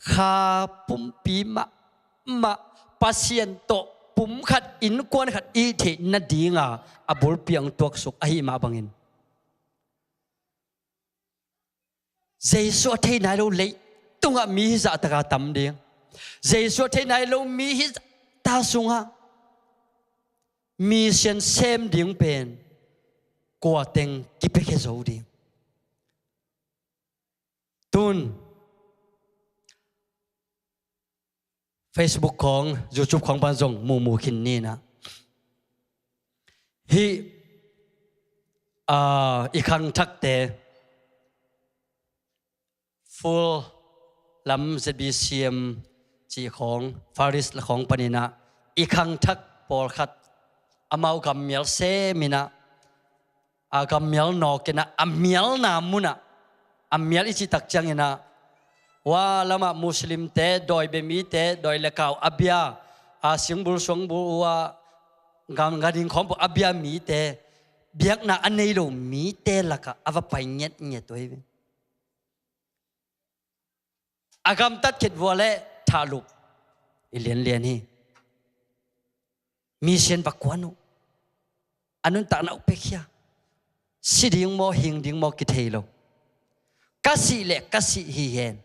Speaker 10: Kha pumpi ma pasien to pum khat in kwan khat i the na dinga abul piang tuak suk ahi ma bangin. Jesu thei nai lo lei tunga mi za taka tam ding. Jesu thei nai lo mi hi ta sunga mi sian sem ding pen kwa teng ki pe ke zo ding. Tun Facebook ของ YouTube ของบ้านจงหมู่คินนี่นะฮีอีกครั้งทักเตฟูลลำ ZBCM จีของฟาริสและของปนินะอีกครั้งทักปอลขัดอามาวกำเมียลเซมินะกำเมียลนอกนะอเมียลนามุนะอเมียลอิจิตักจังนะว่าลมามุสลิมเตะโดยเบมีเตะโดยเลกาวอับยาเสียงบุลสวงบุว่างานดิ่งของบุอับยามีเตะเบียกน่ะอันนี้เรามีเตะละกะอวไปเงียดตัวเองอากำตัดเข็ดวัวเล่ทาลุกเลียนนี่มีเสียนปักวานุอันนั้นตาหน้าอุเบกยาสิดิ่งโมหิงดิ่งโมกิเทโลกัสสิเล็กกัสสิฮีเฮน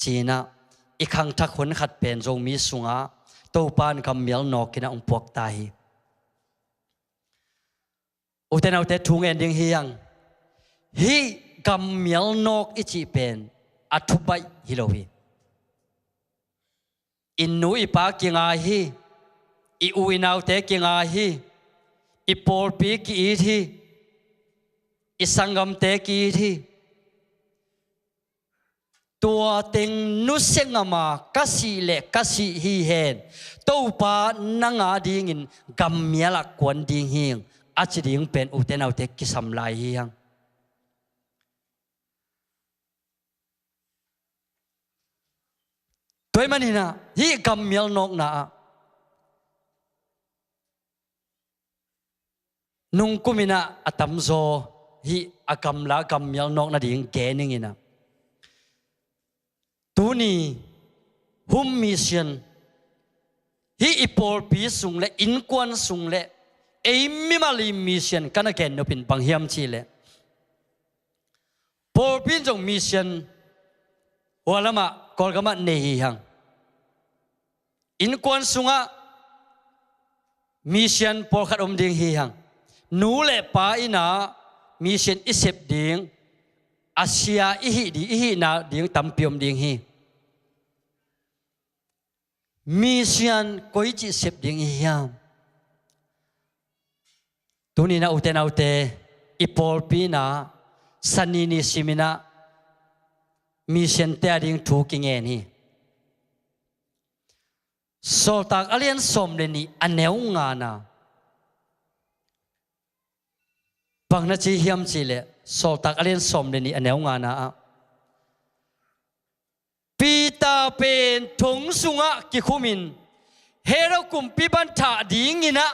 Speaker 10: จีน่าอีกครั้งทักคนขัดเป็นจงมีสุงาตัวปานกำเมียลนอกกินองพวกตายอุตนาอุตทุ่งเอ็นดิ้งเฮียงฮีกำเมียลนอกอิจิเป็น อัทุบายฮิโลฮีอินนูอิปากิงาฮีอิอุยนาวเตกิงาฮีอิปอลปีกิอีทีอิสังกัมเตกิอีทีตัวเต็งนุเซงมากสิเลกสิฮีเฮนตัวปานังอาดิ่งินกัมเมียลักควนดิ่งหิงอาจดิ่งเป็นอุเทนเอาเตกิสัมลายฮีงตัวมันนี่นะฮีกัมเมียลนกนะนุ่งกุมินะอัตมโซฮีอากัมลากัมเมียลนกนะดิ่งแกนิงินะตัวนี้ฮุมมิชชั่นฮีอีพอลปีสุงเลอินควันสุงเลเอมิมาลีมิชชั่นกันนักเก็นนพินบังเฮียมชีเลพอลปีจงมิชชั่นวัลมากอลกามาเนฮีฮังอินควันสุงะมิชชั่นพอลขัดอมดิ่งฮีฮังนูเลปาอินามิชชั่นอิเซปดิ่งอาเซียอิฮินาดิ่งตัมพิอมดิ่งฮีมิชชั่นก็อิจิเซปดิ่งฮียามตัวนี้นะอุเทนเอาเตอีพอลปีนะสันนินิสิมินะมิชชั่นเตอดิ่งถูกกิงเงินฮีโซตักอเลียนสมเลนีอันเนวงานาบางนาทีเฮียมจีเลโซตักอเลียนสมเลนีอันเนวงานาปีตาเป็นทงสุงะกิคุมินเฮโรกุมปีบันทาดิ่งินะ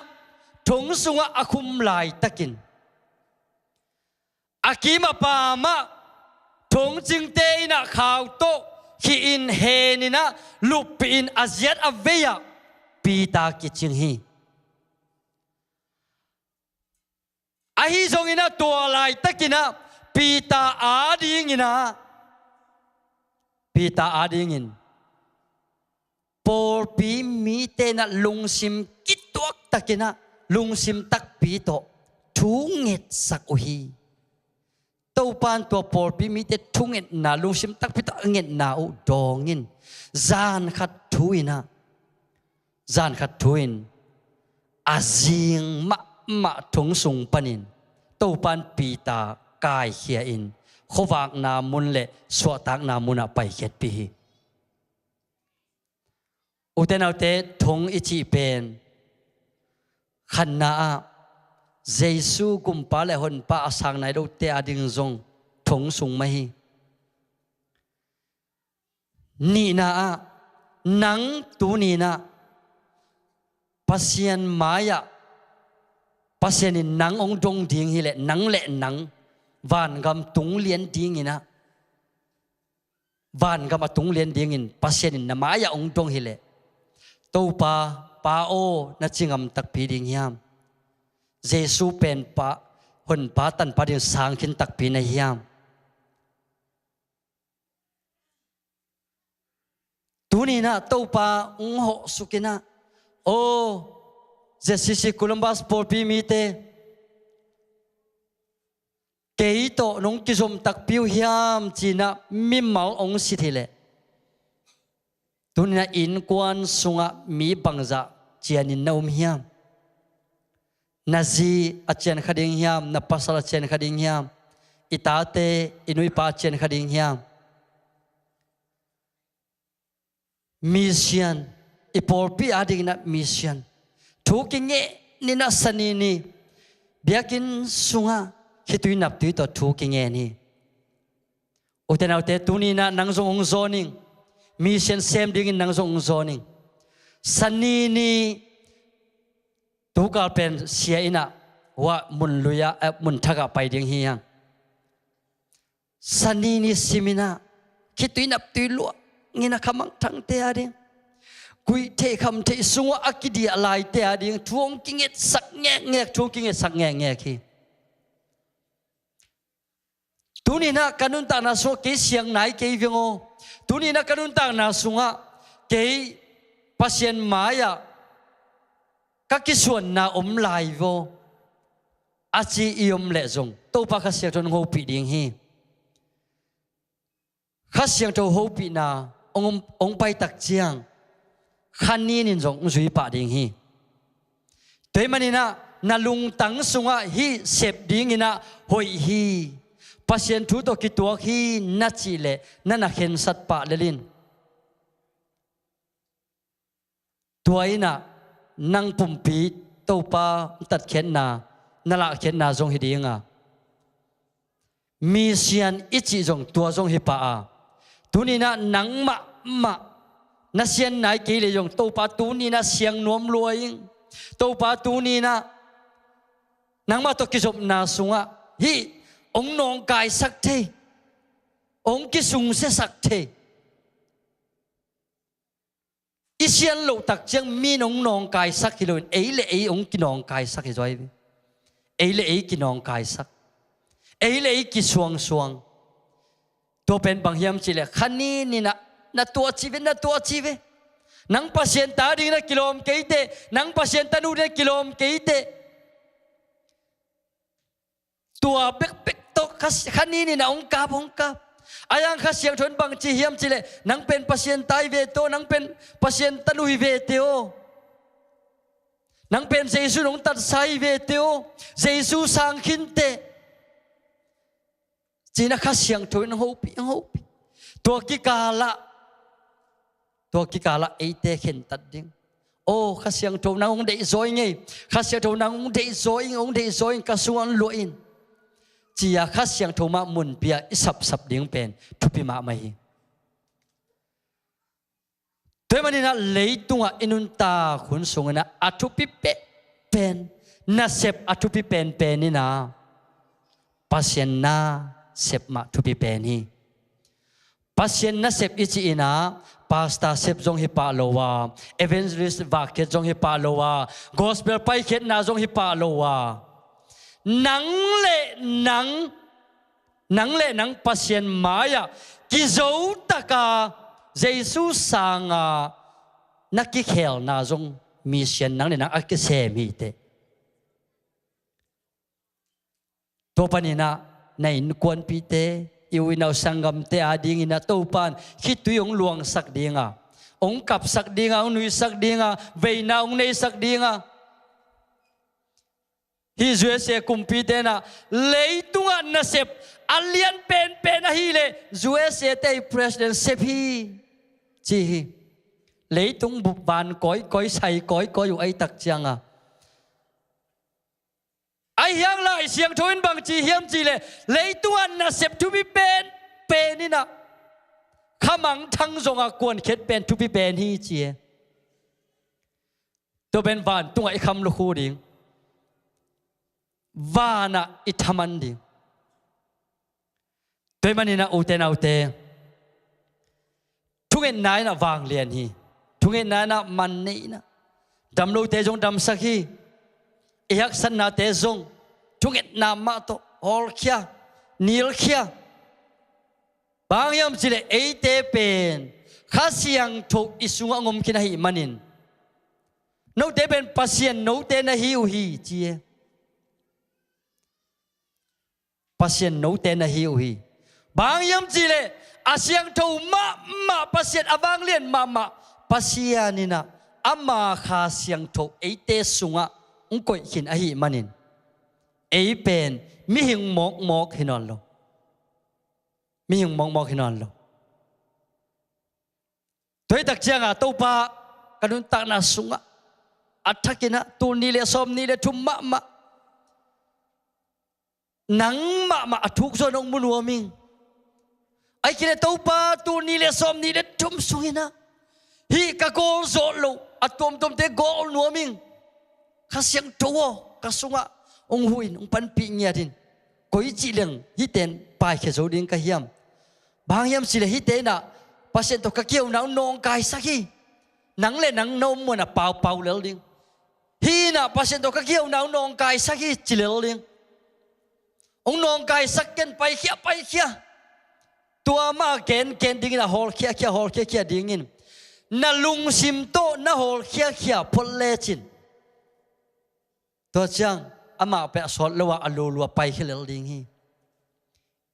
Speaker 10: ทงสุงะอคุมลายตะกินอากิมาปามะทงจึงเตยนะข่าวโตขีอินเฮนินะลุปอินอาเซียตอเวียปีตากิจิงฮีอาฮิซงอินะตัวลายตะกินะปีตาอาดิ่งินะปีตาอาดิ่งินปอลปีมีเตนะลุงซิมกิตตัวตะกินะลุงซิมตักปีโตทุงเงตสักอุฮีตัวปานตัวปอลปีมีเตทุงเงตนาลุงซิมตักปีโตเงตนาอุดองอินจานขัดทุยนะจานขัดทุยนอาจิงมะทงสุงปนินตัวปานปีตากายเขียอินขวากนามุนเลสวตักนามุนไปเขียดปีอุเทนเอาเตทงอิจิเป็นขันนาเยซูกุมปาเลหนปาอาสังในดูเตอดิงจงทงสุงไม่นี่นานังตูนี่นาปัสยันมายาปัสยันนังองดงดิ่งฮิเลนังเละนังวันกำตุงเลียนดิ่งนะวันกำตุงเลียนดิ่งปัสยันนมายาองดงฮิเลตัวปาโอนัดจิงตักพีดิ่งยามเยซูเป็นปาหนปาตันปาดิ่งสังขินตักพีในยามตัวนี้นะตัวปาองหกสุกินะโอเจสิสิโคลัมบัสปอลปีมีเตเกยโตนงกิจมตักพิวเฮียมจีนะมิมmalองสิทีเลตัวนี้นะอินกวนสุงะมีบังจะเจียนินนาอุมเฮียมนาซีอาเจียนขดิ่งเฮียมนาปัสลาเจียนขดิ่งเฮียมอิตาเตอินุยปาเจียนขดิ่งเฮียมมิชชั่นอีพอลปีอาดิ่งนะมิชชั่นทุกอย่างนี่นะสันนี่เบียกินสุงะคิดตุยนับตุยต่อทุกอย่างนี่อุตส่าห์เตตุนี่นะนังทรงองโซนิงมิชชั่นเซมดิ่งนังทรงองโซนิงสันนี่ทุกการเป็นเสียอินะว่ามุนลุยะมุนทักไปดิ่งเฮียงสันนี่สิมินะคิดตุยนับตุยลัวงี้นะคำมั่งทั้งเตียดิ่งกุยเทคำเทสุงอากิดีอะไรเตียดิ่งทวงกิงเอ็ดสักแง่ทวงกิงเอ็ดสักแง่คีตุนี่นะการนุนตานาสุงเกเสียงไหนเกยวิงโอตุนี่นะการนุนตานาสุงเกยปัสยันมายากักกิส่วนนาอมไลโวอาจีอิอมเละจงตัวปากเสียจนงูปีดิ่งฮี ข้าเสียงโตโฮปีนาองไปตักเจียงขันนี้นินจงจุยปะดิ่งฮีโดยมันนี่นะนาลุงตังสุงะฮีเสพดิ่งนะหอยฮีปัสเซนทุตกิตัวฮีนัดจีเลนั่นนักเห็นสัตปะเลลินตัวอินะนังปุ่มปีโตปาตัดเข็นนานั่นละเข็นนาจงฮิดิ่งอ่ะมีเสียนอิจิจงตัวจงฮิปะอ่ะตัวนี้นะนังมะนัเสียนไหนกี่เลยจงโตปาตัวนี้นะเสียงนวมรวยโตปาตัวนี้นะนังมาตกิจบนาสุงะฮีองนองกายสักเทองกิสุงเสสักเทอิเชียนโลตักเจียงมีน้องนองกายสักกิโลเอเลเอองกินองกายสักกิจอยเอเลเอกินองกายสักเอเลเอกิสวงตัวเป็นบางยามจิเลขันนี้นี่นะตัวชีวิตนังปัสเซนตาดีนะกิโลมเกยเตนังปัสเซนตานูนะกิโลมเกยเตตัวเบ็กตกขันนี้นี่นะองกาบอายังข้าเสียงทนบางจีเฮียมจิเลนังเป็นปัสเซนตายเวโตนังเป็นปัสเซนตานุเวเตโอนังเป็นเจสุนงตัดไซเวเตโอเจสุสังคินเตจีนักข้าเสียงทนโฮปีตัวกิกาละเอเตเข็นตัดดิ้งโอ้ข้าเสียงทนนังองเดซอยไงข้าเสียงทนนังองเดซอยกระสวนลอยจียข้าเสียงทนมามุนเปียสับดิ้งเป็นทุบปีมาไม่ตัวมันนี่นะเลยตัวอินุนตาขุนสงนะอัทุปิเป็นน่าเสพอัทุปิเป็นนี่นะปัสเซนนาเสพมาทุปิเป็นนี่ปัสเซนนาเสพอิจิอินะปาสตาเสพจงฮิปาโลวาเอเวนจลิสต์วาเกจงฮิปาโลวากอสเปลไปเข็ดนาจงฮิปาโลวานังเละปัสเซนมายากิโจตะกาเจสุสังานักกิเคลนาจงมีเสียนนังเลยนักอักเสมีเตตัวปนินะในกวนปีเตอยู่ในสังกัมเตอาดิ่งนะตัวปันคิดตุยองหลวงสักดิ่งองกับสักดิ่งองนุยสักดิ่งเวนาองในสักดิ่งฮิจเวเซคุมปีเตนะเลยตัวนัเซปอัลเลียนเป็นนะฮีเลจเวเซเตย์ประธานเซพีจีเลยตุงบุบานก้อยใส่ก้อยอยู่ไอตักจังไอ้ยังละเสียงทวินบางจีเฮียมจีเลยตัวน่ะเสพทุบิเป็นนี่นะขมังทั้งจงกวนเข็ดเป็นทุบิเป็นฮีเจีตัวเป็นวานตัวไอ้คำลูกคู่ดิ่งวานะอิทมันดิ่งตัวมันนี่นะอุเตทุกเงินนายนะวางเลียนฮีทุกเงินนายนะมันนี่นะดำลูเตจงดำสักฮีเอกสันนาเตจงทุกเอ็ดนามาโตออลเคียนิลเคียบางยามสิเลเอเตเป็นข้าเสียงถูกอิสุงงมกินหิมันินโนเตเป็นปัสเซียนโนเตนะฮิวฮีจีปัสเซียนโนเตนะฮิวฮีบางยามสิเลอาเสียงถูกมาปัสเซียนอวังเลียนมาปัสเซียนินะอามาข้าเสียงถูกเอเตสุงองกอยหินอหิมันินเอเป็นมิหิงมอกหินอนโลมิหิงมอกหินอนโลตัวตักเจียงตัวปากระดุนตักนาสุงอัฐกินะตัวนี้เลสอมนี้เลทุมมะหนังมะทุกส่วนองมุนวมิงไอ้กินตัวปาตัวนี้เลสอมนี้เลทุมสุงินะฮีกะโกโซโลอัตมเตโกลนัวมิงข้าเสียงตัวกระสุงองหุยองปันปีเงียดินก้อยจีเลงฮิเตนไปเขจดินกะเฮียมบางยามสิเลฮิเตนะปัสเซนตกะเกี่ยวหนังนองกายสักฮีหนังหนังนมมันเป่าเลลิงฮีนะปัสเซนตกะเกี่ยวหนังนองกายสักฮีจิเลลิงองนองกายสักเกนไปเขียตัวมาเกนดิ้งนะฮอลเขียดิ้งินนาลุงซิมโตนาฮอลเขียพลเลจินตัวจังอามาเปะสอนละว่าอโลลัวไปขึ้นเลยดิ้งฮี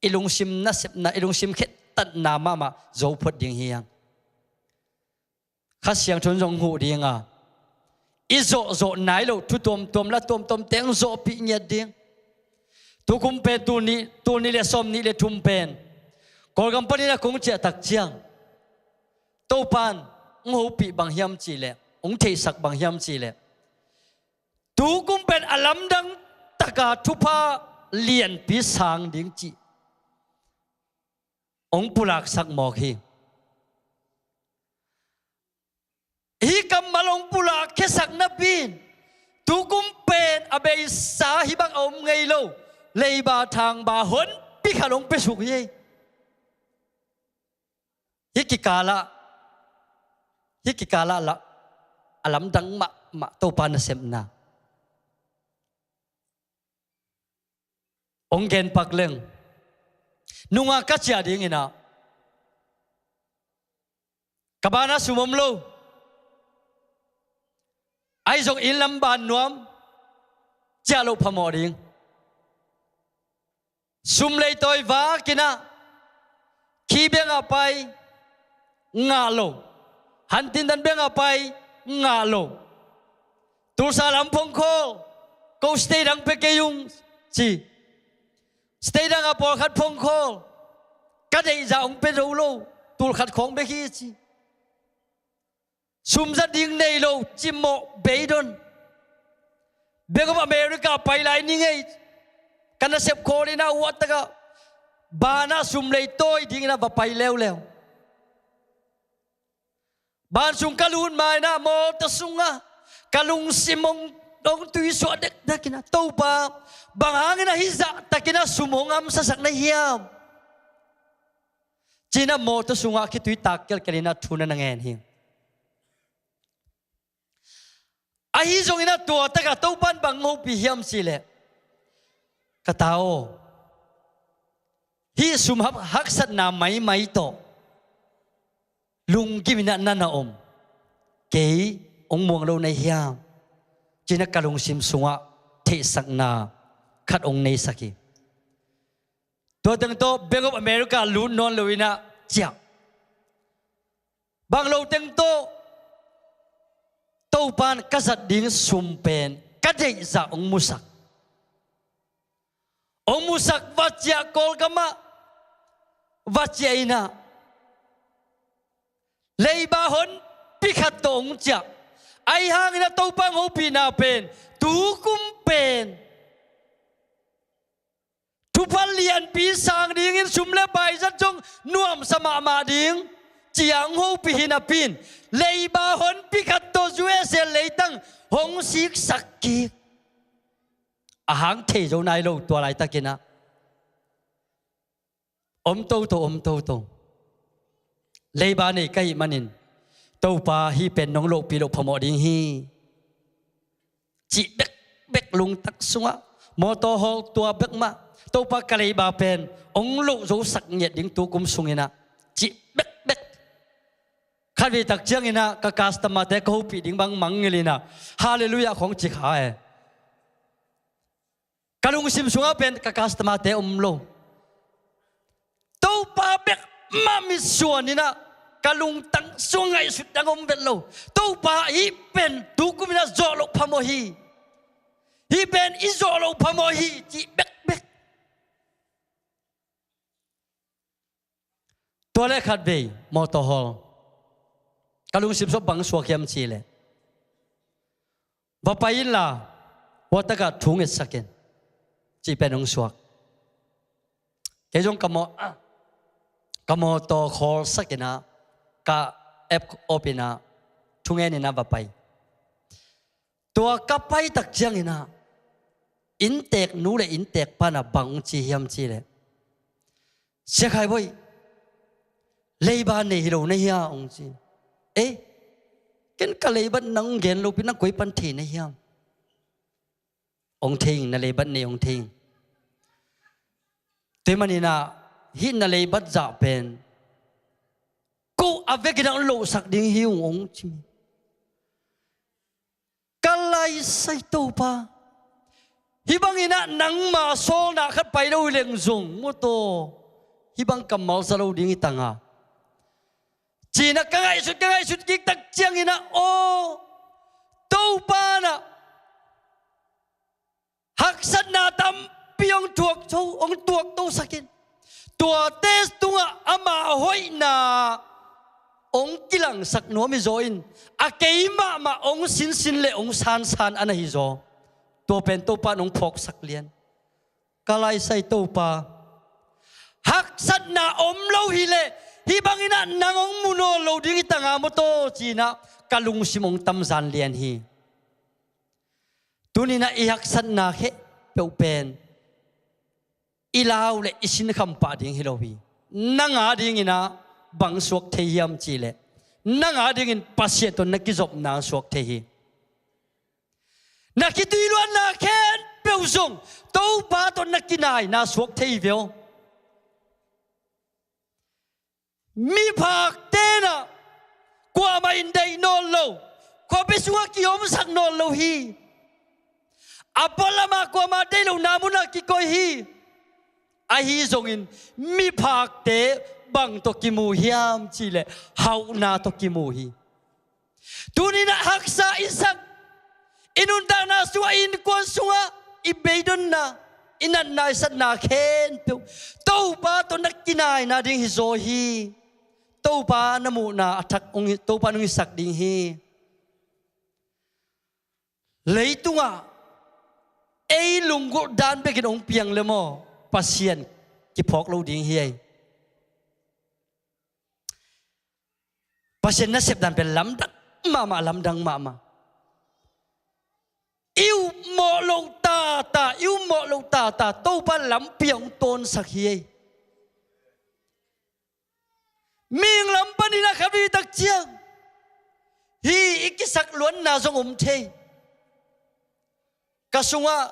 Speaker 10: อิลุงซิมนัสนะอิลุงซิมเข็ด ตัดนามาโจพดดิ่งเฮียงข้าเสียงทนจงหูดิ่งอีโจไหนเราทุตมละตมเต็งโจปีเงียดิ่งทุกุมเป็นตัวนี้เลสมนี้เลทุมเป็นกอลกัมปนีนะคงเจตักเจียงตัวปานงูปีบางยามจีเล่องเทศักบางยามจีเล่ทุกุมเป็นอลัมดังตะกาทุพาเลียนปีสางดิ่งจีองปุลักสักหมอกฮีกำมาลงปุลักแค่สักนับบินทุกุมเป็นอเบยสาฮิบังอมไงโลเลยบาทางบาหนปีขลงไปสุกยัยฮิกิกาละละอลัมดังมาตัวปานเสมนาองเกนปักเลงนุงอากัจจาดิ่งนะกบานาสุมมโลไอจงอินลำบานนวมเจ้าโลพมอดิ่งสุมเลยตัววากินะขีเบงอไปงาโลหันตินดันเบงอไปงาโลตูสาลัมพงโคกูสเตดังเปกยุงจีสเตดังอปอขัดพงโคกัดไอจ่าองเป็นรูโลตูขัดของเบกีจีสุมจัดดิ่งในโลจิมโมเบย์ดอนเบกอเมริกาไปไลนี่ไงกันนะเซฟโคนี่นะวัดตะกะบานาสุมเลยโต้ยดิ่งนะว่าไปแล้วบานสุงกะลุนมานะโมตะสุงะกะลุงซิมงดงตุยสวดเด็กนักนะโตปาบางหางนะฮิซะตะกินะสุมงอัมสักนะเฮียมจีนะโมตะสุงะคิดตุยตากเกลกะลินะทุนนะเงินเฮียไอฮิจงอินะตัวตะกะโตปันบางงูปีเฮียมสิเลกะตาโอฮิสุมฮักสัตนาไม่โตลุงกิมินะนันนาอมเกยองมวงเราในเฮียมจีนักกะลุงซิมสุงะเทสักนาขัดองในสักีตัวตึงโตเบงอเมริกาลุ้นนอนเลยนะเจ้าบางเราตึงโตปานกษัตริย์ดิ่งสุมเป็นกัดใจจากองมุสักวัจจะกอลกามะวัจจะอินะเลยบาหนพิขัดตองจักไอหางนะตัวปังหูปีนาเป็นตูกุมเป็นทุพันเลียนปีสางดิ่งสุมเลบายจัดจงนวมสมาดิ่งเจียงหูปีนาปินเลยบาหนพิขัดตัวจุเอเซเลยตั้งหงสิกสักกีอาหางเทโจนายโลตัวไรตะกินะอมโตเลยบานี่ใกล้มันินโตปาฮีเป็นน้องโลปีโลพมอดิงฮีจิเบกลุงตักสุงะมอโตฮอตัวเบกมาโตปากะเลยบาเป็นองโลโจสักเนียดิ่งตัวกุมสุงินะจิเบกขัดวิตักเจียงอินะกะกาสตมาเตะเขาปีดิ่งบางมังเงลินะฮาเลลูยาของจิขาเอกะลุงซิมสุงะเป็นกะกาสตมาเตะโลโตปาเบกมามิส่วนนี่นะกะลุงตั้งส่วนไงสุดดังอมเบลโลตัวป่าฮีเป็นทุกุมินะโจโลพามฮีเป็นอิโจโลพามฮีจีเบกตัวเล็กขัดเบย์มอเตอร์ฮอลกะลุงสิบสบังสวกยามชีเลยว่าไปยินละว่าตะกัดทุ่งเอสักเกนจีเป็นองสวกเกจงกะมอโตคอลสักนะกะเอฟโอเปนะทุ่งเงินนะว่าไปตัวกับไปตักเจียงนะอินเตกนูเลยอินเตกปานะบังจียามจีเลยเสียใครบ่อยเลยบ้านในฮิโร่ในเฮียองจีเกันกะเลยบ้านนังเงินลูกเป็นนักกุยปันทีในเฮียองทิงนั่นเลยบ้านในองทิงเทมันนี่นะฮินนั่นเลยบ้านจ่าเป็นกูอาเวกินังโลสักดิ่งหิวองจีกะไลใส่ตัวปาฮิบังอินะนังมาโซนักขัดไปแล้วเลี้ยงส่งมุโต hibang kamal sa lo ding itanga China kangai sut kik tak chiang ina o to pa na hak sat na tam piong tuak chou ong tuak to sakin tua tes tunga ama hoi na ong kilang sak no mi zoin a keima ma ong sin le ong san ana hi zo to pen to pa nong phok sak lian kalai sai to pa hak sat na om lo hi le hi bangina nangong muno lo ding itanga mo to China kalung simong tamzan lian hi tunina ihak sat na khe pe pen ilaw le isin khampa ding hilowi nanga ding ina bang suak theyam chi le nanga ding in pasye to nakizop na suak thehi nakituiluan na khen peuzong to ba to nakinai na suak thei veo mi phak te na kwa ma in dei no lo kwa besua ki om sak no lo hi apola ma kwa ma dei lo namuna ki koi hi a hi zong in mi phak te bang to ki mu hiam chi le hau na to ki mu hi tunina haksa isak inunda na suwa in kon suwa ibeidon na inan na isat na khen tu to pa to nakinai na ding hi zo hi to pa na mu na athak ong to pa nung isak ding hi leitunga ei lungu dan begin ong piang le mo pasien ki phok lo ding hi pasien na sep dan pe lam dak mama lam dang mama yêu mo lo ta yêu mo lo ta to pa lam piang ton sak hi ming lam pa ni na khabi tak chiang hi ikisak luan na zong the kasunga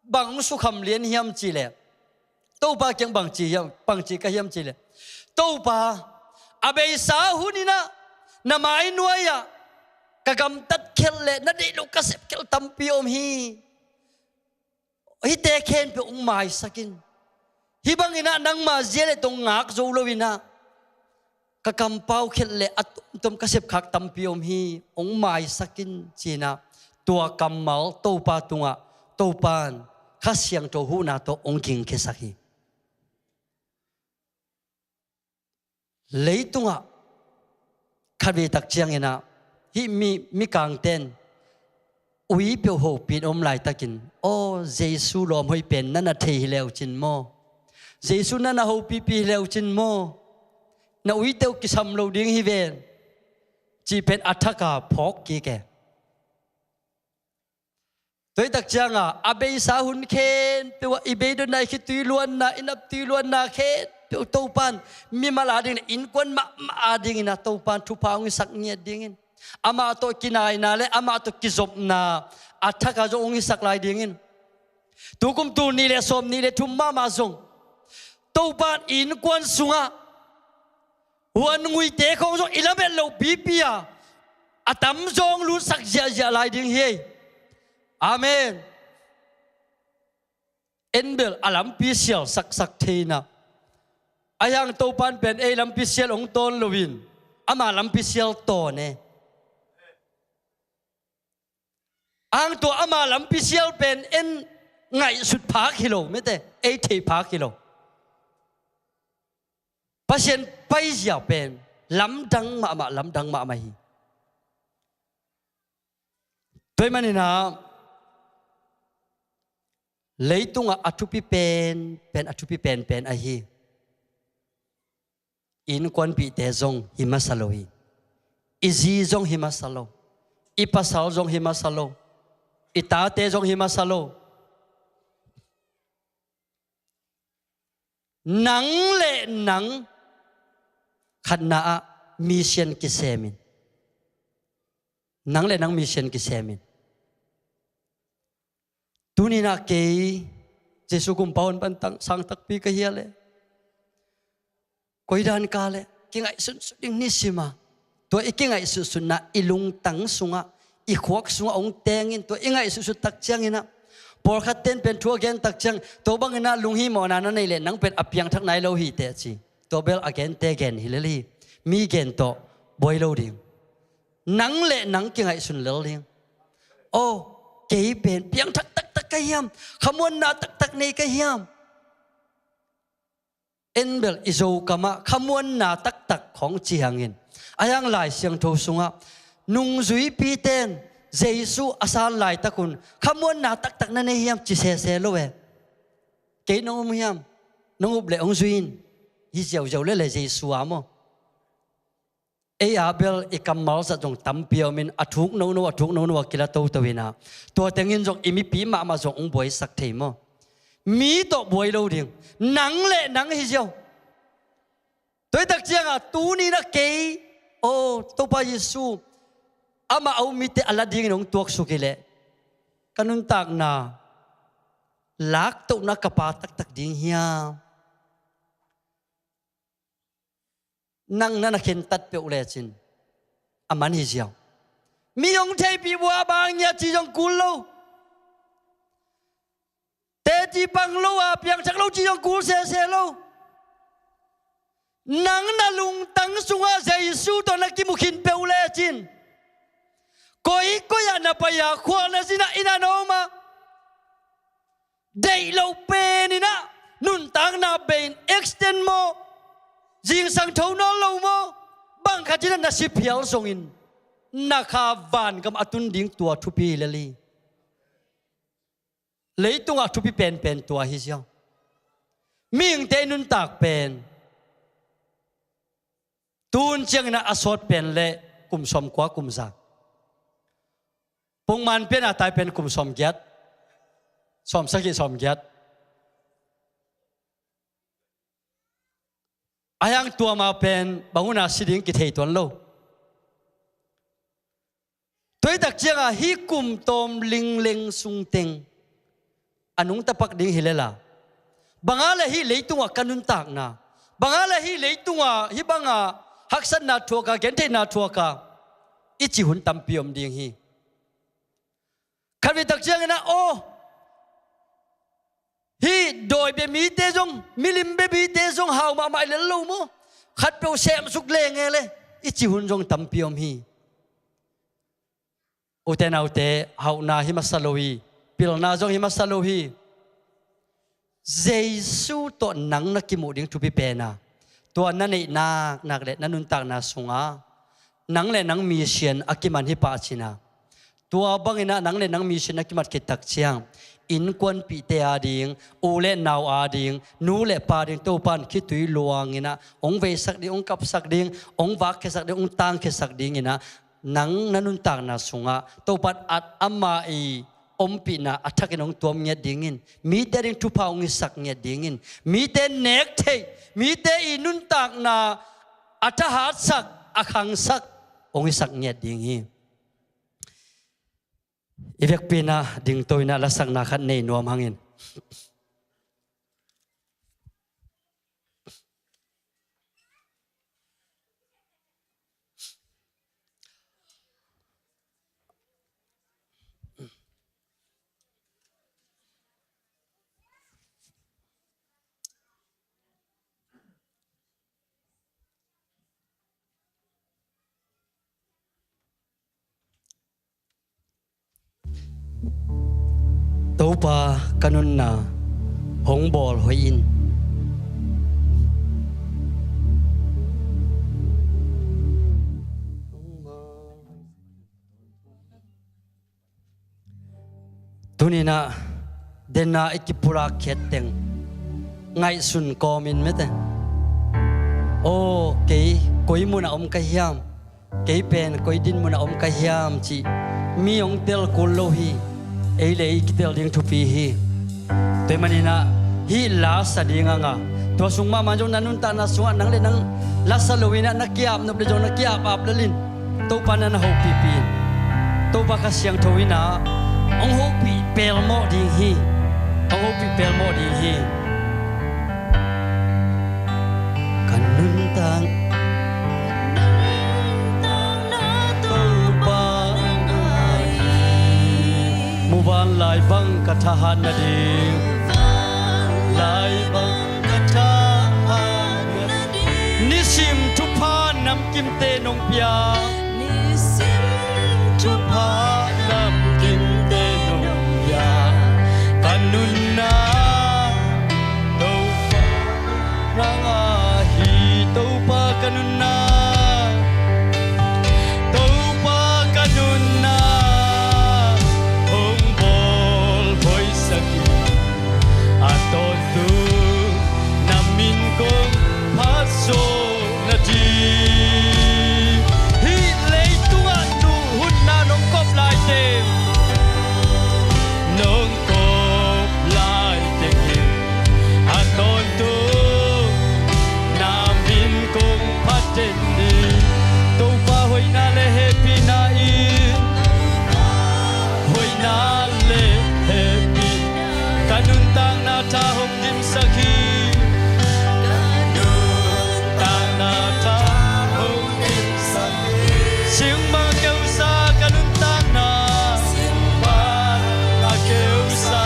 Speaker 10: bang su kham lian hiam chi le to pa kyang bang chi ka hiam chi le to pa abei sa hunina na mai nuaya kagam tat khel le na de lo kasep kel tampi om hi te khen pe ung mai sakin hi bang ina nang ma zele tong ngak zo lowina kakam pau khel le atum kasep khak tampi om hi ong mai sakin china tua kamal to pa tunga to pan khasyang to hu na to ong king ke sakhi leitunga khabi tak chiang ina hi mi kang ten ui pe ho pin om lai takin o jesu lom hoi pen nana thei leo chin mo jesu nana ho pi leo chin mo na ui teu ki sam lo ding hi ven chi pen athaka phok ki ke tôi tak changa abei sa hun khen pe wa ibei do nai khi tui luan na inap tui luan na khen pe to pan mi mala ding in kon ma ding na to pan thu pa ngi sak nge ding in ama to kinai na le ama to kizop na athaka zo ngi sak lai ding in tu kum tu ni le som ni le thum ma zong to pan in kon sunga wan ngui te khong zo ilabe lo bipia atam zong lu sak ja lai ding hi Amen. Enbel alam pisial sak thina. Ayang topan pen lam pisial ong ton lowin. Ama lam pisial to ne. Ang to ama lam pisial pen en ngai sut pa kilo mete thei pa kilo. Pasien pai jia pen lam dang ma hi. Toy manina leitunga atupi pen atupi pen ahi in kwan pi te zong himasaloi izi zong himasalo ipasal zong himasalo ita te zong himasalo nang le nang khanna mission kisemin nang le nang mission kisemin tunina ke Jesu kum paon pantang sang takpi ka hiale koidan kale kingai sun ding nisima to ikingai su sunna ilung tang sunga ikhwak sunga ong tengin to ingai su tak chiangina ปอร์ขัดเต้นเป็นทัวเกนตักจังตัวบังเงินลุงฮีมอนานั่นในเล่นนังเป็นอภิยังทักไหนเราฮีเตจีตัวเบลอเกนเตเกนฮิเลลีมีเกนโตบอยเราดิ่งนังเล่นังเก่งไอสุนเลลิงโอ้เก๋เป็นเพียงทักตักกะยามขมวนนาตักในกะยามเอ็นเบลอิโซกามะขมวนนาตักของจีฮังเงินอายังหลายเสียงทูสุงะนุงจุยปีเตนเจสุอาสาหลายตะคุณขมวนนาตักนั่นเองยามจิเสโลเวเก๋น้องมียามน้องอุบเลองจุยนฮิเจ้าเล่เจสุอาโมเอียเบลอีกำมัลสัจงตั้มเปียวมินอัทุกโนกิลาโตตวินาตัวเต็งยินจงอิมิปีมาจงองบวยสักเทมมีตัวบวยเราดิ่งหนังเละหนังฮิเจ้าตัวตักเจียงตูนี่นะเกย์โอ้ตัวพระเยซูอามาเอามิเตอลาดิ่งน้องตัวสุกิเลกันุนตักนาลักตัวนักกระปาตักดิ่งเฮียนั่งนั่นเข็นตัดเปลวเลจินอามันฮิเจียวมีองเทปีบัวบางยาจีจงกุลโลเตจีปังโลอาเปียงจักโลจีจงกุลเซโลนังนาลุงตั้งสุงอาเจสูตัวนักกิมุขินเปลวเลจินก็ยานาปยาขวานสินะอินาโนมาเดโลเปนินะนุนตังนาเบนเอ็กซ์เทนโมจิงสังเท่านอลโมบางขจินันนาสิเพียวส่งอินนักข่าววันกับอตุนดิ่งตัวทุพีเลลีเลยตัวทุพีเป็นตัวฮิเซียวมีงเตนุนตากเป็นตูนเชียงน่ะอสอดเป็นเละกุมสมกว่ากุมซาปงมันเป็นอาตายเป็นกุมสมเกียรติสมสักกี่สมเกียรติอายังตัวมาเป็นบางคนอาศิดิ่งกิเทยตัวโลตัวตักเจียงฮิกุมตอมลิงสุงเต็งอันุงตะปักดิ่งฮิเลล่าบางอะไรฮิเลยตัวกันุนตักนะบางอะไรฮิเลยตัวฮิบังอาฮักษณนาทัวกาเกนเทนาทัวกาอิจิหุนตัมปิอมดิ่งฮิขันวิตักเจียงนะโอฮีโดยเบมีเตจงมิลิมเบบีเตจงหาวมาไม่เลนลูโมขัดเปลวเสมสุกเลงเอเลยอิจิหุนจงตัมปิอมฮีอุเตนาอุเตหาวนาฮิมัสโลฮีปิลนาจงฮิมัสโลฮีเจสุตัวนังนักกิมุดิ่งทุพิเปนาตัวนั่นเองนักเล่นนันนุนตักนาสุงานังเล่นนังมีเชียนอากิมันฮิปาชินาตัวบางเงินนังเล่นนังมีเชียนอากิมันกิตักเชียงอินควนปีเตอาดิงอูเล่นนาวอาดิงนูเล่ปาดิงตัวปันคิดตุยลวงเงินะองเวสักดิงองกับสักดิงองวักเคสักดิงองตังเคสักดิงเงินะนังนันนุนตักนาสุงาตัวปันอัดอามาอีอมปีน่ะอัฐกินองตัวเงียดิ่งินมีแต่ดิงทุพาองสักเงียดิ่งินมีแต่เนกเทมีแต่อินุนตักนาอัฐหัสสักอคังสักองสักเงียดิ่งินอีเวกปีน่ะดิ่งตัวน่ะละสักนาขันในนวมหังินตัวปากันุนนาหงบอลหอยอินตัวนี้นะเดน่าอิกิปุระเขตเต็งไงสุนกอมินไม่แต่โอ้เก๋กอยมุนอมกะยามเก๋เป็นกอยดินมุนอมกะยามจีมีองเตลกุลโลฮีเอเลยกิเตลดิ่งทุพีฮีตัวมันนี่นะฮีลาสดิ่งงาตัวสุงมาจงนันนุนตานาสุงนังเลยนังลาสโลวินะนักยาบนับเลยจงนักยาบอับลินตัวปานันหูปีปีตัวบักเสียงทวินะองหูปีเปลโมดิ่งฮีองหูปีเปลโมดิ่งฮีกันนุนตังมูบานลายบังกะท tahan na ding lai bang katahan nisim tupa nam kim te nong pia tupa nam kim te nong pia kanun na tau pa rang ahi tau pa kanun na tau pa kanun na hong bol boy sakit aton tu namin kong paso na di hi lei tunga tu hun na nong kop lai tem nong kop lai tem aton tu namin kong paten di tu pa hoy na le happy na in hoy na le happy kanun tang na ta hong dim sakhi tang na ta hong dim sakhi sing ma kêu sa kanun tang na sing ma na kêu sa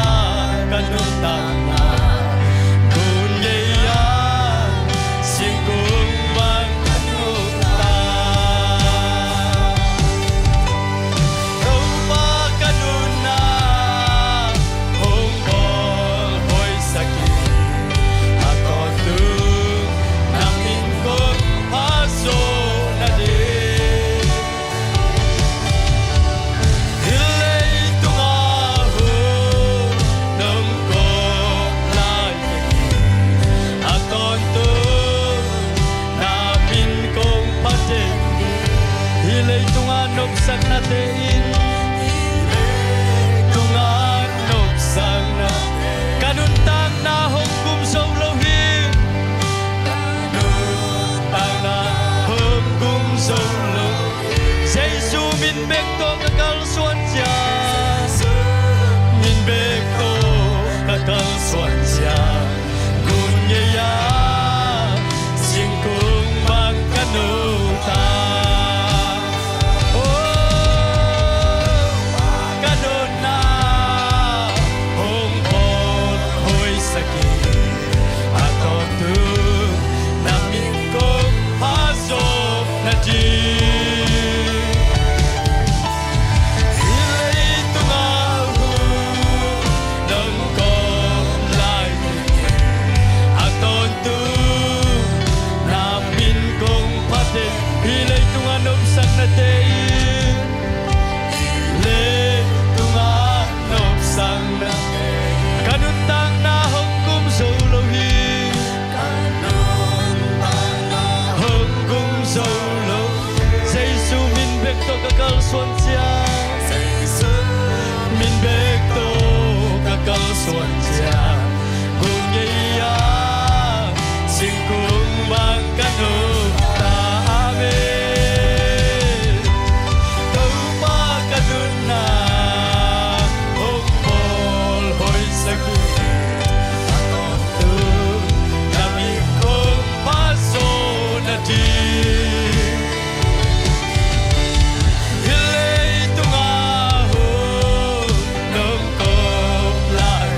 Speaker 10: kanun tang na kun ye ya sing kung bang kanun tang đâu ba kanun na hong bol hoy sakit aton tu namin kong paso na di hilay tunga ho nang kong lai aton tu namin kong paten hilay tunga nop sak na tein tunga nop sang na kanun tang na hong kum song lo hi tang na hong kum song lo say su min bek to kakal suan sia min bek to kakal suan sia kun ye ya sing kung bang kanun tang kanun na hong bol hoy sakit aton tu namin kong paso na di hilay tunga ho nang kong lai aton tu namin kong paten hilay tunga nop sak na tein le tunga nop sang na kanun tang na hong kum so lo hi hong kum so lo say su min bek to kakal suan sia min bek to kakal suan sia kung ye ya sing kung bang kanun ta amen tau pa kanun na hong bol hoy sakit aton tu namin kong paso na di hilay tunga ho nang kong lai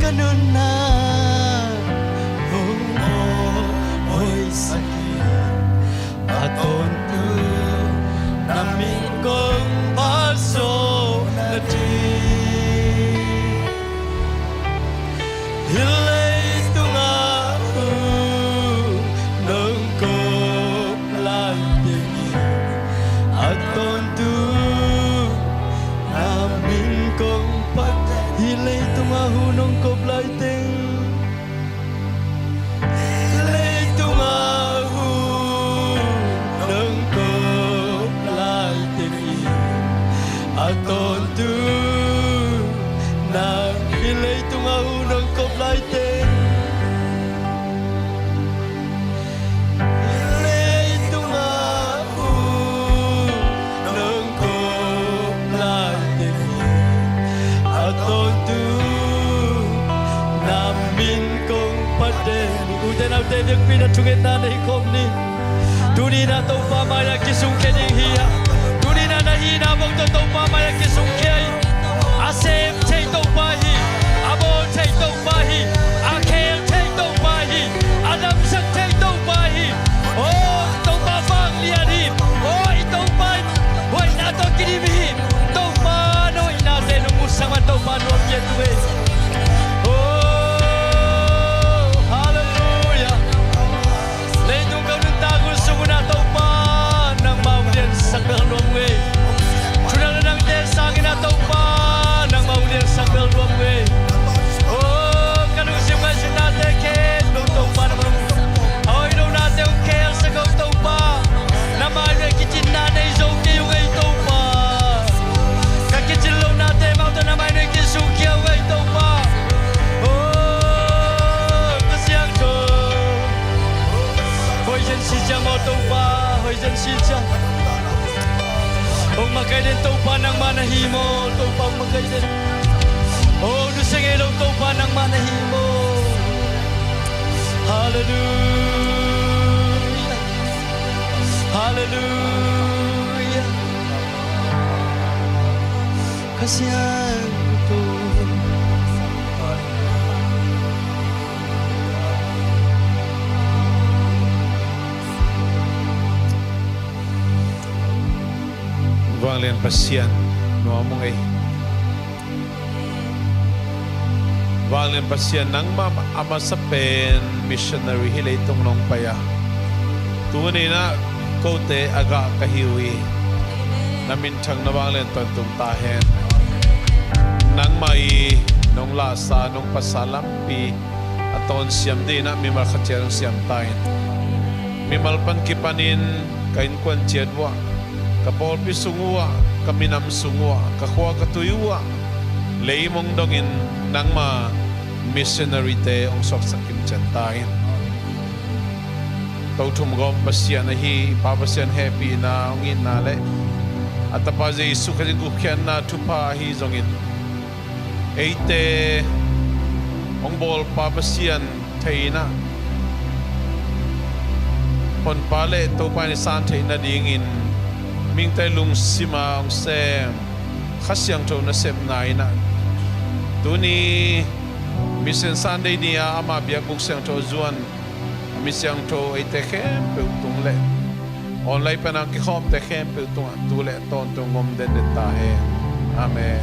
Speaker 10: kanun na oi sakit aton tu namin kong paso na di hilay tunga nang ko planting aton tu namin kong hilay tunga nang ko planting hilay tunga nang ko planting aton tu na hilay tunga nang ko planting hilay tunga nang ko planting aton tu namin kong paden uten au te dik pina tunget na nei kom ni tuni na to pa maya kisung ke ding hiya tuni na na hi na bong to pa maya kisung ke asem chei to pa hi abo chei to pa hi akhel chei to pa hi adam sak chei to pa hi oh to pa bang lian hi oh ito pa hoi na to kini mi to pa no ina te no musang man to pa no ye tuwe oh hallelujah leitung kau nun tagul sunguna to pa nang maulien sakbel ruang we sudah nang te sangina to pa nang maulien sakbel ruang we oh kanung simba sina te ke no to pa na oi no na te ke sa ko to pa na mai ne kitchen na nei zo ke yu ei to pa ka kitchen lo na te mau to na mai ne ki su ke ei to pa oh ka siang to hoi jen si jang o to pa hoi jen si jang ông makai den to pa nang manahi mo to pa makai den oh du sing elo to pa nang manahi mo hallelujah hallelujah kasihan to
Speaker 2: Vang len pasien no among ay Vang len pasien nang ama sa pen missionary hilay tong nong paya tunay na kote aga kahiwi namin chang na vang len ton tung tahen nang mai nong lasa nong pasalampi aton siam di na mi markhatiyang siam tahin mi malpan kipanin kain kwan chiadwa kapol pisungwa kaminam sungwa kakwa katuywa leimong dongin nang ma missionary te ong sok sakim chantain tautum gom pasian hi papasian happy na ongin na le atapa jesu kading gukyan na tupa hi zongin eite ong bol papasian theina pon pale to pa ni san theina dingin ming tay lung sima ong sem khasyang to na sem nai na tuni mission Sunday niya ama biak buk siang to zuan misiang to ite khem pe tung le online pa nang ki khom te khem pe tung tu le ton to ngom den ta he amen